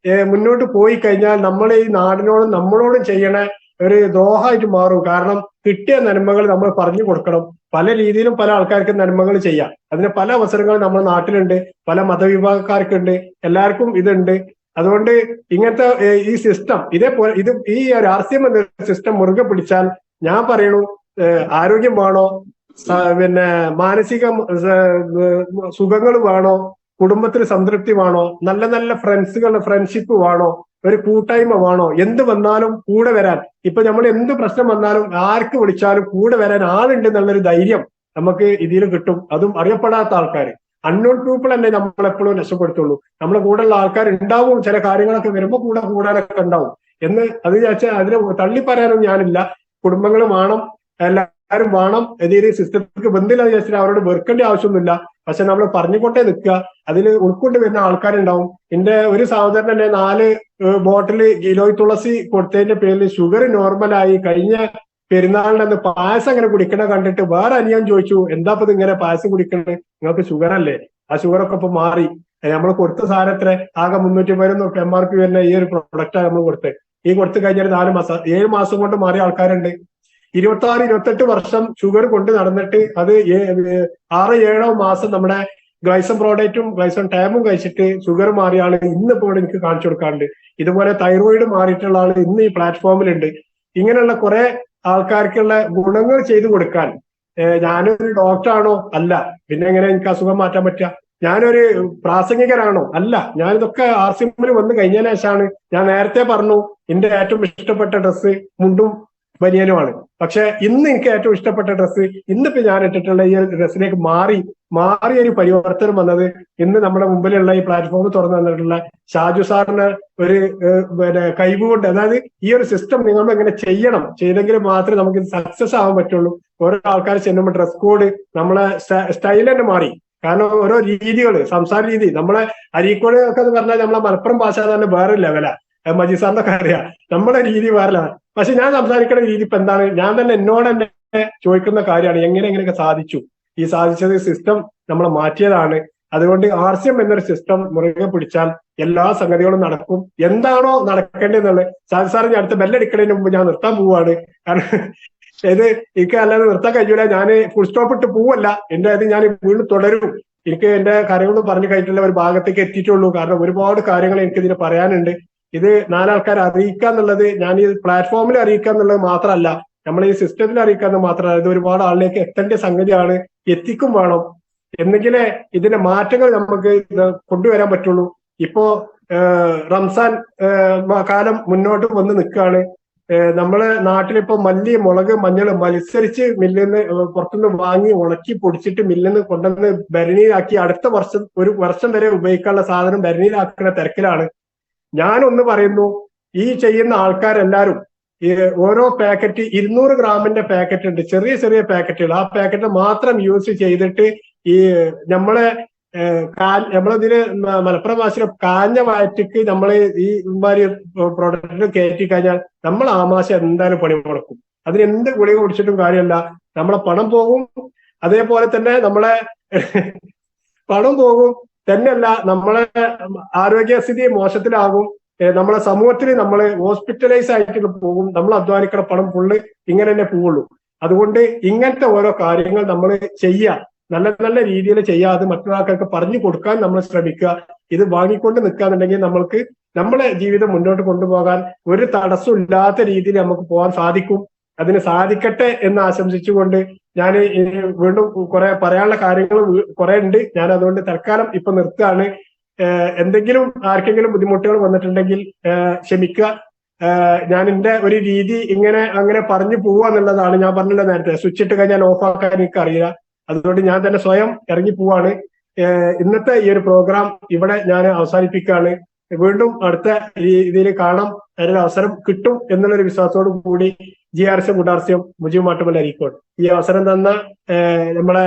മുന്നോട്ട് പോയി കഴിഞ്ഞാൽ നമ്മൾ ഈ നാടിനോടും നമ്മളോടും ചെയ്യണ ഒരു ദ്രോഹമായിട്ട് മാറും. കാരണം കിട്ടിയ നന്മകൾ നമ്മൾ പറഞ്ഞു കൊടുക്കണം. പല രീതിയിലും പല ആൾക്കാർക്ക് നന്മകൾ ചെയ്യാം. അതിന് പല അവസരങ്ങളും നമ്മുടെ നാട്ടിലുണ്ട്, പല മതവിഭാഗക്കാർക്കുണ്ട്, എല്ലാവർക്കും ഇതുണ്ട്. അതുകൊണ്ട് ഇങ്ങനത്തെ ഈ സിസ്റ്റം ഇതേപോലെ ഈ ഒരു ആർസിഎം എന്ന സിസ്റ്റം മുറുകെ പിടിച്ചാൽ ഞാൻ പറയണു, ആരോഗ്യം വേണോ, പിന്നെ മാനസിക സുഖങ്ങൾ വേണോ, കുടുംബത്തിൽ സംതൃപ്തി വേണോ, നല്ല നല്ല ഫ്രണ്ട്ഷിപ്പ് വേണോ, ഒരു കൂട്ടായ്മ വേണോ, എന്ത് വന്നാലും കൂടെ വരാൻ. ഇപ്പൊ നമ്മൾ എന്ത് പ്രശ്നം വന്നാലും ആർക്ക് വിളിച്ചാലും കൂടെ വരാൻ ആളുണ്ട് എന്നുള്ളൊരു ധൈര്യം നമുക്ക് ഇതിൽ കിട്ടും. അതും അറിയപ്പെടാത്ത ആൾക്കാർ, അൺനോൺ പീപ്പിൾ തന്നെ നമ്മളെപ്പോഴും രക്ഷപ്പെടുത്തുള്ളൂ. നമ്മളെ കൂടെയുള്ള ആൾക്കാർ ഉണ്ടാവും, ചില കാര്യങ്ങളൊക്കെ വരുമ്പോൾ കൂടാനൊക്കെ ഉണ്ടാവും എന്ന് അത് വിചാരിച്ചാൽ അതിനെ തള്ളി പറയാനും ഞാനില്ല. കുടുംബങ്ങൾ വേണം, എല്ലാവരും വേണം. ഏതൊരു സിസ്റ്റത്തിലേക്ക് ബന്ധമില്ലാതെ വിചാരിച്ചാൽ അവരോട് വെറുക്കേണ്ട ആവശ്യമൊന്നുമില്ല. പക്ഷെ നമ്മൾ പറഞ്ഞുകൊണ്ടേ നിൽക്കുക. അതിൽ ഉൾക്കൊണ്ട് വരുന്ന ആൾക്കാരുണ്ടാവും. എന്റെ ഒരു സഹോദരൻ തന്നെ 4 ബോട്ടിൽ ഗിലോയ് തുളസി കൊടുത്തതിന്റെ പേരിൽ ഷുഗർ നോർമലായി. കഴിഞ്ഞ പെരുന്നാളിന്റെ പായസം അങ്ങനെ കുടിക്കണ കണ്ടിട്ട് വേറെ അനിയൻ ചോദിച്ചു, എന്താ ഇങ്ങനെ പായസം കുടിക്കണേ, നിങ്ങൾക്ക് ഷുഗർ അല്ലേ? ആ ഷുഗറൊക്കെ ഇപ്പൊ മാറി. നമ്മൾ കൊടുത്ത സാധനത്തിന് ആകെ 310 MRP വരുന്ന ഈ ഒരു പ്രൊഡക്റ്റാണ് നമ്മൾ കൊടുത്തത്. ഈ കൊടുത്തു കഴിഞ്ഞാൽ 4 മാസം 7 മാസം കൊണ്ട് മാറിയ ആൾക്കാരുണ്ട്. 26-28 വർഷം ഷുഗർ കൊണ്ട് നടന്നിട്ട് അത് 6-7 മാസം നമ്മുടെ ഗ്ലൈസം പ്രോഡക്റ്റും ഗ്ലൈസം ടാബും കഴിച്ചിട്ട് ഷുഗർ മാറിയ ആള് ഇന്നിപ്പോൾ എനിക്ക് കാണിച്ചു കൊടുക്കാറുണ്ട്. ഇതുപോലെ തൈറോയിഡ് മാറിയിട്ടുള്ള ആള് ഇന്ന് ഈ പ്ലാറ്റ്ഫോമിലുണ്ട്. ഇങ്ങനെയുള്ള കുറെ ആൾക്കാർക്കുള്ള ഗുണങ്ങൾ ചെയ്തു കൊടുക്കാൻ ഞാനൊരു ഡോക്ടറാണോ? അല്ല. പിന്നെ എങ്ങനെ എനിക്ക് അസുഖം മാറ്റാൻ പറ്റുക? ഞാനൊരു പ്രാസംഗികനാണോ? അല്ല. ഞാനിതൊക്കെ ആർസിഎമ്മിൽ വന്ന് കഴിഞ്ഞതിന് ശേഷമാണ്. ഞാൻ നേരത്തെ പറഞ്ഞു എന്റെ ഏറ്റവും ഇഷ്ടപ്പെട്ട ഡ്രസ്സ് മുണ്ടും ബനിയനുമാണ്. പക്ഷെ ഇന്ന് എനിക്ക് ഏറ്റവും ഇഷ്ടപ്പെട്ട ഡ്രസ്സ് ഇന്നിപ്പോ ഞാൻ ഇട്ടിട്ടുള്ള ഈ ഡ്രസ്സിലേക്ക് മാറിയൊരു പരിവർത്തനം വന്നത് ഇന്ന് നമ്മുടെ മുമ്പിലുള്ള ഈ പ്ലാറ്റ്ഫോം തുറന്നു തന്നിട്ടുള്ള ഷാജു സാറിന് ഒരു പിന്നെ കഴിവുകൊണ്ട്, അതായത് ഈ ഒരു സിസ്റ്റം നിങ്ങൾ എങ്ങനെ ചെയ്തെങ്കിൽ മാത്രമേ നമുക്ക് ഇത് സക്സസ് ആവാൻ പറ്റുള്ളൂ. ഓരോ ആൾക്കാർ ചെല്ലുമ്പോൾ ഡ്രസ് കോഡ് നമ്മളെ സ്റ്റൈൽ തന്നെ മാറി. കാരണം ഓരോ രീതികൾ, സംസാര രീതി, നമ്മളെ അരീക്കോട് ഒക്കെ എന്ന് പറഞ്ഞാൽ നമ്മളെ മലപ്പുറം ഭാഷ തന്നെ വേറെ ലെവലാ. മജീദ് സാറിനൊക്കെ അറിയാം, നമ്മുടെ രീതി വേറെ. പക്ഷെ ഞാൻ സംസാരിക്കുന്ന രീതി ഇപ്പൊ എന്താണ്, ഞാൻ തന്നെ എന്നോട് തന്നെ ചോദിക്കുന്ന കാര്യമാണ്, എങ്ങനെയൊക്കെ സാധിച്ചു. ഈ സാധിച്ചത് സിസ്റ്റം നമ്മളെ മാറ്റിയതാണ്. അതുകൊണ്ട് ആർസിഎം എന്നൊരു സിസ്റ്റം മുറുകെ പിടിച്ചാൽ എല്ലാ സംഗതികളും നടക്കും. എന്താണോ നടക്കേണ്ടതെന്നുള്ളത് സാറ് ഞാൻ അടുത്ത ബെല്ലടിക്കുന്നതിന് മുമ്പ് ഞാൻ നിർത്താൻ പോവാണ്. കാരണം ഇത് എനിക്ക് അല്ലാതെ നിർത്താൻ കഴിയൂല. ഞാൻ ഫുൾ സ്റ്റോപ്പ് ഇട്ട് പോവല്ല, എന്റെ അത് ഞാൻ വീണ്ടും തുടരും. എനിക്ക് എന്റെ കാര്യങ്ങളൊന്നും പറഞ്ഞു കഴിഞ്ഞിട്ടുള്ള ഒരു ഭാഗത്തേക്ക് എത്തിയിട്ടുള്ളൂ. കാരണം ഒരുപാട് കാര്യങ്ങൾ എനിക്കിതിന് പറയാനുണ്ട്. ഇത് 4 ആൾക്കാരെ അറിയിക്കുക എന്നുള്ളത്, ഞാൻ ഈ പ്ലാറ്റ്ഫോമിൽ അറിയിക്കുക എന്നുള്ളത് മാത്രമല്ല, നമ്മൾ ഈ സിസ്റ്റത്തിൽ അറിയിക്കുക എന്ന് മാത്രമല്ല, ഇത് ഒരുപാട് ആളിലേക്ക് എത്തേണ്ട സംഗതിയാണ്. എത്തിക്കും വേണം. എന്നെങ്കിലേ ഇതിന്റെ മാറ്റങ്ങൾ നമുക്ക് കൊണ്ടുവരാൻ പറ്റുള്ളൂ. ഇപ്പോ റംസാൻ കാലം മുന്നോട്ട് വന്ന് നിൽക്കുകയാണ്. നമ്മളെ നാട്ടിലിപ്പോ മല്ലി, മുളക്, മഞ്ഞൾ മത്സരിച്ച് മില്ലിന്ന് പുറത്തുനിന്ന് വാങ്ങി ഉണക്കി പൊടിച്ചിട്ട് മില്ലിന്ന് കൊണ്ടുവന്ന് ഭരണിയിലാക്കി അടുത്ത വർഷം 1 വർഷം വരെ ഉപയോഗിക്കാനുള്ള സാധനം ഭരണിയിലാക്കുന്ന തിരക്കിലാണ്. ഞാനൊന്ന് പറയുന്നു, ഈ ചെയ്യുന്ന ആൾക്കാരെല്ലാരും ഈ ഓരോ പാക്കറ്റ് 200 ഗ്രാമിന്റെ പാക്കറ്റ് ഉണ്ട്, ചെറിയ ചെറിയ പാക്കറ്റുകൾ. ആ പാക്കറ്റ് മാത്രം യൂസ് ചെയ്തിട്ട് ഈ നമ്മളെ നമ്മളതിന് മലപ്പുറം ഭാഷയിൽ കാഞ്ഞ വയറ്റിക്ക് നമ്മൾ ഈ മാതിരി പ്രൊഡക്റ്റ് കയറ്റി കഴിഞ്ഞാൽ നമ്മൾ ആമാശം എന്തായാലും പണി മുടക്കും. അതിന് എന്ത് ഗുളിക കുടിച്ചിട്ടും കാര്യമല്ല, നമ്മളെ പണം പോകും. അതേപോലെ തന്നെ നമ്മളെ പണം പോകും തന്നെയല്ല, നമ്മളെ ആരോഗ്യസ്ഥിതി മോശത്തിലാകും. നമ്മളെ സമൂഹത്തിൽ നമ്മൾ ഹോസ്പിറ്റലൈസ് ആയിട്ട് പോകും. നമ്മൾ അധ്വാനിക്കണ പണം ഫുള്ള് ഇങ്ങനെ തന്നെ പോവുള്ളൂ. അതുകൊണ്ട് ഇങ്ങനത്തെ ഓരോ കാര്യങ്ങൾ നമ്മൾ ചെയ്യുക, നല്ല നല്ല രീതിയിൽ ചെയ്യാതെ മറ്റൊരാൾക്കൊക്കെ പറഞ്ഞു കൊടുക്കാൻ നമ്മൾ ശ്രമിക്കുക. ഇത് വാങ്ങിക്കൊണ്ട് നിൽക്കാന്നുണ്ടെങ്കിൽ നമ്മൾക്ക് നമ്മളെ ജീവിതം മുന്നോട്ട് കൊണ്ടുപോകാൻ ഒരു തടസ്സം ഇല്ലാത്ത രീതിയിൽ നമുക്ക് പോകാൻ സാധിക്കും. അതിന് സാധിക്കട്ടെ എന്ന് ആശംസിച്ചുകൊണ്ട് ഞാൻ വീണ്ടും കുറെ പറയാനുള്ള കാര്യങ്ങൾ കുറെ ഉണ്ട്. ഞാൻ അതുകൊണ്ട് തൽക്കാലം ഇപ്പൊ നിർത്തുകയാണ്. എന്തെങ്കിലും ആർക്കെങ്കിലും ബുദ്ധിമുട്ടുകൾ വന്നിട്ടുണ്ടെങ്കിൽ ക്ഷമിക്കുക. ഞാൻ എന്റെ ഒരു രീതി അങ്ങനെ പറഞ്ഞു പോവുക എന്നുള്ളതാണ്. ഞാൻ പറഞ്ഞല്ലോ നേരത്തെ, സ്വിച്ച് ഇട്ട് കഴിഞ്ഞാൽ ഓഫ് ആക്കാൻ എനിക്ക് അറിയില്ല. അതുകൊണ്ട് ഞാൻ തന്നെ സ്വയം ഇറങ്ങി പോവാണ്. ഇന്നത്തെ ഈ ഒരു പ്രോഗ്രാം ഇവിടെ ഞാൻ അവസാനിപ്പിക്കുകയാണ്. വീണ്ടും അടുത്ത രീതിയിൽ കാണാം, അതിനൊരു അവസരം കിട്ടും എന്നുള്ളൊരു വിശ്വാസത്തോടു കൂടി GRS ഗുഡാർസ്യം മുജീബ് മാട്ടുമൽ അരീക്കോട് ഈ അവസരം തന്ന നമ്മളെ